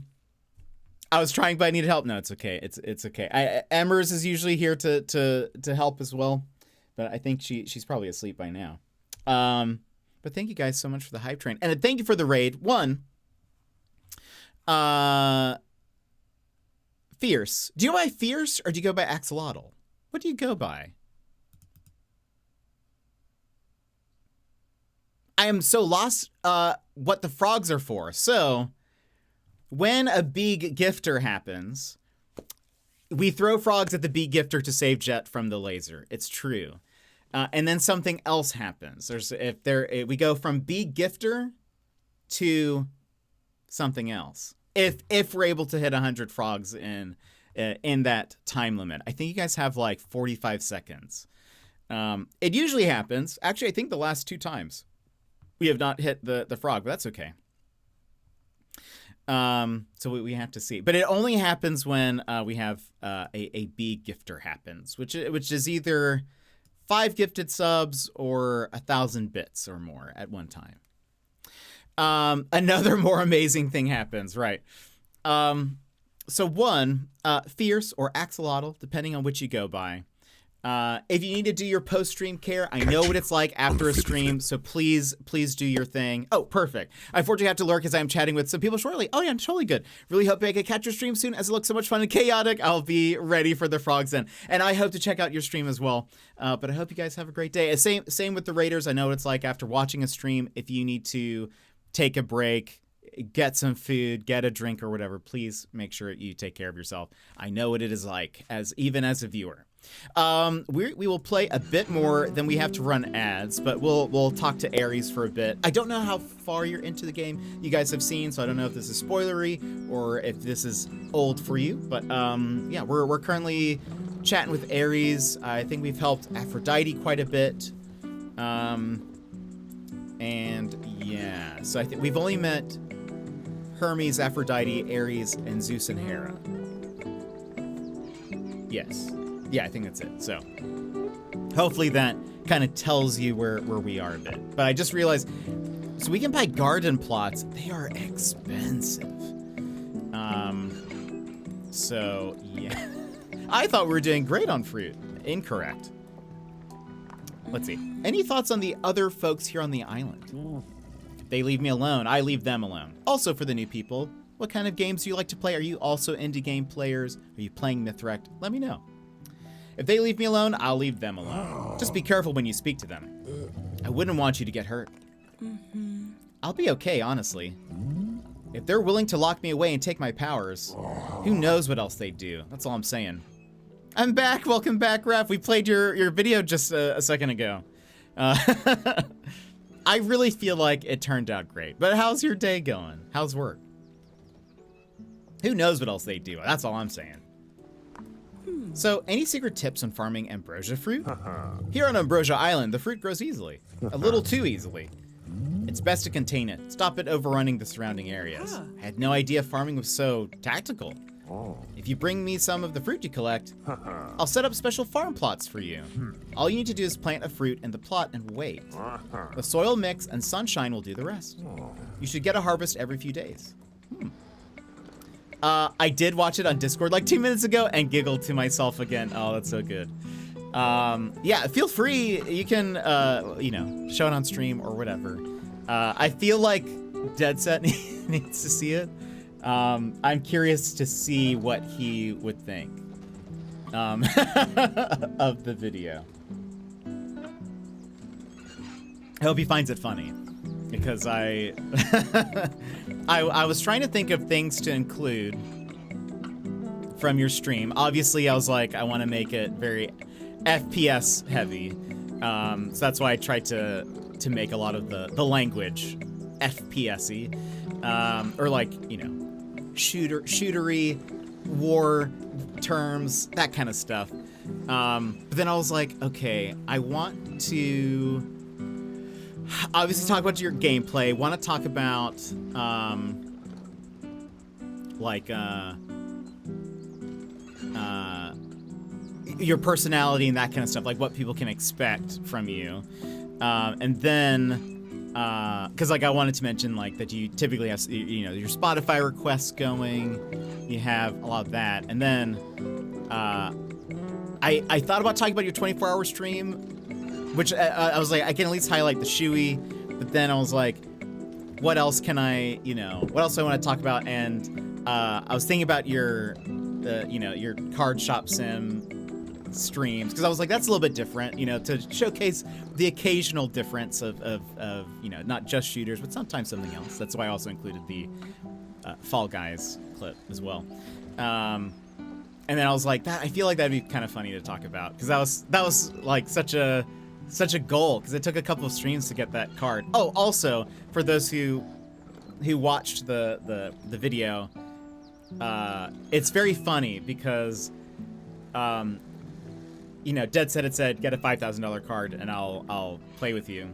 was trying, but I needed help. No, it's okay. It's okay. Emmers is usually here to help as well, but I think she's probably asleep by now. But thank you guys so much for the hype train, and thank you for the raid. Fierce. Do you go by Fierce or do you go by Axolotl? What do you go by? I am so lost what the frogs are for. So when a big gifter happens, we throw frogs at the big gifter to save Jet from the laser. It's true. And then something else happens. We go from big gifter to something else. If we're able to hit 100 frogs in that time limit. I think you guys have like 45 seconds. It usually happens. Actually, I think the last 2 times we have not hit the frog, but that's okay. So we have to see. But it only happens when we have a big gifter happens, which is either 5 gifted subs or 1,000 bits or more at one time. Another more amazing thing happens, right? So Fierce or Axolotl, depending on which you go by. If you need to do your post-stream care, I know what it's like after a stream, so please do your thing. Oh, perfect. I unfortunately have to lurk as I'm chatting with some people shortly. Oh yeah, I'm totally good. Really hope I can catch your stream soon as it looks so much fun and chaotic. I'll be ready for the frogs then. And I hope to check out your stream as well. But I hope you guys have a great day. Same with the Raiders. I know what it's like after watching a stream. If you need to take a break, get some food, get a drink or whatever, please make sure you take care of yourself. I know what it is like, even as a viewer. We will play a bit more than we have to run ads, but we'll talk to Ares for a bit. I don't know how far you're into the game you guys have seen, so I don't know if this is spoilery or if this is old for you. But yeah, we're currently chatting with Ares. I think we've helped Aphrodite quite a bit. And yeah, so I think we've only met Hermes, Aphrodite, Ares, and Zeus and Hera. Yes. Yeah, I think that's it. So hopefully that kind of tells you where we are a bit. But I just realized, so we can buy garden plots. They are expensive. So yeah. I thought we were doing great on fruit. Incorrect. Let's see. Any thoughts on the other folks here on the island? They leave me alone. I leave them alone. Also, for the new people, what kind of games do you like to play? Are you also indie game players? Are you playing Mythwrecked? Let me know. If they leave me alone, I'll leave them alone. Just be careful when you speak to them. I wouldn't want you to get hurt. I'll be okay, honestly. If they're willing to lock me away and take my powers, who knows what else they'd do? That's all I'm saying. I'm back. Welcome back, Raph. We played your video just a second ago. I really feel like it turned out great. But how's your day going? How's work? Who knows what else they do? That's all I'm saying. So, any secret tips on farming ambrosia fruit? Here on Ambrosia Island, the fruit grows easily. A little too easily. It's best to contain it. Stop it overrunning the surrounding areas. I had no idea farming was so tactical. If you bring me some of the fruit you collect, I'll set up special farm plots for you. All you need to do is plant a fruit in the plot and wait. The soil mix and sunshine will do the rest. You should get a harvest every few days. I did watch it on Discord like 2 minutes ago and giggled to myself again. Oh, that's so good. Yeah, feel free. You can, you know, show it on stream or whatever. I feel like Dead Set needs to see it. I'm curious to see what he would think of the video. I hope he finds it funny, because I was trying to think of things to include from your stream. Obviously, I was like, I want to make it very FPS heavy, so that's why I tried to make a lot of the language FPS-y, or like, you know, shootery, war terms, that kind of stuff. But then I was like, okay, I want to obviously talk about your gameplay. Want to talk about like your personality and that kind of stuff, like what people can expect from you. And then because like I wanted to mention like that you typically have, you know, your Spotify requests going, you have a lot of that, and then I thought about talking about your 24-hour stream, which I was like, I can at least highlight the shoey, but then I was like, what else can I, you know, what else do I want to talk about? And I was thinking about your you know, your card shop sim streams, because I was like, that's a little bit different, you know, to showcase the occasional difference of you know, not just shooters, but sometimes something else. That's why I also included the Fall Guys clip as well. And then I was like, I feel like that'd be kind of funny to talk about, because that was like such a goal, because it took a couple of streams to get that card. Oh, also for those who watched the video, it's very funny because you know, Dead Set had said, get a $5,000 card and I'll play with you.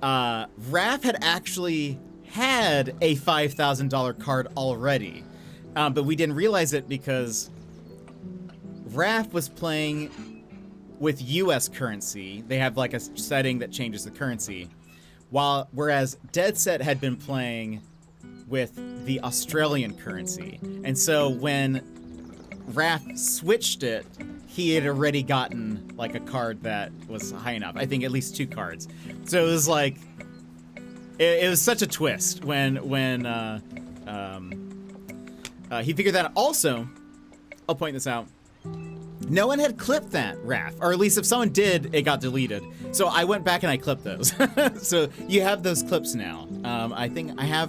Raph had actually had a $5,000 card already, but we didn't realize it because Raph was playing with US currency. They have like a setting that changes the currency, whereas Dead Set had been playing with the Australian currency. And so when Raph switched it, he had already gotten like a card that was high enough. I think at least 2 cards. So it was like, it was such a twist when he figured that out. Also, I'll point this out, no one had clipped that Raph, or at least if someone did, it got deleted. So I went back and I clipped those. So you have those clips now. I think I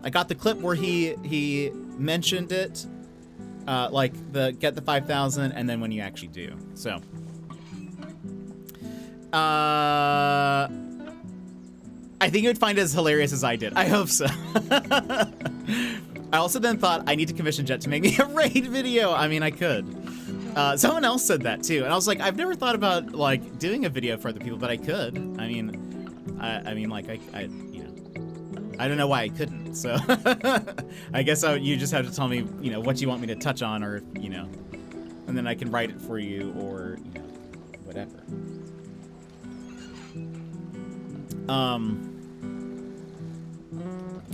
got the clip where he mentioned it. like get the 5,000 and then when you actually do. So, I think you would find it as hilarious as I did. I hope so. I also then thought I need to commission Jet to make me a raid video. I mean, I could. Someone else said that too, and I was like, I've never thought about like doing a video for other people, but I could. I mean, like I you know, I don't know why I couldn't. So I guess you just have to tell me, you know, what you want me to touch on, or you know, and then I can write it for you, or you know, whatever.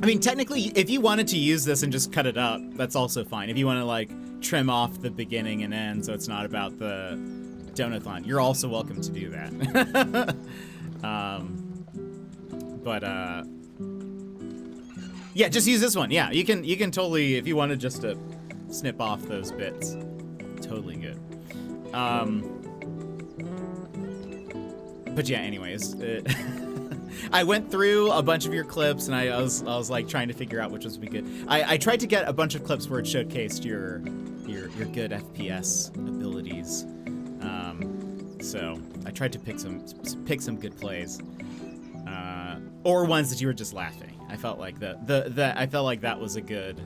I mean, technically, if you wanted to use this and just cut it up, that's also fine. If you want to like trim off the beginning and end so it's not about the donathon, you're also welcome to do that. Yeah, just use this one. Yeah, you can totally, if you wanted just to snip off those bits, totally good. But yeah, anyways, I went through a bunch of your clips and I was like trying to figure out which ones would be good. I tried to get a bunch of clips where it showcased your good FPS abilities. So I tried to pick some good plays, or ones that you were just laughing. I felt like that was a good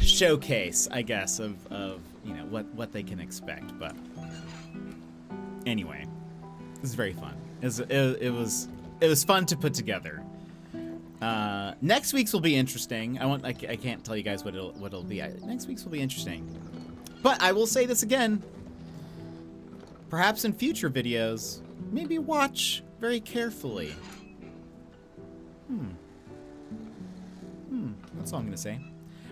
showcase, I guess, of you know what they can expect. But anyway, it was very fun. It was fun to put together. Next week's will be interesting. I can't tell you guys what it'll be. Next week's will be interesting. But I will say this again. Perhaps in future videos, maybe watch very carefully. That's all I'm gonna say.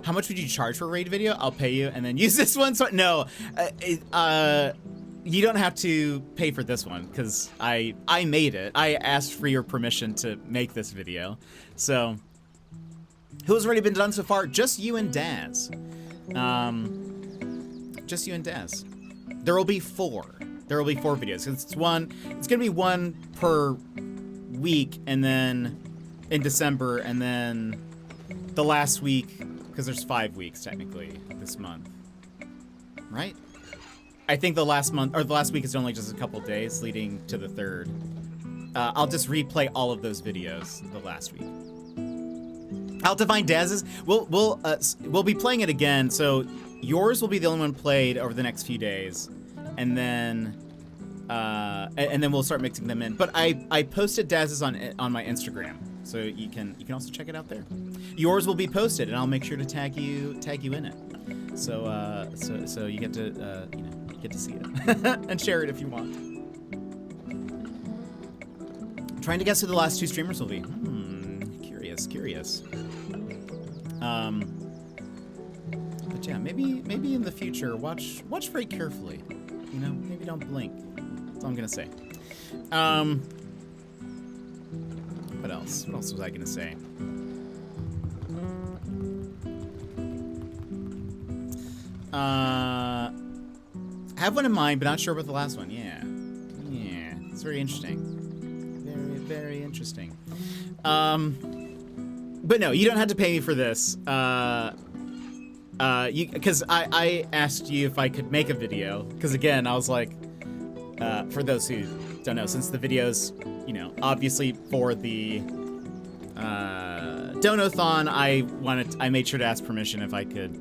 How much would you charge for a raid video? I'll pay you and then use this one. So no, you don't have to pay for this one because I made it. I asked for your permission to make this video. So, who's already been done so far? Just you and Daz. Just you and Daz. There will be 4. There will be 4 videos. It's gonna be one per week, and then in December, and then the last week, because there's 5 weeks technically this month, right? I think the last week is only just a couple days leading to the 3rd. I'll just replay all of those videos the last week. I'll have to find Daz's. We'll be playing it again. So yours will be the only one played over the next few days, and then we'll start mixing them in. But I posted Daz's on my Instagram, so you can also check it out there. Yours will be posted, and I'll make sure to tag you in it. So you get to you know. Get to see it and share it if you want. I'm trying to guess who the last 2 streamers will be. Curious. But yeah, maybe in the future, watch very carefully. You know, maybe don't blink. That's all I'm gonna say. What else? What else was I gonna say? I have one in mind, but not sure about the last one. Yeah, it's very interesting. Very interesting. But no, you don't have to pay me for this. Because I asked you if I could make a video. Because again, I was like, for those who don't know, since the videos, you know, obviously for the donathon, I made sure to ask permission if I could,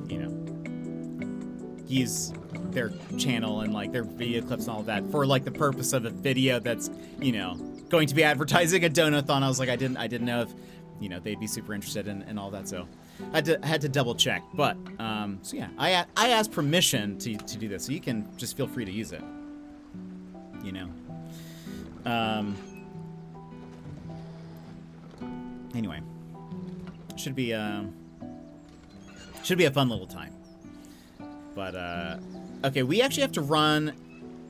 you know, use their channel and like their video clips and all of that for like the purpose of a video that's, you know, going to be advertising a donathon. I was like, I didn't know if, you know, they'd be super interested in all that. So I had to double check. But so yeah, I asked permission to do this, so you can just feel free to use it. You know. Anyway, should be a fun little time. But okay, we actually have to run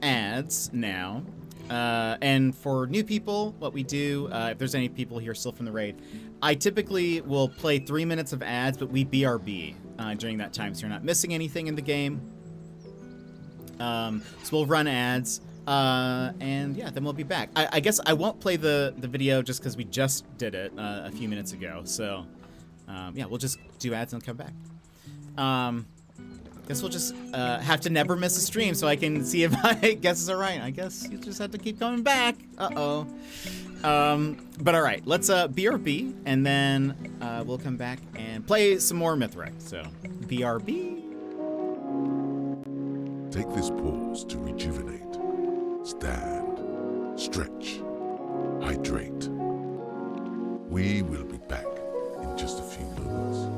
ads now. And for new people, what we do, if there's any people here still from the raid, I typically will play 3 minutes of ads, but we BRB during that time, so you're not missing anything in the game. So we'll run ads, and yeah, then we'll be back. I guess I won't play the video just because we just did it a few minutes ago, so Yeah, we'll just do ads and come back. Guess we'll just have to never miss a stream so I can see if my guesses are right. I guess you just have to keep coming back. Uh-oh. But all right, let's BRB, and then we'll come back and play some more Mythwrecked. So, BRB. Take this pause to rejuvenate. Stand, stretch, hydrate. We will be back in just a few moments.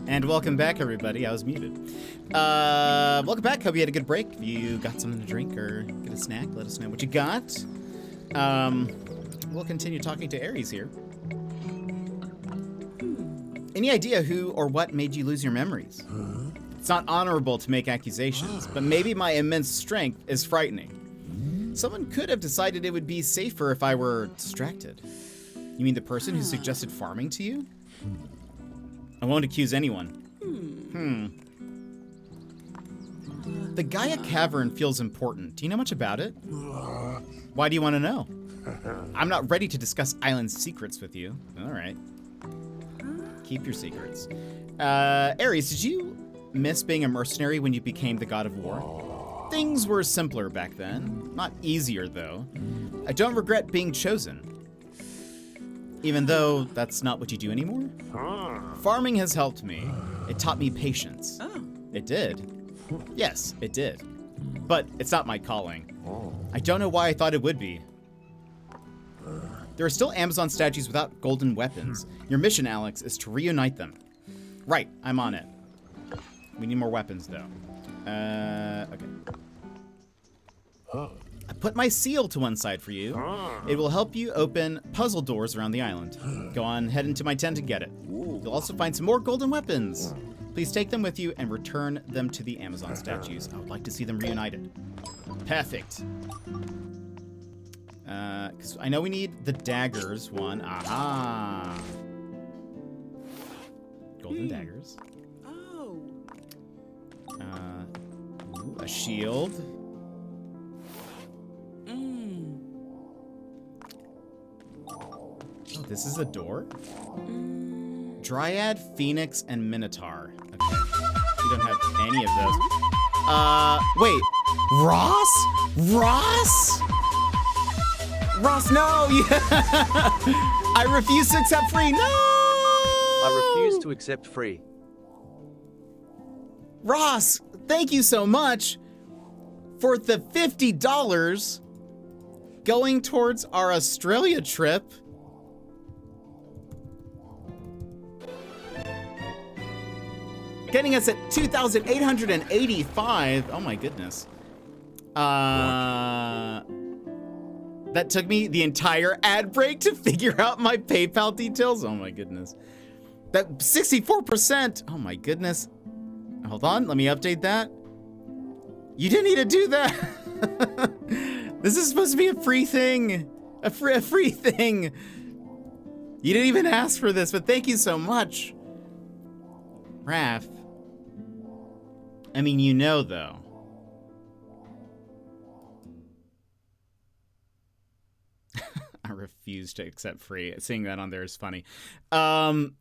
And welcome back, everybody. I was muted. Welcome back. Hope you had a good break. If you got something to drink or get a snack, let us know what you got. We'll continue talking to Ares here. Any idea who or what made you lose your memories? It's not honorable to make accusations, but maybe my immense strength is frightening. Someone could have decided it would be safer if I were distracted. You mean the person who suggested farming to you? I won't accuse anyone. The Gaia Cavern feels important. Do you know much about it? Why do you want to know? I'm not ready to discuss island secrets with you. All right. Keep your secrets. Ares, did you miss being a mercenary when you became the god of war? Things were simpler back then. Not easier, though. I don't regret being chosen. Even though that's not what you do anymore? Farming has helped me. It taught me patience. Oh. It did. Yes, it did. But it's not my calling. I don't know why I thought it would be. There are still Amazon statues without golden weapons. Your mission, Alex, is to reunite them. Right, I'm on it. We need more weapons, though. Okay. I put my seal to one side for you. It will help you open puzzle doors around the island. Go on, head into my tent and get it. You'll also find some more golden weapons. Please take them with you and return them to the Amazon statues. I would like to see them reunited. Perfect. 'Cause I know we need the daggers one. Aha. Golden daggers. Oh. Ooh, a shield. Oh, this is a door? Dryad, Phoenix, and Minotaur. Okay. We don't have any of those. Wait. Ross? Ross? Ross, no! I refuse to accept free. No! I refuse to accept free. Ross, thank you so much for the $50 going towards our Australia trip. Getting us at 2,885. Oh my goodness. That took me the entire ad break to figure out my PayPal details. Oh my goodness. That 64%. Oh my goodness. Hold on, let me update that. You didn't need to do that. This is supposed to be a free thing. A free thing. You didn't even ask for this, but thank you so much. Raph. I mean, you know, though. I refuse to accept free. Seeing that on there is funny. Raph.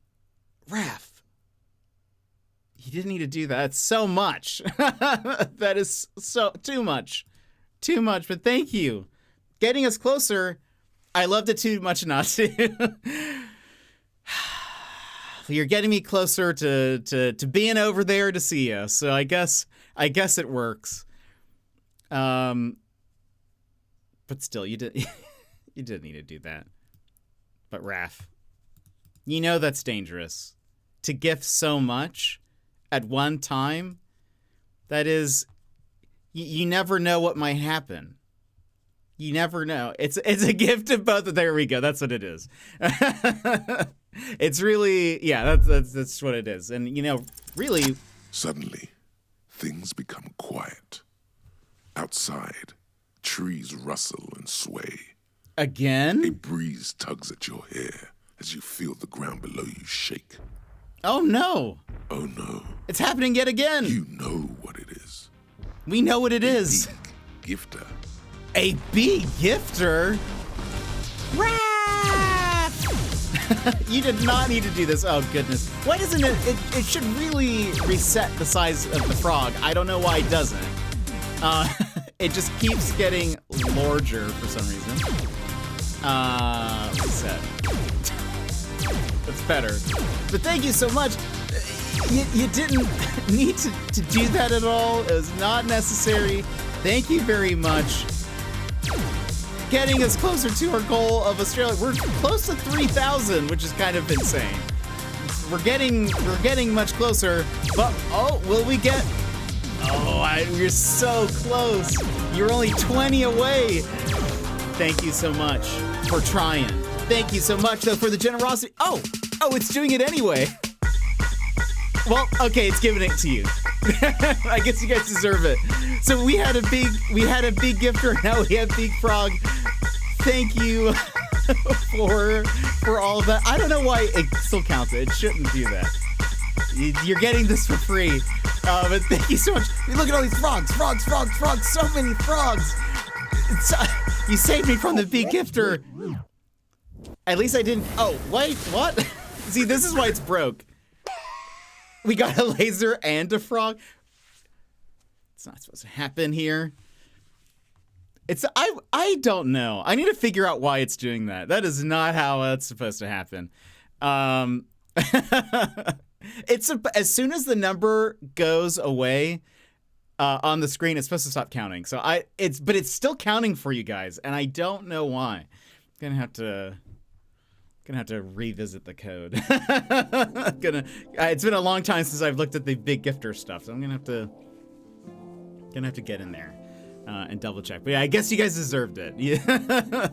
You didn't need to do that. That's so much. That is so too much. Too much, but thank you. Getting us closer. I loved it too much not to. You're getting me closer to being over there to see you. So I guess it works. But still, you didn't need to do that. But Raph, you know that's dangerous. To gift so much at one time, that is, you never know what might happen. You never know. It's a gift of both. There we go. That's what it is. It's really, yeah, that's what it is. And, you know, really. Suddenly, things become quiet. Outside, trees rustle and sway. Again? A breeze tugs at your hair as you feel the ground below you shake. Oh, no. Oh, no. It's happening yet again. You know what it is. We know what it is. Big gifter. A big gifter? Raph! You did not need to do this. Oh, goodness. Why doesn't it should really reset the size of the frog. I don't know why it doesn't. It just keeps getting larger for some reason. Reset. That's better. But thank you so much. You didn't need to do that at all. It was not necessary. Thank you very much. Getting us closer to our goal of Australia. We're close to 3,000, which is kind of insane. We're getting much closer, but oh, will we get? Oh, you're so close. You're only 20 away. Thank you so much for trying. Thank you so much though for the generosity. Oh, it's doing it anyway. Well, okay, it's giving it to you. I guess you guys deserve it. So we had a big gifter, now we have Big Frog. Thank you for all of that. I don't know why it still counts. It shouldn't do that. You're getting this for free. But thank you so much. Look at all these frogs. So many frogs. You saved me from the big gifter. At least I didn't. Oh, wait, what? See, this is why it's broke. We got a laser and a frog. It's not supposed to happen here. I don't know. I need to figure out why it's doing that. That is not how that's supposed to happen. It's as soon as the number goes away on the screen, it's supposed to stop counting. So but it's still counting for you guys, and I don't know why. I'm gonna have to revisit the code. It's been a long time since I've looked at the big gifter stuff, so I'm gonna have to Gonna have to get in there and double check. But yeah, I guess you guys deserved it. Yeah.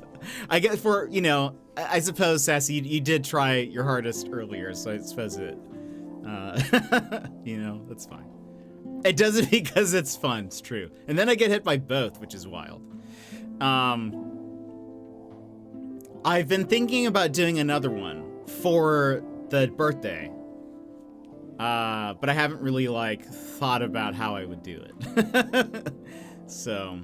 I guess for, you know, I suppose, Sassy, you did try your hardest earlier, so I suppose it, you know, that's fine. It does it because it's fun, it's true. And then I get hit by both, which is wild. I've been thinking about doing another one for the birthday. But I haven't really, like, thought about how I would do it. So,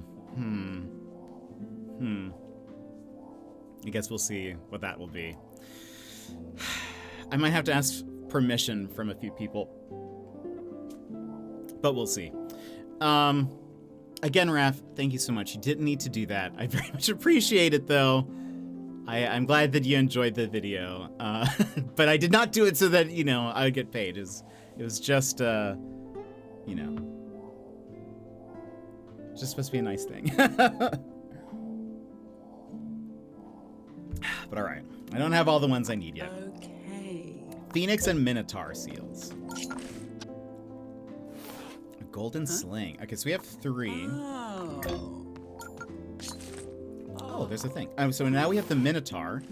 I guess we'll see what that will be. I might have to ask permission from a few people. But we'll see. Again, Raph, thank you so much. You didn't need to do that. I very much appreciate it, though. I'm glad that you enjoyed the video. But I did not do it so that, you know, I would get paid. It was just, you know, just supposed to be a nice thing. But all right. I don't have all the ones I need yet. Okay. Phoenix and Minotaur seals. A golden sling. Okay, so we have 3. Oh, there's a thing. So now we have the Minotaur.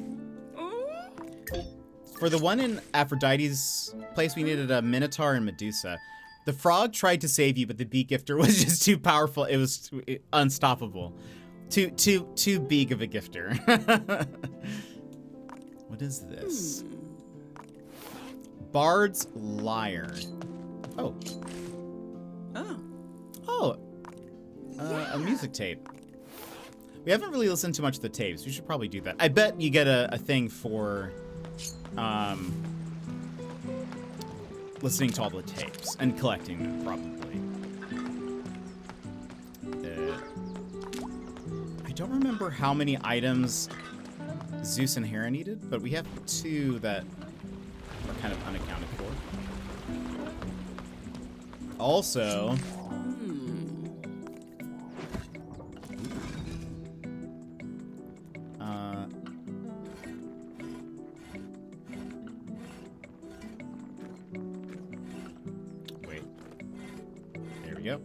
For the one in Aphrodite's place, we needed a Minotaur and Medusa. The frog tried to save you, but the bee gifter was just too powerful. It was unstoppable. Too big of a gifter. What is this? Bard's Lyre. Oh. A music tape. We haven't really listened to much of the tapes. We should probably do that. I bet you get a thing for listening to all the tapes and collecting them, probably. I don't remember how many items Zeus and hEra needed, but we have 2 that are kind of unaccounted for. Also, wait. There we go.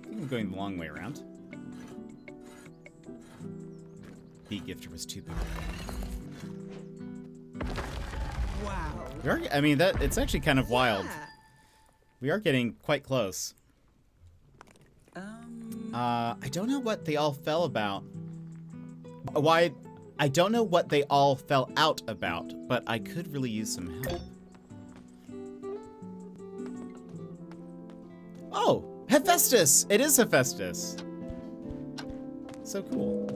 I'm going the long way around. Bee gifter was too powerful. Wow. I mean, it's actually kind of wild. We are getting quite close. I don't know what they all fell about. I don't know what they all fell out about, but I could really use some help. Oh, Hephaestus! It is Hephaestus. So cool.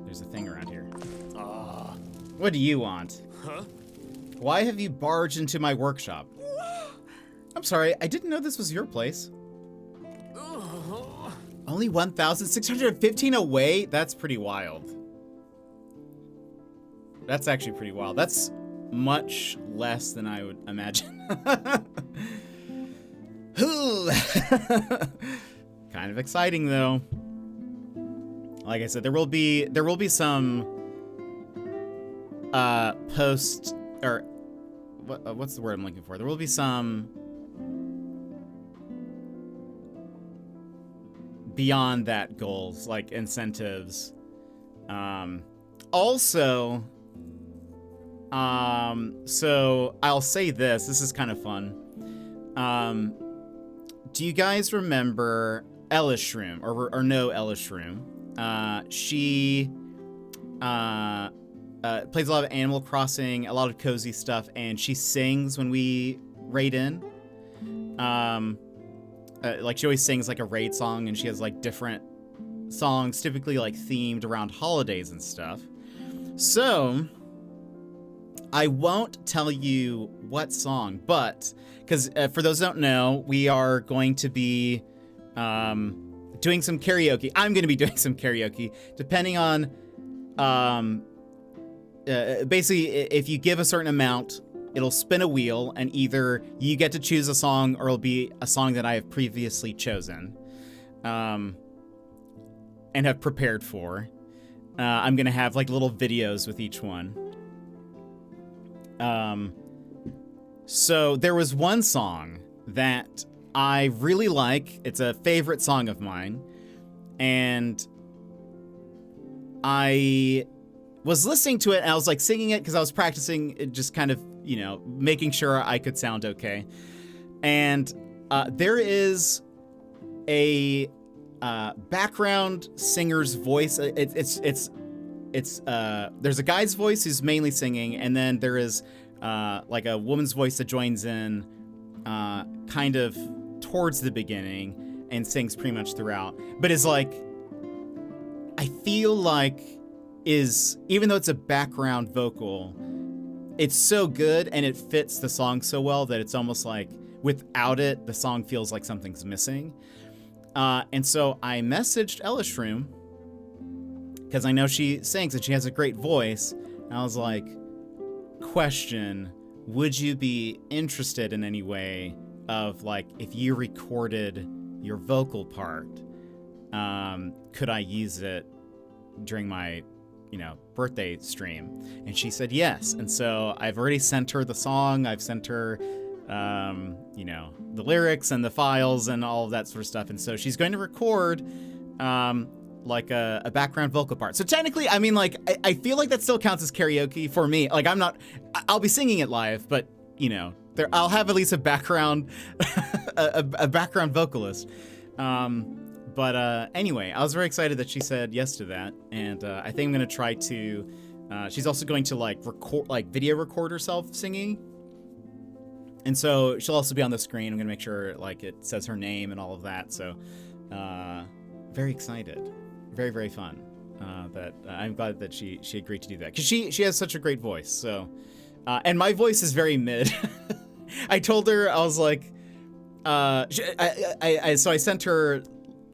There's a thing around here. What do you want? Huh? Why have you barged into my workshop? I'm sorry, I didn't know this was your place. Only 1,615 away? That's pretty wild. That's actually pretty wild. That's much less than I would imagine. Kind of exciting, though. Like I said, there will be some post, or what's the word I'm looking for? There will be some beyond that goals, like incentives. Also, so I'll say this is kind of fun. Do you guys remember Elishroom, or no Elishroom? She plays a lot of Animal Crossing, a lot of cozy stuff, and she sings when we raid in. Like she always sings like a raid song, and she has like different songs, typically like themed around holidays and stuff. So I won't tell you what song, but because for those who don't know, we are going to be doing some karaoke. I'm going to be doing some karaoke, depending on basically if you give a certain amount, it'll spin a wheel, and either you get to choose a song, or it'll be a song that I have previously chosen and have prepared for. I'm going to have like little videos with each one. So there was one song that I really like. It's a favorite song of mine. And I was listening to it and I was like singing it because I was practicing it, just kind of, you know, making sure I could sound okay. And there is a background singer's voice. It's there's a guy's voice who's mainly singing, and then there is like a woman's voice that joins in kind of towards the beginning and sings pretty much throughout. But is like, I feel like even though it's a background vocal, it's so good and it fits the song so well that it's almost like without it, the song feels like something's missing. And so I messaged Ella Shroom because I know she sings and she has a great voice. And I was like, question, would you be interested in any way of like, if you recorded your vocal part, could I use it during my, you know, birthday stream? And she said yes. And so I've already sent her the song. I've sent her, you know, the lyrics and the files and all of that sort of stuff. And so she's going to record, like a background vocal part. So technically, I mean, like, I feel like that still counts as karaoke for me. Like, I'll be singing it live, but, you know, I'll have at least a background, a background vocalist. But anyway, I was very excited that she said yes to that. And I think I'm going to try to, she's also going to like video record herself singing. And so she'll also be on the screen. I'm going to make sure like it says her name and all of that. So very excited. Very, very fun. That I'm glad that she agreed to do that, because she has such a great voice. So, and my voice is very mid. I told her, I was like, so I sent her.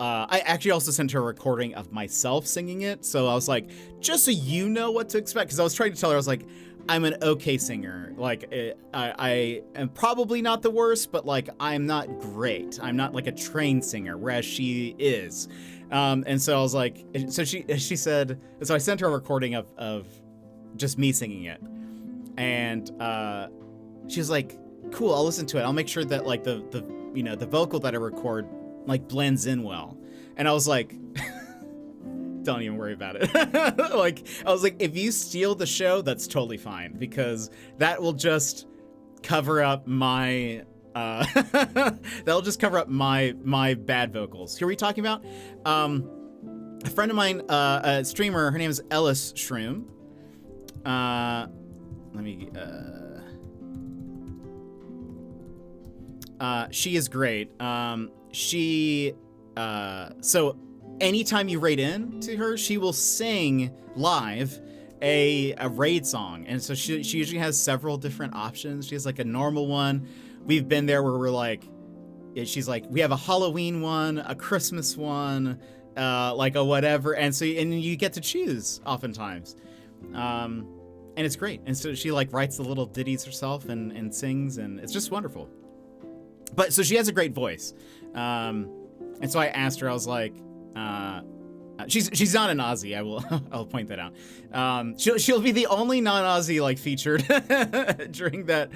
I actually also sent her a recording of myself singing it. So I was like, just so you know what to expect, because I was trying to tell her, I was like, I'm an okay singer. Like, I am probably not the worst, but like, I'm not great. I'm not like a trained singer, whereas she is. And so I was like, so she said, so I sent her a recording of just me singing it. And she was like, cool, I'll listen to it. I'll make sure that like the you know, the vocal that I record like blends in well. And I was like, don't even worry about it. Like, I was like, if you steal the show, that's totally fine, because that will just cover up my that'll just cover up my bad vocals. Who are we talking about? A friend of mine, a streamer, her name is Ellis Shroom. She is great. So anytime you raid in to her, she will sing live a raid song. And so she usually has several different options. She has like a normal one. We've been there where we're like, she's like, we have a Halloween one, a Christmas one, like a whatever. And so, and you get to choose oftentimes. And it's great. And so she like writes the little ditties herself and sings, and it's just wonderful. But so she has a great voice. And so I asked her, I was like, she's not an Aussie. I'll point that out. She'll be the only non-Aussie like featured during that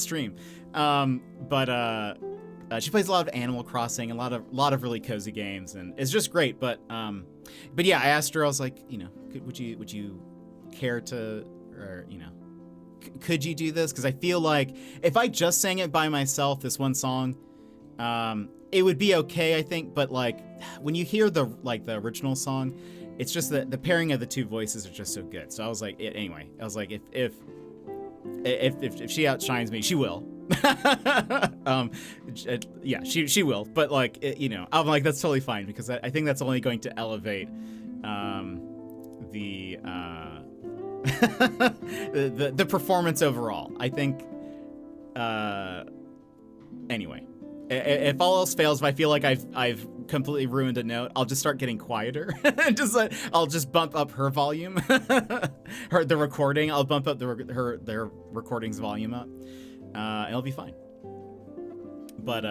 stream. But she plays a lot of Animal Crossing, a lot of really cozy games, and it's just great. But yeah, I asked her, I was like, you know, would you care to, or you know, could you do this? Because I feel like if I just sang it by myself, this one song, it would be okay, I think. But like when you hear the original song, it's just that the pairing of the two voices are just so good. So I was like, anyway, I was like, if she outshines me, she will. Yeah, she will. But like, you know, I'm like, that's totally fine, because I think that's only going to elevate the performance overall. I think. Anyway, if all else fails, if I feel like I've completely ruined a note, I'll just start getting quieter. I'll just bump up her volume, the recording. I'll bump up their recording's volume up. It'll be fine. But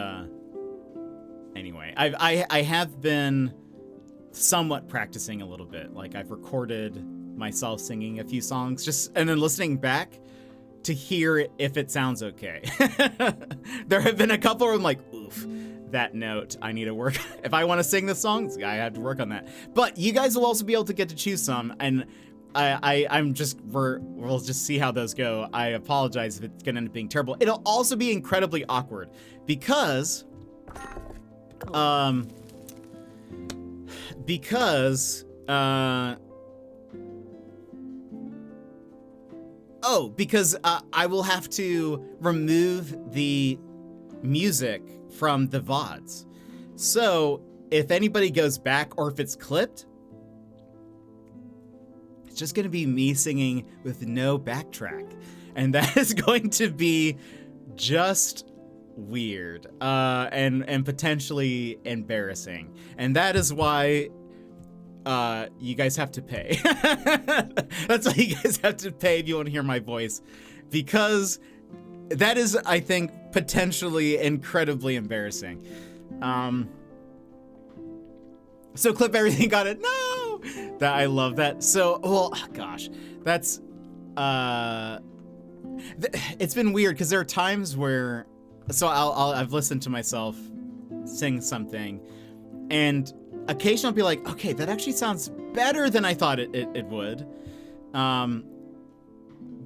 anyway, I have been somewhat practicing a little bit. Like, I've recorded myself singing a few songs, and then listening back to hear if it sounds okay. There have been a couple where I'm like, oof, that note, I need to work. If I want to sing this song, I have to work on that. But you guys will also be able to get to choose some, and we'll just see how those go. I apologize if it's gonna end up being terrible. It'll also be incredibly awkward because I will have to remove the music from the VODs. So if anybody goes back or if it's clipped, it's just going to be me singing with no backtrack. And that is going to be just weird and potentially embarrassing. And that is why you guys have to pay. That's why you guys have to pay if you want to hear my voice, because that is, I think, potentially incredibly embarrassing. So clip everything, got it. No, that I love that. So, well, gosh, that's it's been weird because there are times where, so I've listened to myself sing something, and occasionally I'll be like, okay, that actually sounds better than I thought it would.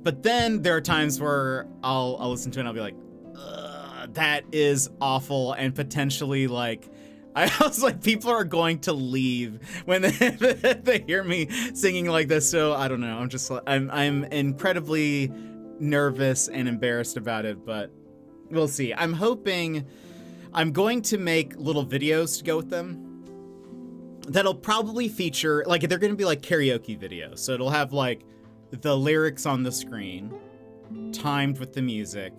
But then there are times where I'll listen to it and I'll be like, that is awful, and potentially like, I was like, people are going to leave when they hear me singing like this. So I don't know. I'm incredibly nervous and embarrassed about it, but we'll see. I'm hoping I'm going to make little videos to go with them that'll probably feature, like, they're going to be like karaoke videos. So it'll have like the lyrics on the screen timed with the music.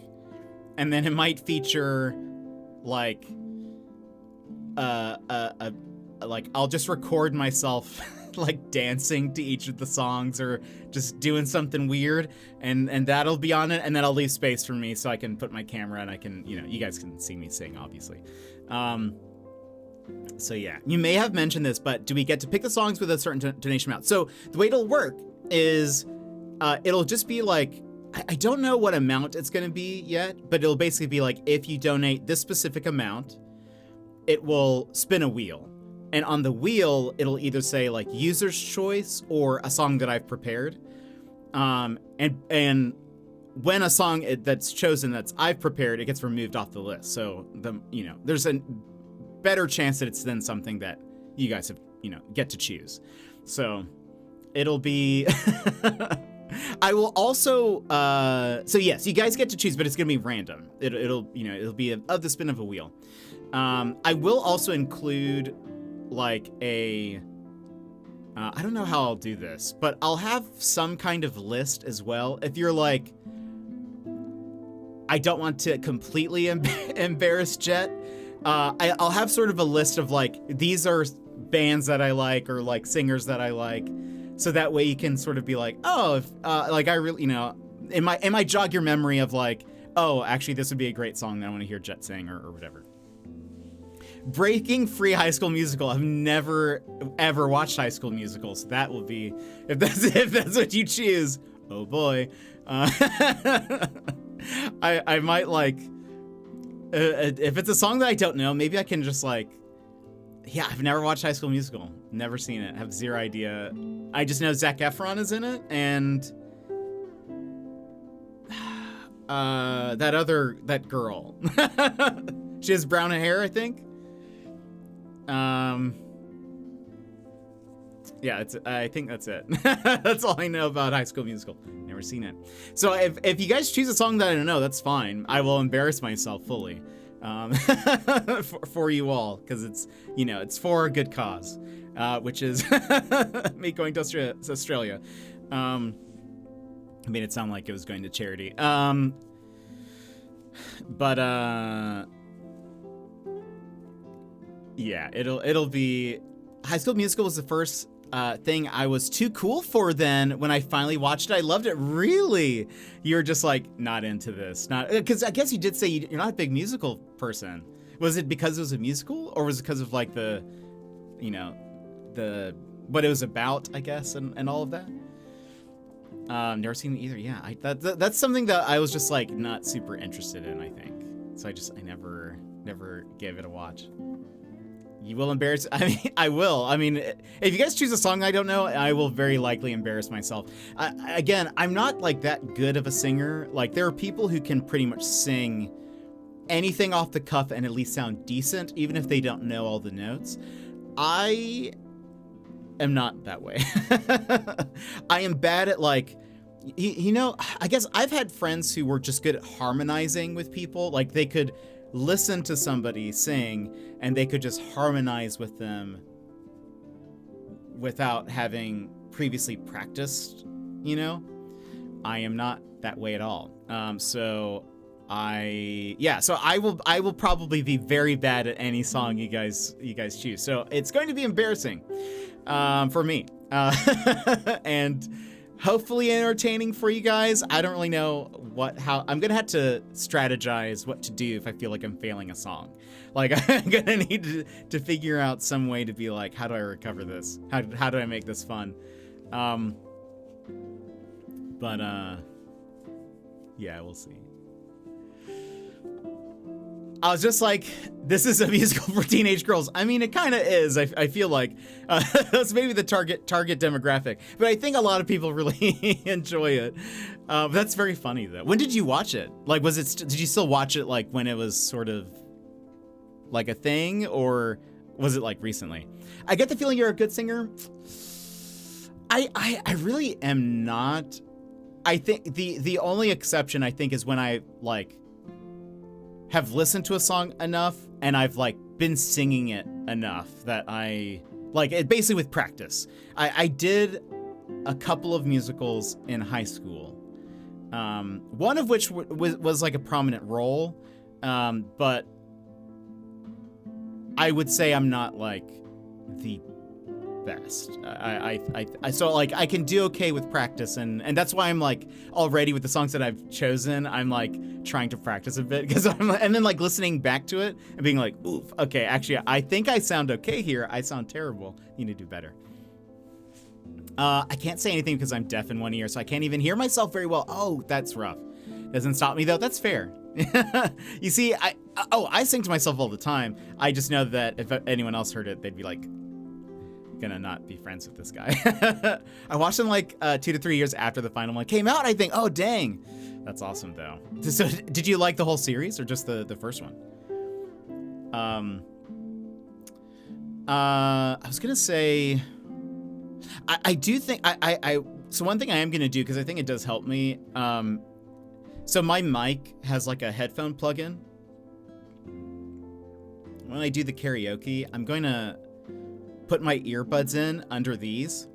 And then it might feature like like I'll just record myself like dancing to each of the songs or just doing something weird, and that'll be on it, and then I'll leave space for me so I can put my camera and I can, you know, you guys can see me sing, obviously. So yeah, you may have mentioned this, but do we get to pick the songs with a certain donation amount? So the way it'll work is it'll just be like, I don't know what amount it's going to be yet, but it'll basically be like, if you donate this specific amount, it will spin a wheel. And on the wheel, it'll either say like user's choice or a song that I've prepared. And when a song that's chosen that's I've prepared, it gets removed off the list. So there's a better chance that it's then something that you guys have, get to choose. So it'll be, I will also, so yes, you guys get to choose, but it's going to be random. It'll be of the spin of a wheel. I will also include like I don't know how I'll do this, but I'll have some kind of list as well. If you're like, I don't want to completely embarrass Jet, I'll have sort of a list of like, these are bands that I like or like singers that I like. So that way you can sort of be like, oh, if, like I really, it might jog your memory of like, oh, actually this would be a great song that I want to hear Jet sing or whatever. Breaking free High School Musical. I've never ever watched High School Musical, so that will be, if that's what you choose, oh boy. I might like, if it's a song that I don't know, maybe I can just like, yeah, I've never watched High School Musical, never seen it, have zero idea. I just know Zac Efron is in it, and that girl. She has brown hair, I think. Yeah, I think that's it. That's all I know about High School Musical. Never seen it. So if you guys choose a song that I don't know, that's fine. I will embarrass myself fully, for you all, because it's for a good cause, which is me going to Australia. I made it sound like it was going to charity. But yeah, it'll be, High School Musical was the first thing I was too cool for then. When I finally watched it, I loved it. Really? You're just like, not into this. Not, because I guess you did say you're not a big musical person. Was it because it was a musical, or was it because of like the what it was about, I guess, and all of that? Never seen it either. Yeah, that's something that I was just like not super interested in, I think. So I never gave it a watch. You will embarrass. I mean, I will. I mean, if you guys choose a song I don't know, I will very likely embarrass myself. Again, I'm not like that good of a singer. Like, there are people who can pretty much sing anything off the cuff and at least sound decent, even if they don't know all the notes. I am not that way. I am bad at like, you know, I guess I've had friends who were just good at harmonizing with people. Like, they could listen to somebody sing and they could just harmonize with them without having previously practiced, you know? I am not that way at all. So I will probably be very bad at any song you guys choose. So it's going to be embarrassing for me. And hopefully entertaining for you guys. I don't really know how I'm gonna have to strategize what to do if I feel like I'm failing a song. Like, I'm gonna need to figure out some way to be like, how do I recover this? How do I make this fun? Yeah, we'll see. I was just like, this is a musical for teenage girls. I mean, it kind of is. I feel like that's maybe the target demographic, but I think a lot of people really enjoy it. That's very funny though. When did you watch it? Like, did you still watch it like when it was sort of like a thing, or was it like recently? I get the feeling you're a good singer. I really am not. I think the only exception I think is when I like have listened to a song enough and I've like been singing it enough that I like it, basically with practice. I did a couple of musicals in high school, one of which was like a prominent role, but I would say I'm not like the best. So like I can do okay with practice, and that's why I'm like already with the songs that I've chosen, I'm like trying to practice a bit, because and then like listening back to it and being like, oof, okay, actually I think I sound okay here. I sound terrible. Need to do better. I can't say anything because I'm deaf in one ear, so I can't even hear myself very well. Oh, that's rough. Doesn't stop me though. That's fair. You see, I sing to myself all the time. I just know that if anyone else heard it, they'd be like, gonna not be friends with this guy. I watched them like 2 to 3 years after the final one came out. I think, oh dang, that's awesome though. So did you like the whole series or just the first one? I was gonna say, I do think so one thing I am gonna do, because I think it does help me, so my mic has like a headphone plug-in. When I do the karaoke, I'm going to put my earbuds in under these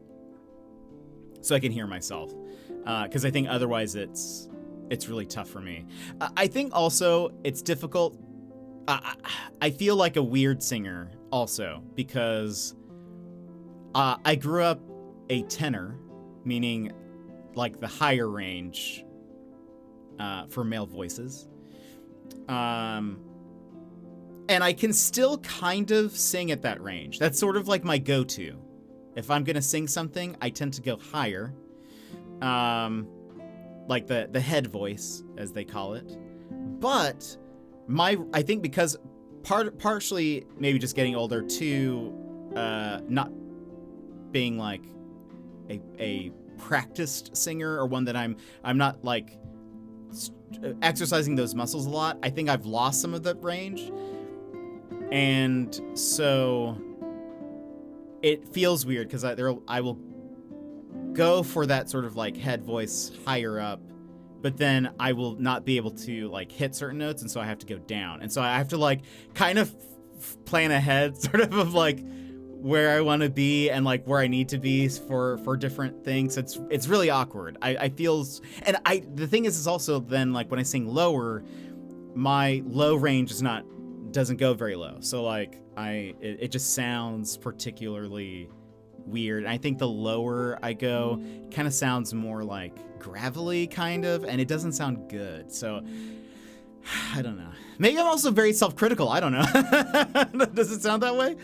so I can hear myself, because I think otherwise it's really tough for me. I think also it's difficult. I feel like a weird singer also, because I grew up a tenor, meaning like the higher range for male voices. And I can still kind of sing at that range. That's sort of like my go-to. If I'm gonna sing something, I tend to go higher. Like the head voice, as they call it. But I think because partially maybe just getting older, too, not being like a practiced singer, or one that I'm not like exercising those muscles a lot. I think I've lost some of that range. And so it feels weird, because I will go for that sort of like head voice higher up, but then I will not be able to like hit certain notes, and so I have to go down. And so I have to like kind of plan ahead sort of like where I want to be and like where I need to be for different things. It's really awkward. I feel, and the thing is also then like when I sing lower, my low range doesn't go very low. So like it just sounds particularly weird. And I think the lower I go, it kind of sounds more like gravelly kind of, and it doesn't sound good. So I don't know. Maybe I'm also very self-critical. I don't know. Does it sound that way?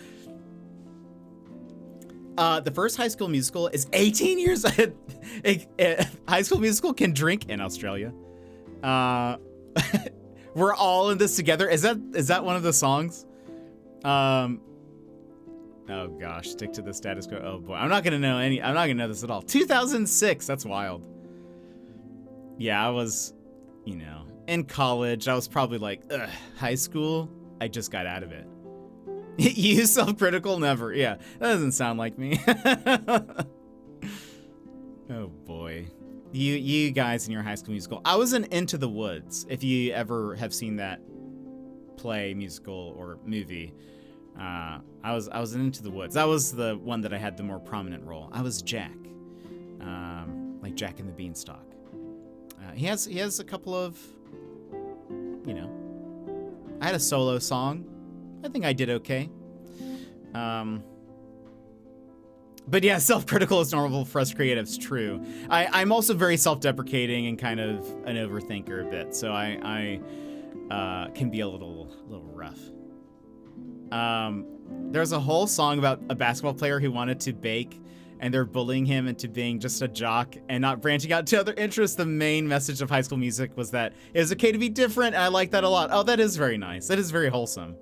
the first High School Musical is 18 years. High School Musical can drink in Australia. We're all in this together. Is that one of the songs? Oh gosh, stick to the status quo. Oh boy, I'm not gonna know this at all. 2006. That's wild. Yeah, I was, in college. I was probably like, ugh, high school. I just got out of it. You self-critical? Never. Yeah, that doesn't sound like me. Oh boy. You guys in your High School Musical. I was in Into the Woods, if you ever have seen that play, musical, or movie. I was in Into the Woods. That was the one that I had the more prominent role. I was Jack. Like Jack and the Beanstalk. He has a couple of, I had a solo song. I think I did okay. But yeah, self-critical is normal for us creatives, true. I'm also very self-deprecating and kind of an overthinker a bit, so I can be a little rough. There's a whole song about a basketball player who wanted to bake, and they're bullying him into being just a jock and not branching out to other interests. The main message of High School Music was that it was okay to be different, and I like that a lot. Oh, that is very nice. That is very wholesome.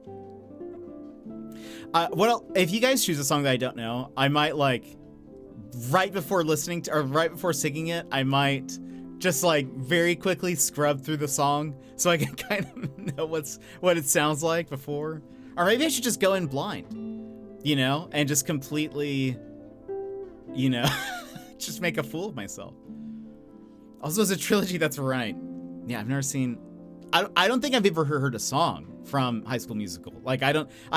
If you guys choose a song that I don't know, I might right before listening to, or right before singing it, I might just very quickly scrub through the song so I can kind of know what it sounds like before. Or maybe I should just go in blind, and just completely, just make a fool of myself. Also, it's a trilogy, that's right. Yeah, I've never seen, I don't think I've ever heard a song from High School Musical. I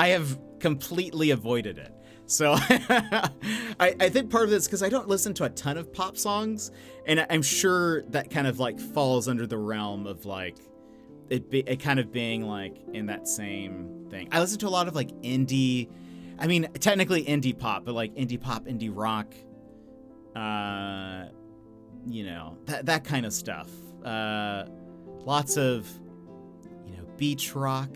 have completely avoided it. So I think part of it's because I don't listen to a ton of pop songs, and I'm sure that kind of falls under the realm of it kind of being in that same thing. I listen to a lot of indie, I mean technically indie pop, but indie pop, indie rock, that kind of stuff. Lots of beach rock.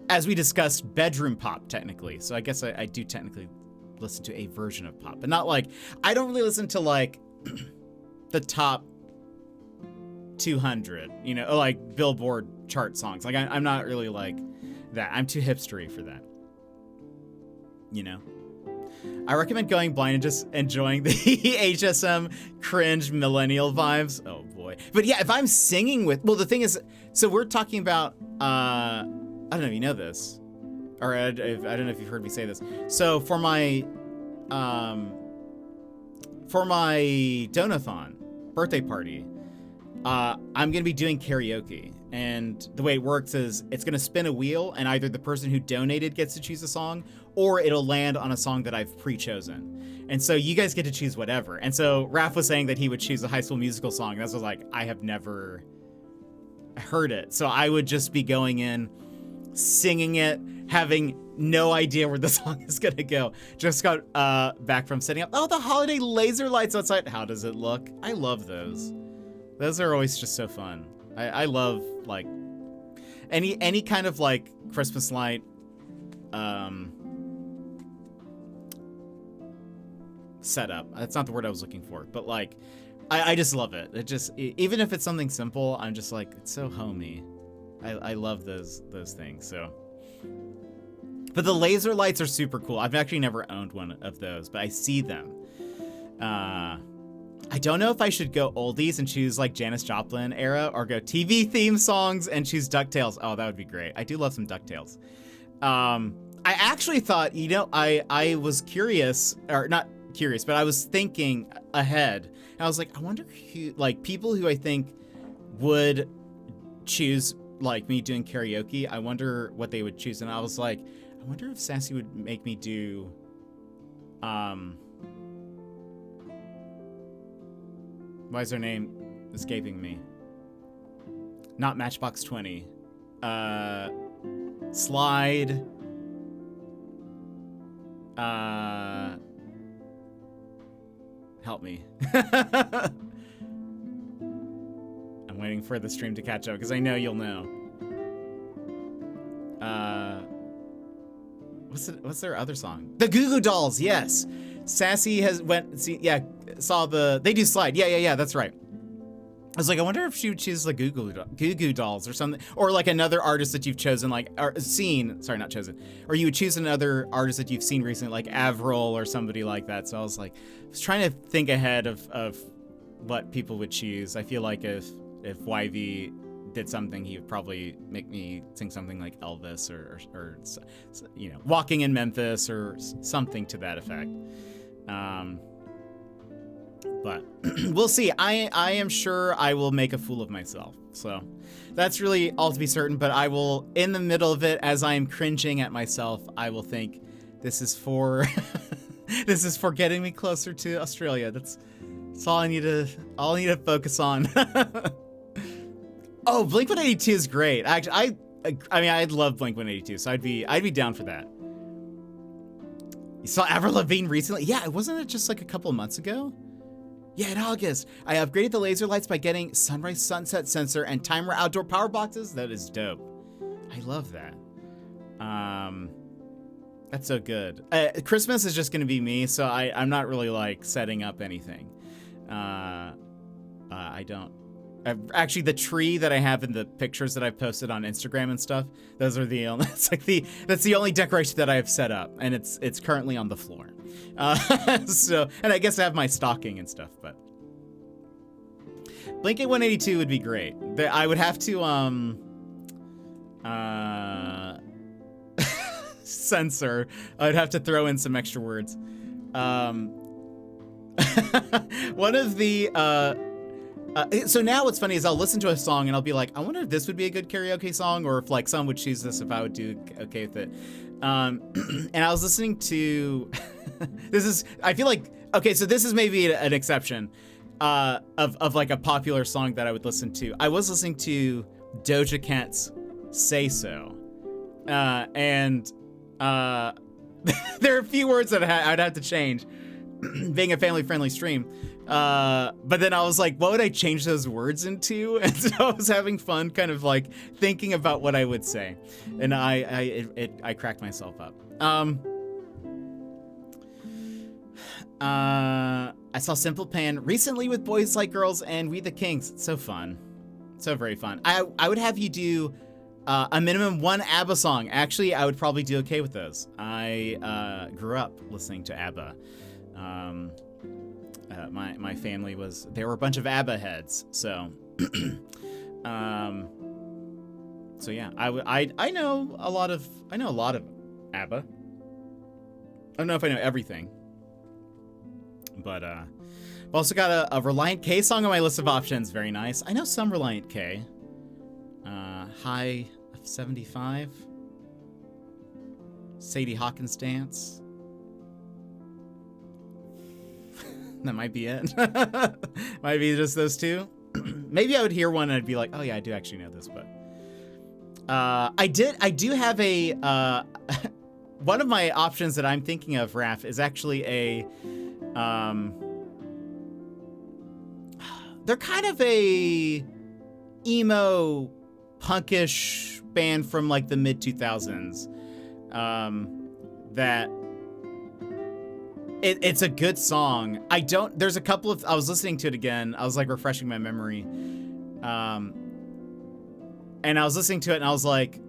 As we discussed, bedroom pop, technically. So I guess I do technically listen to a version of pop, but not I don't really listen to the top 200, Billboard chart songs. I'm not really that. I'm too hipstery for that. I recommend going blind and just enjoying the HSM cringe millennial vibes. Oh boy. But yeah, if I'm singing the thing is, so we're talking about, I don't know if you know this, or I don't know if you've heard me say this. So for my donathon birthday party, I'm going to be doing karaoke. And the way it works is it's going to spin a wheel, and either the person who donated gets to choose a song, or it'll land on a song that I've pre-chosen. And so you guys get to choose whatever. And so Raph was saying that he would choose a High School Musical song. And I was I have never heard it. So I would just be going in, singing it, having no idea where the song is going to go. Just got back from setting up. Oh, the holiday laser lights outside. How does it look? I love those. Those are always just so fun. I love any kind of Christmas light setup. That's not the word I was looking for, but I just love it. It just, even if it's something simple, I'm just it's so homey. I love those things. So, but the laser lights are super cool. I've actually never owned one of those, but I see them. I don't know if I should go oldies and choose Janis Joplin era, or go TV theme songs and choose DuckTales. Oh, that would be great. I do love some DuckTales. I actually thought, I was curious, or not curious, but I was thinking ahead. And I was I wonder who, people who I think would choose me doing karaoke, I wonder what they would choose. And I was I wonder if Sassy would make me do, why is her name escaping me? Not Matchbox 20. Slide. Help me. I'm waiting for the stream to catch up because I know you'll know. what's their other song? The Goo Goo Dolls, yes. Sassy saw they do Slide. Yeah, that's right. I was like, I wonder if she would choose like Goo Goo Dolls or something, or like another artist that you've chosen, like, or seen, sorry, not chosen, or you would choose another artist that you've seen recently, like Avril or somebody like that. So I was trying to think ahead of what people would choose. I feel like if YV did something, he would probably make me sing something like Elvis or you know, Walking in Memphis or something to that effect. But we'll see. I am sure I will make a fool of myself. So that's really all to be certain, but I will, in the middle of it, as I am cringing at myself, I will think this is for this is for getting me closer to Australia. That's all I need to focus on. Oh, Blink-182 is great. Actually, I mean, I'd love Blink-182, so I'd be down for that. You saw Avril Lavigne recently? Yeah, wasn't it just like a couple of months ago? Yeah, in August. I upgraded the laser lights by getting sunrise sunset sensor and timer outdoor power boxes. That is dope. I love that. That's so good. Christmas is just gonna be me, so I'm not really like setting up anything. I don't. Actually, the tree that I have in the pictures that I've posted on Instagram and stuff, those are the only. That's the only decoration that I have set up, and it's currently on the floor. So, and I guess I have my stocking and stuff, but Blink-182 would be great. I would have to censor. I'd have to throw in some extra words. One of the so now what's funny is I'll listen to a song and I'll be like, I wonder if this would be a good karaoke song, or if like someone would choose this if I would do okay with it. And I was listening to I feel like, okay, so this is maybe an exception of like a popular song that I would listen to. I was listening to Doja Cat's Say So. And there are a few words that I'd have to change, being a family-friendly stream. But then I was like, what would I change those words into? And so I was having fun kind of like thinking about what I would say. And I cracked myself up. I saw Simple Plan recently with Boys Like Girls and We the Kings. It's so fun. So very fun. I would have you do a minimum one ABBA song. Actually, I would probably do okay with those. I grew up listening to ABBA. My family there were a bunch of ABBA heads, so so yeah, I know a lot of ABBA. I don't know if I know everything, but I've also got a Reliant K song on my list of options. Very nice. I know some Reliant K. High of 75. Sadie Hawkins Dance. That might be it. Might be just those two. Maybe I would hear one and I'd be like, oh yeah, I do actually know this, but I do have a one of my options that I'm thinking of, Raph, is actually they're kind of a emo punkish band from like the mid 2000s that it's a good song. There's a couple of, I was listening to it again. I was like refreshing my memory. And I was listening to it and I was like,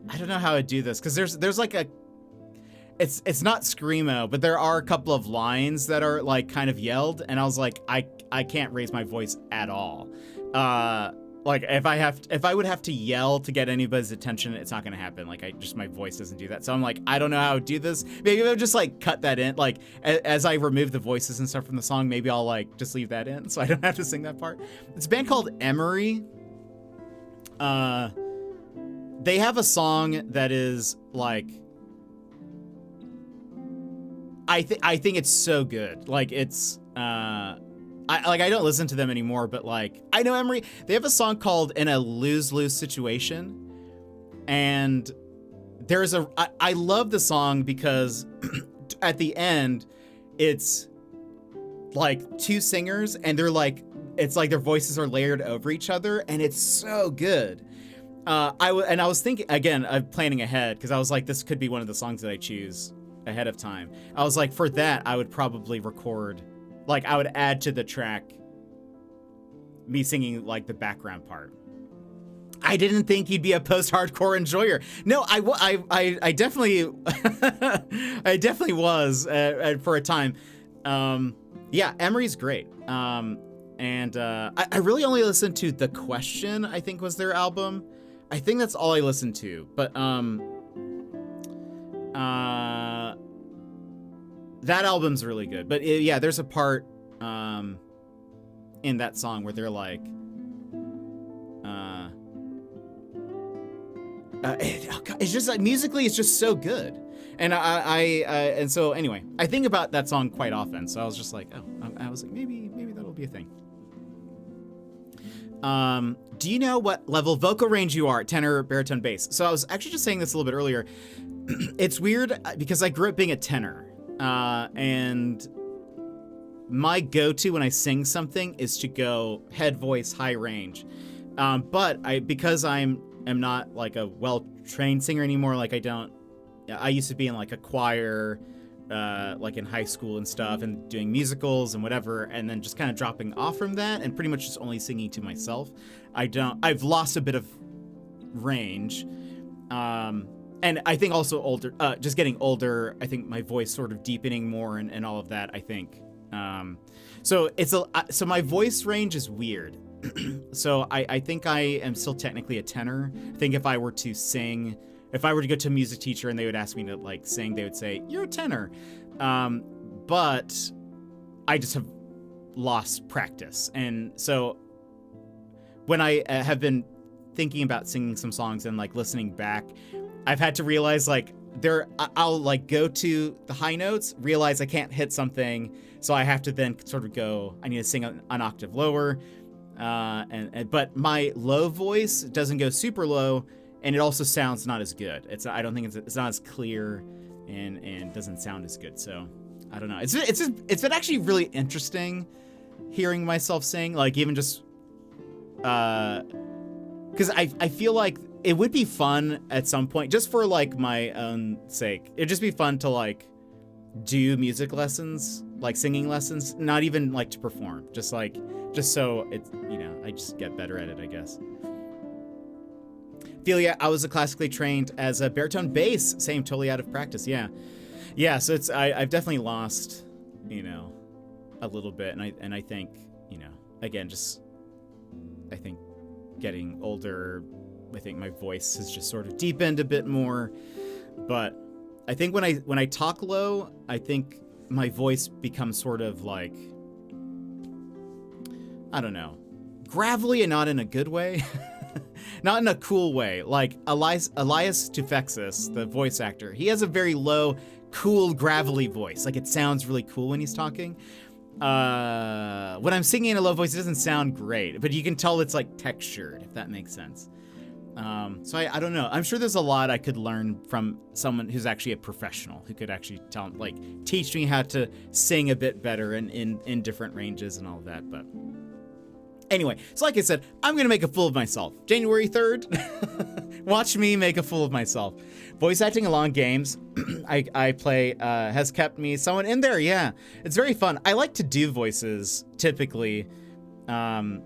I don't know how I'd do this. Cause there's like it's not screamo, but there are a couple of lines that are like kind of yelled. And I was like, I can't raise my voice at all. Like if I would have to yell to get anybody's attention, it's not gonna happen. Like my voice doesn't do that. So I'm like, I don't know how to do this. Maybe I'll just like cut that in. Like as I remove the voices and stuff from the song, maybe I'll like just leave that in so I don't have to sing that part. It's a band called Emery. They have a song that is like, I think it's so good. Like it's, I don't listen to them anymore, but like, I know Emery, they have a song called In a Lose-Lose Situation. And I love the song because at the end, it's like two singers and they're like, it's like their voices are layered over each other and it's so good. I was thinking, again, I'm planning ahead, because I was like, this could be one of the songs that I choose ahead of time. I was like, for that, I would probably record, like, I would add to the track me singing, like, the background part. I didn't think you'd be a post-hardcore enjoyer. No, I definitely, I definitely was for a time. Yeah, Emery's great. And I really only listened to The Question, I think was their album. I think that's all I listened to. But that album's really good. But yeah, there's a part in that song where they're like, it's just like musically, it's just so good. And and so anyway, I think about that song quite often. So I was just like, oh, I was like, maybe that'll be a thing. Do you know what level vocal range you are, tenor, baritone, bass? So I was actually just saying this a little bit earlier. It's weird because I grew up being a tenor, and my go-to when I sing something is to go head voice, high range. But because I'm not like a well-trained singer anymore, like I used to be in like a choir, like in high school and stuff, and doing musicals and whatever, and then just kind of dropping off from that and pretty much just only singing to myself. I've lost a bit of range. And I think also older, just getting older, I think my voice sort of deepening more and all of that, I think. So so my voice range is weird. So I think I am still technically a tenor. I think if I were to sing, if I were to go to a music teacher and they would ask me to like sing, they would say, you're a tenor. But I just have lost practice. And so when I have been thinking about singing some songs and like listening back, I've had to realize like I'll like go to the high notes, realize I can't hit something. So I have to then sort of go, I need to sing an octave lower. But my low voice doesn't go super low, and it also sounds not as good. I don't think it's not as clear and doesn't sound as good. So I don't know. It's been actually really interesting hearing myself sing, like even just, cause I feel like it would be fun at some point, just for like my own sake. It'd just be fun to like do music lessons, like singing lessons, not even like to perform, just so it's, I just get better at it, I guess. Philia, I was classically trained as a baritone bass, same, totally out of practice. Yeah. So I've definitely lost, a little bit. And I think, again, just, I think getting older, I think my voice has just sort of deepened a bit more. But I think when I talk low, I think my voice becomes sort of like, I don't know, gravelly and not in a good way. Not in a cool way. Like Elias Tufexis, the voice actor, he has a very low, cool, gravelly voice. Like it sounds really cool when he's talking. When I'm singing in a low voice, it doesn't sound great, but you can tell it's like textured, if that makes sense. So I don't know. I'm sure there's a lot I could learn from someone who's actually a professional, who could actually teach me how to sing a bit better in different ranges and all of that. But anyway, so like I said, I'm going to make a fool of myself. January 3rd, watch me make a fool of myself. Voice acting along games I play has kept me somewhat in there. Yeah, it's very fun. I like to do voices typically when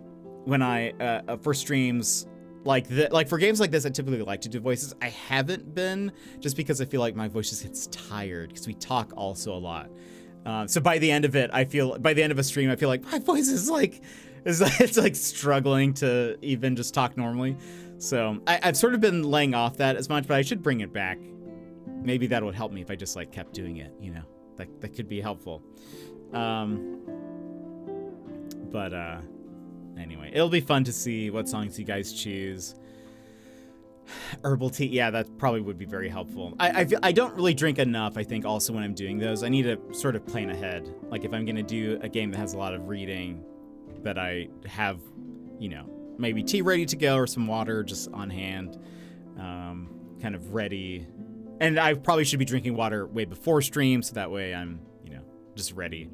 for streams. Like for games like this, I typically like to do voices. I haven't been, just because I feel like my voice just gets tired because we talk also a lot. So by the end of it, by the end of a stream, I feel like my voice is like, it's like struggling to even just talk normally. So I've sort of been laying off that as much, but I should bring it back. Maybe that would help me if I just like kept doing it, that could be helpful. Anyway, it'll be fun to see what songs you guys choose. Herbal tea, yeah, that probably would be very helpful. I don't really drink enough, I think, also when I'm doing those. I need to sort of plan ahead. Like if I'm going to do a game that has a lot of reading, that I have, maybe tea ready to go or some water just on hand, kind of ready. And I probably should be drinking water way before stream, so that way I'm, just ready.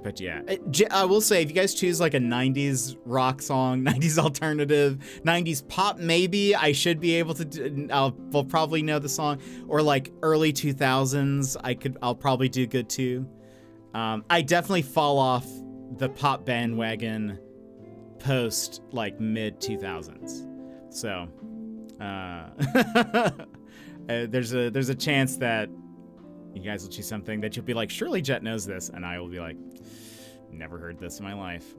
But yeah, I will say, if you guys choose like a 90s rock song, 90s alternative, 90s pop, maybe I should be able to we'll probably know the song. Or like early 2000s, I'll probably do good too. I definitely fall off the pop bandwagon post like mid 2000s. So there's a chance that you guys will choose something that you'll be like, surely Jet knows this, and I will be like, never heard this in my life.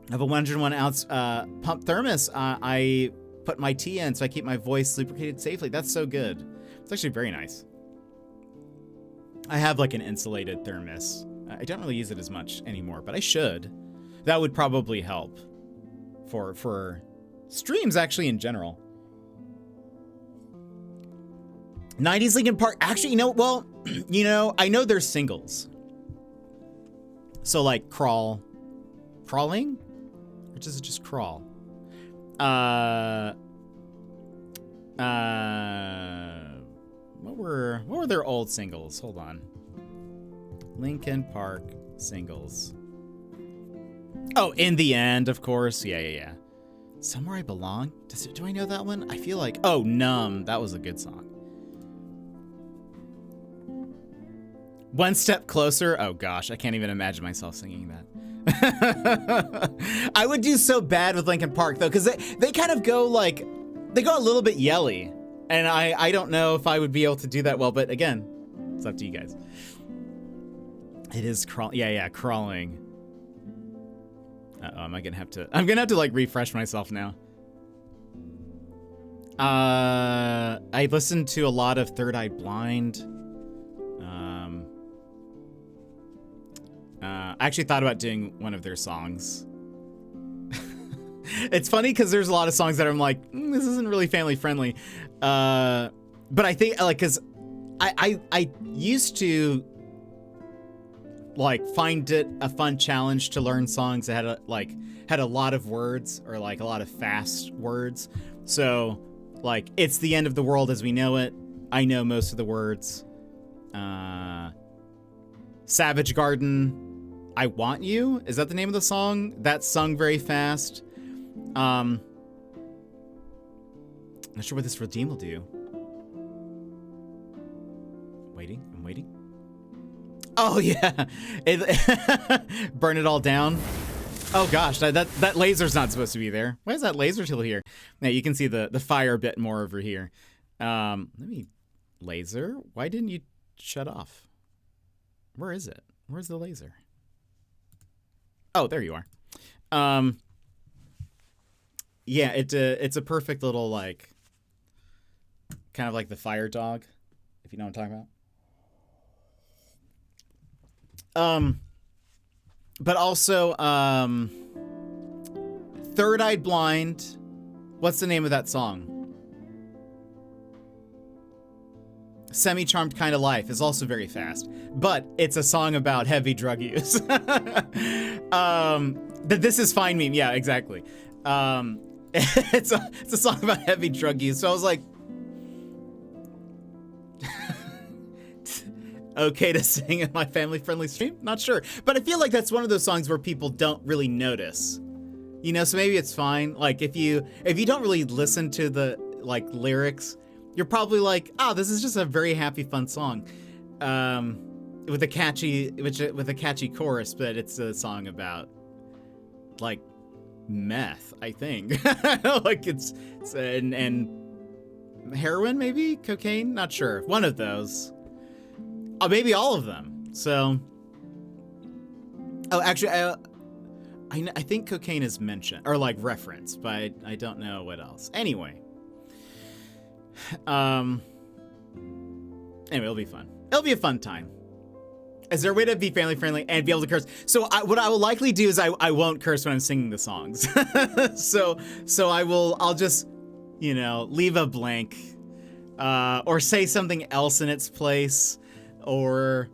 I have a 101 ounce pump thermos. I put my tea in so I keep my voice lubricated safely. That's so good. It's actually very nice. I have like an insulated thermos. I don't really use it as much anymore, but I should. That would probably help for streams actually in general. 90s Linkin Park. Actually, I know there's singles. So like Crawling? Or does it just Crawl? What were their old singles? Hold on. Linkin Park singles. Oh, In the End, of course. Yeah. Somewhere I Belong. Do I know that one? I feel like, Numb. That was a good song. One Step Closer. Oh gosh, I can't even imagine myself singing that. I would do so bad with Linkin Park though, because they kind of go like, they go a little bit yelly, and I don't know if I would be able to do that well. But again, it's up to you guys. It is Crawling. Yeah, Crawling. I'm gonna have to like refresh myself now. I listened to a lot of Third Eye Blind. I actually thought about doing one of their songs. It's funny because there's a lot of songs that I'm like, this isn't really family friendly. But I think like, cause I used to like find it a fun challenge to learn songs that had a lot of words, or like a lot of fast words. So like, It's the End of the World as We Know It. I know most of the words. Savage Garden, I Want You. Is that the name of the song? That's sung very fast. Not sure what this redeem will do. I'm waiting. Oh yeah, Burn It All Down. Oh gosh, that laser's not supposed to be there. Why is that laser still here? Now you can see the fire a bit more over here. Let me laser. Why didn't you shut off? Where is it? Where's the laser? Oh, there you are. Yeah, it's a perfect little like, kind of like the fire dog, if you know what I'm talking about. But also, Third Eye Blind. What's the name of that song? Semi-Charmed Kind of Life is also very fast, but it's a song about heavy drug use. The This Is Fine meme, yeah, exactly. It's a song about heavy drug use, so I was like, okay to sing in my family-friendly stream? Not sure, but I feel like that's one of those songs where people don't really notice, so maybe it's fine. Like if you don't really listen to the like lyrics, you're probably like, this is just a very happy, fun song, with a catchy chorus, but it's a song about like meth, I think. Like it's and heroin, maybe cocaine, not sure. One of those, maybe all of them. So, actually, I think cocaine is mentioned or like referenced, but I don't know what else. Anyway, it'll be fun. It'll be a fun time. Is there a way to be family friendly and be able to curse? So what I will likely do is I won't curse when I'm singing the songs. so I'll just, leave a blank, or say something else in its place, or,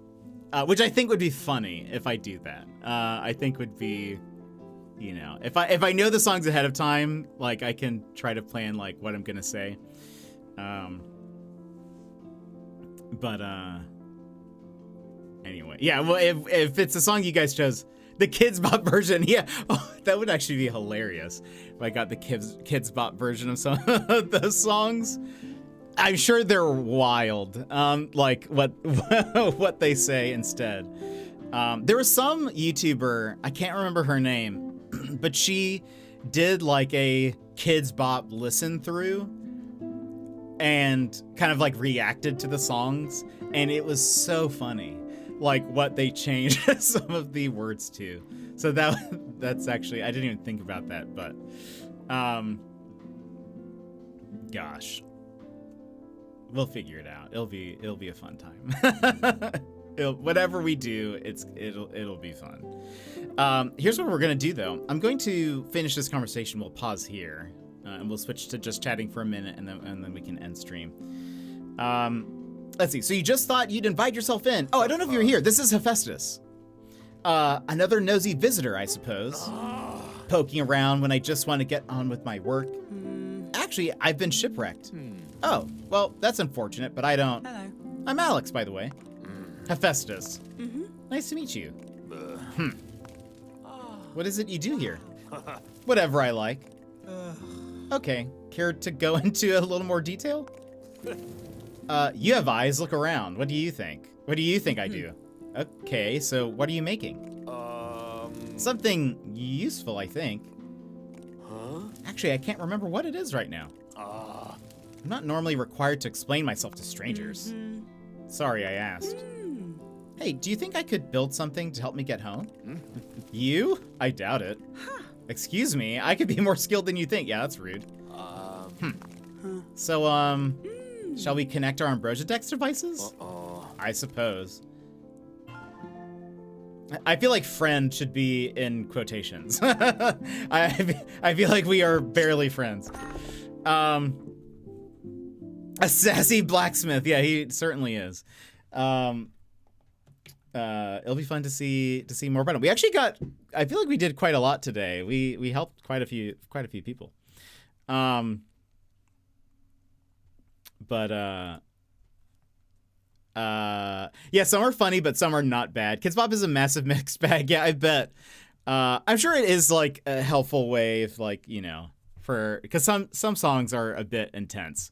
which I think would be funny if I do that. I think would be, if I know the songs ahead of time, like I can try to plan like what I'm gonna say. Anyway, yeah, well, if it's a song you guys chose, the Kids Bop version, yeah, oh, that would actually be hilarious if I got the Kids Bop version of some of those songs. I'm sure they're wild, like what they say instead. There was some YouTuber, I can't remember her name, but she did like a Kids Bop listen through and kind of like reacted to the songs, and it was so funny, like what they changed some of the words to. So that's actually, I didn't even think about that, but gosh, we'll figure it out. It'll be a fun time. Whatever we do, it'll be fun. Here's what we're gonna do though. I'm going to finish this conversation. We'll pause here, and we'll switch to just chatting for a minute, and then we can end stream. Let's see. So you just thought you'd invite yourself in? Oh, I don't know if you're here. This is Hephaestus. Another nosy visitor, I suppose. Poking around when I just want to get on with my work. Actually, I've been shipwrecked. Oh, well, that's unfortunate, but I don't. Hello. I'm Alex, by the way. Hephaestus. Nice to meet you. What is it you do here? Whatever I like. Okay, care to go into a little more detail? You have eyes, look around. What do you think? What do you think I do? Okay, so what are you making? Something useful, I think. Actually, I can't remember what it is right now. I'm not normally required to explain myself to strangers. Sorry I asked. Hey, do you think I could build something to help me get home? You? I doubt it. Excuse me, I could be more skilled than you think. Yeah, that's rude. So, shall we connect our Ambrosia Dex devices? I suppose. I feel like friend should be in quotations. I feel like we are barely friends. A sassy blacksmith. Yeah, he certainly is. It'll be fun to see more about him. We actually got, I feel like we did quite a lot today. We helped quite a few people. Yeah, some are funny, but some are not bad. Kids Bop is a massive mixed bag. Yeah, I bet. I'm sure it is like a helpful way of like, you know, because some songs are a bit intense.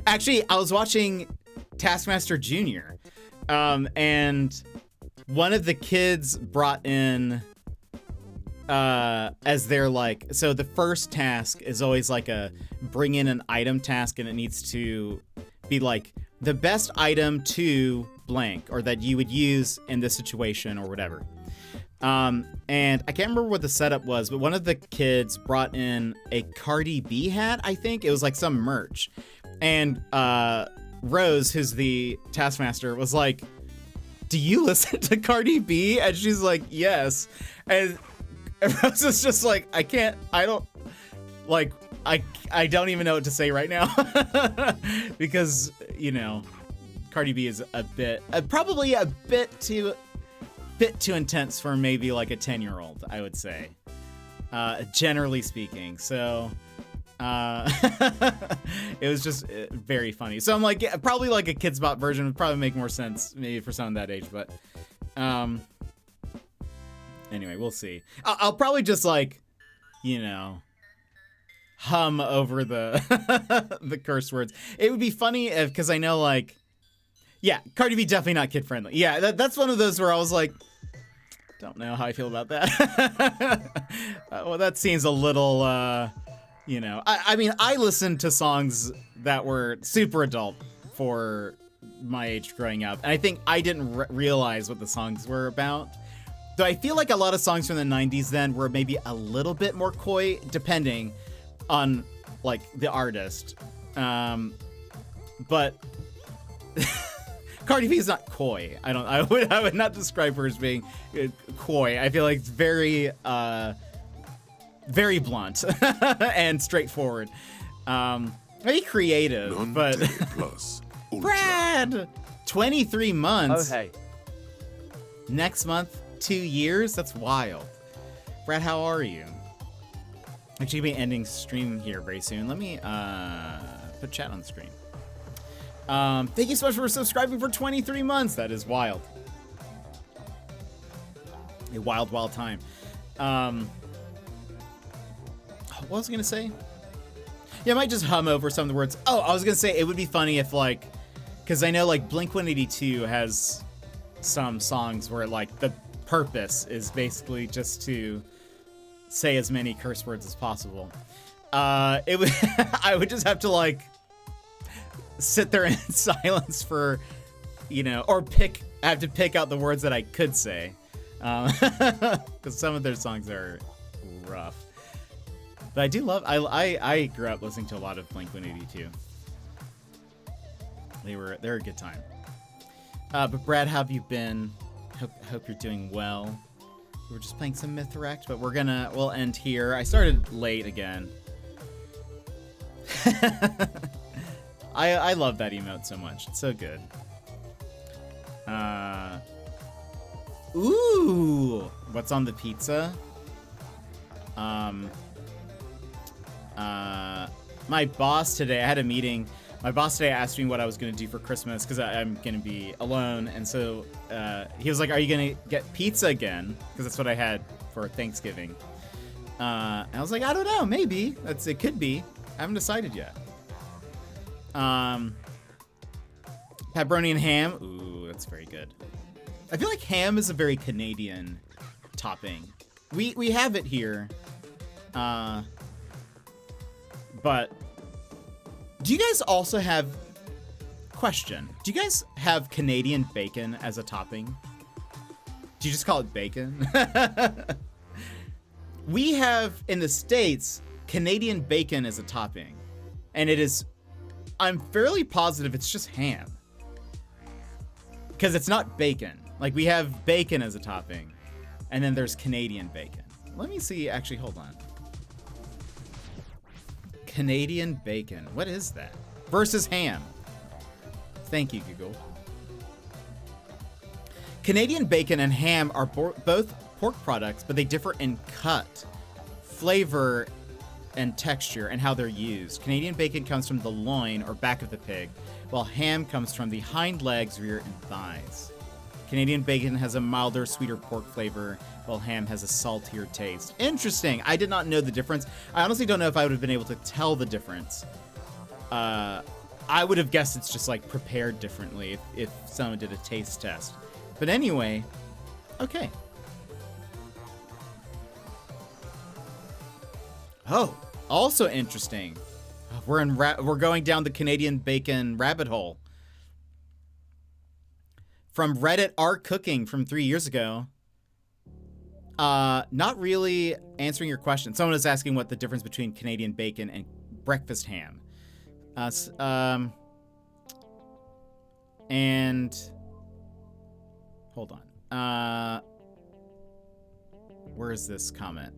Actually, I was watching Taskmaster Jr. And one of the kids brought in as their like, so the first task is always like a bring in an item task, and it needs to be like the best item to blank, or that you would use in this situation or whatever. And I can't remember what the setup was, but one of the kids brought in a Cardi B hat, I think. It was like some merch. And Rose, who's the Taskmaster, was like, do you listen to Cardi B? And she's like, yes. And Rose is just like, I don't even know what to say right now. Because, you know, Cardi B is a bit, probably a bit too intense for maybe like a 10-year-old, I would say, generally speaking. So it was just very funny. So I'm like, yeah, probably like a Kids Bop version would probably make more sense maybe for someone that age, but anyway, we'll see. I'll probably just like, you know, hum over the the curse words. It would be funny if, because I know like, yeah, Cardi B definitely not kid friendly. Yeah, that's one of those where I was like, don't know how I feel about that. Well, that seems a little, you know, I mean, I listened to songs that were super adult for my age growing up, and I think I didn't realize what the songs were about. Though I feel like a lot of songs from the 90s then were maybe a little bit more coy, depending on like the artist. But Cardi B is not coy. I would not describe her as being coy. I feel like it's very very blunt and straightforward. Very creative, but plus Brad, 23 months. Oh hey. Next month, 2 years. That's wild. Brad, how are you? Actually, be ending stream here very soon. Let me put chat on the screen. Thank you so much for subscribing for 23 months. That is wild. A wild, wild time. What was I gonna say? Yeah, I might just hum over some of the words. Oh, I was gonna say it would be funny if like, because I know like Blink-182 has some songs where like the purpose is basically just to say as many curse words as possible. It would I would just have to like sit there in silence for, you know, or I have to pick out the words that I could say, because some of their songs are rough. But I do love. I grew up listening to a lot of Blink-182. They're a good time. But Brad, how have you been? Hope you're doing well. We were just playing some Mythwrecked, but we'll end here. I started late again. I love that emote so much. It's so good. Ooh, what's on the pizza? My boss today, I had a meeting. My boss today asked me what I was going to do for Christmas because I'm going to be alone. And so he was like, are you going to get pizza again? Because that's what I had for Thanksgiving. And I was like, I don't know, maybe. It could be. I haven't decided yet. Pepperoni and ham. Ooh, that's very good. I feel like ham is a very Canadian topping. We have it here. But do you guys also have, question, do you guys have Canadian bacon as a topping? Do you just call it bacon? We have, in the States, Canadian bacon as a topping. And it is, I'm fairly positive it's just ham. Because it's not bacon. Like, we have bacon as a topping. And then there's Canadian bacon. Let me see, actually, hold on. Canadian bacon. What is that? Versus ham. Thank you, Google. Canadian bacon and ham are both pork products, but they differ in cut, flavor, and texture, and how they're used. Canadian bacon comes from the loin, or back of the pig, while ham comes from the hind legs, rear, and thighs. Canadian bacon has a milder, sweeter pork flavor, while ham has a saltier taste. Interesting. I did not know the difference. I honestly don't know if I would have been able to tell the difference. I would have guessed it's just like prepared differently if someone did a taste test. But anyway, okay. Oh, also interesting. We're going down the Canadian bacon rabbit hole. From Reddit R Cooking from 3 years ago. Not really answering your question. Someone was asking what the difference between Canadian bacon and breakfast ham. And hold on. Where is this comment?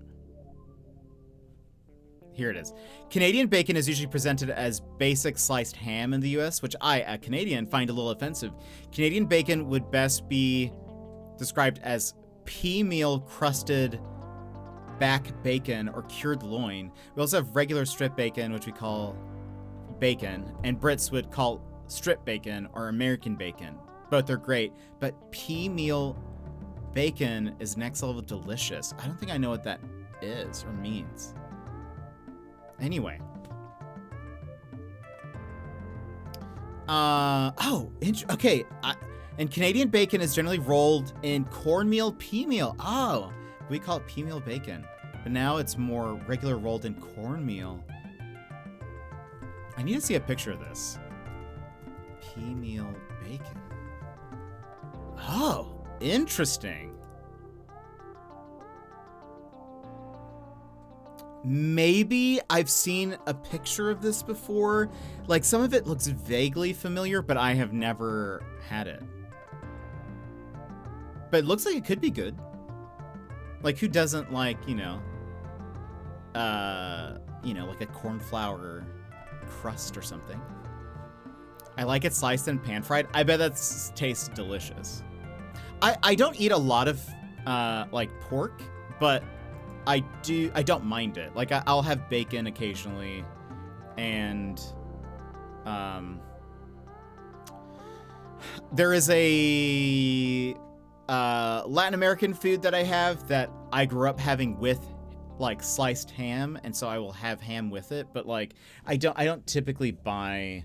Here it is. Canadian bacon is usually presented as basic sliced ham in the US, which I, a Canadian, find a little offensive. Canadian bacon would best be described as pea meal crusted back bacon or cured loin. We also have regular strip bacon, which we call bacon, and Brits would call strip bacon or American bacon. Both are great, but pea meal bacon is next level delicious. I don't think I know what that is or means. Anyway. Okay. And Canadian bacon is generally rolled in cornmeal pea meal. Oh, we call it pea meal bacon. But now it's more regular rolled in cornmeal. I need to see a picture of this. Pea meal bacon. Oh, interesting. Maybe I've seen a picture of this before. Like, some of it looks vaguely familiar, but I have never had it. But it looks like it could be good. Like, who doesn't like, like a cornflower crust or something? I like it sliced and pan fried. I bet that tastes delicious. I don't eat a lot of like pork, but I don't mind it. Like, I'll have bacon occasionally, and There is a Latin American food that I have that I grew up having with like sliced ham, and so I will have ham with it, but like I don't typically buy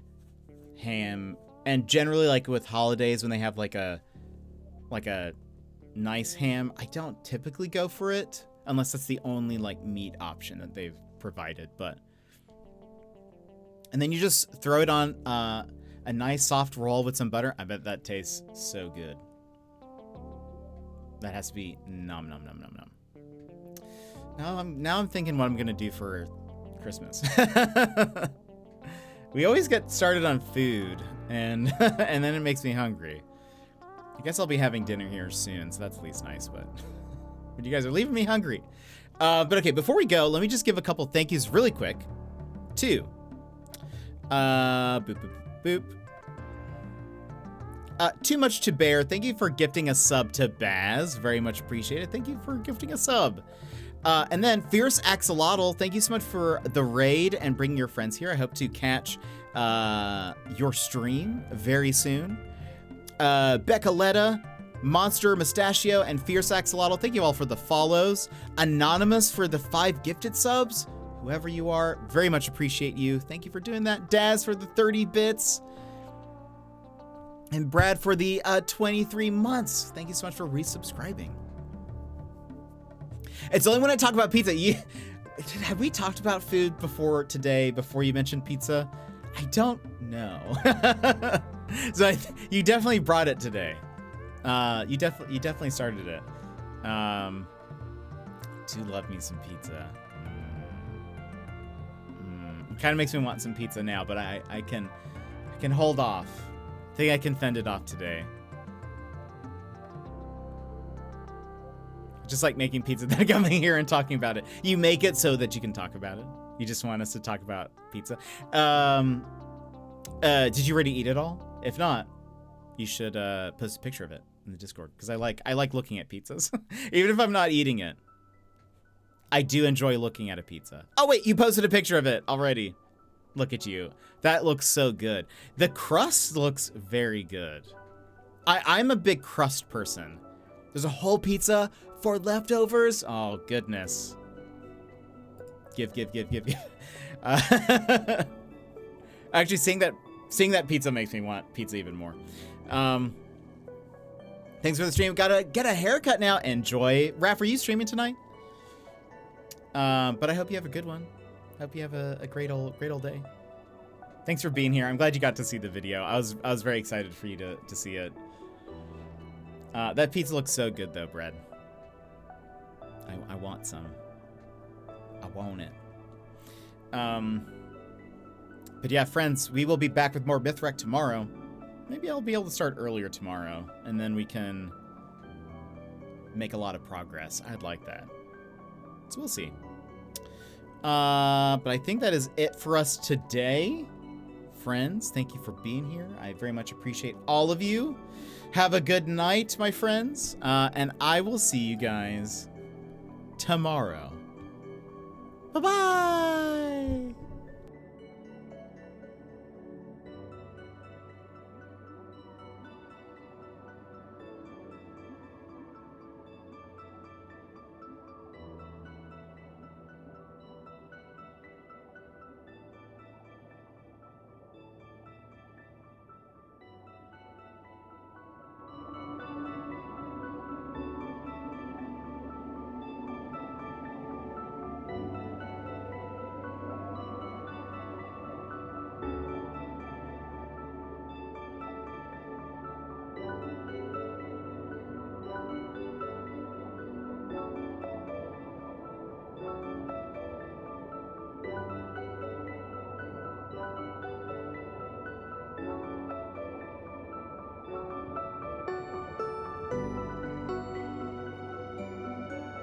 ham, and generally like with holidays when they have like a nice ham, I don't typically go for it unless that's the only like meat option that they've provided. But and then you just throw it on a nice soft roll with some butter. I bet that tastes so good. That has to be nom nom nom nom nom. Now I'm thinking what I'm gonna do for Christmas. We always get started on food, and and then it makes me hungry. I guess I'll be having dinner here soon, so that's at least nice. But you guys are leaving me hungry. But okay, before we go, let me just give a couple thank yous really quick. To boop boop boop. Too much to bear. Thank you for gifting a sub to Baz. Very much appreciated. Thank you for gifting a sub. And then Fierce Axolotl, thank you so much for the raid and bringing your friends here. I hope to catch your stream very soon. Becca Monster Mustachio, and Fierce Axolotl, thank you all for the follows. Anonymous for the 5 gifted subs. Whoever you are, very much appreciate you. Thank you for doing that. Daz for the 30 bits. And Brad for the 23 months. Thank you so much for resubscribing. It's only when I talk about pizza. Have we talked about food before today, before you mentioned pizza? I don't know. So you definitely brought it today. You definitely started it. Do love me some pizza. It kind of makes me want some pizza now, but I can hold off. I think I can fend it off today. Just like making pizza, then coming here and talking about it. You make it so that you can talk about it. You just want us to talk about pizza. Did you already eat it all? If not, you should post a picture of it in the Discord, because I like looking at pizzas. Even if I'm not eating it, I do enjoy looking at a pizza. Oh wait, you posted a picture of it already. Look at you. That looks so good. The crust looks very good. I'm a big crust person. There's a whole pizza for leftovers. Oh, goodness. Give. Actually, seeing that pizza makes me want pizza even more. Thanks for the stream. Gotta get a haircut now. Enjoy. Raph, are you streaming tonight? But I hope you have a good one. Hope you have a great old day. Thanks for being here. I'm glad you got to see the video. I was very excited for you to see it. That pizza looks so good though, Brad. I want some. I want it. But yeah, friends, we will be back with more Mythwrecked tomorrow. Maybe I'll be able to start earlier tomorrow, and then we can make a lot of progress. I'd like that. So we'll see. But I think that is it for us today. Friends, thank you for being here. I very much appreciate all of you. Have a good night, my friends. And I will see you guys tomorrow. Bye-bye.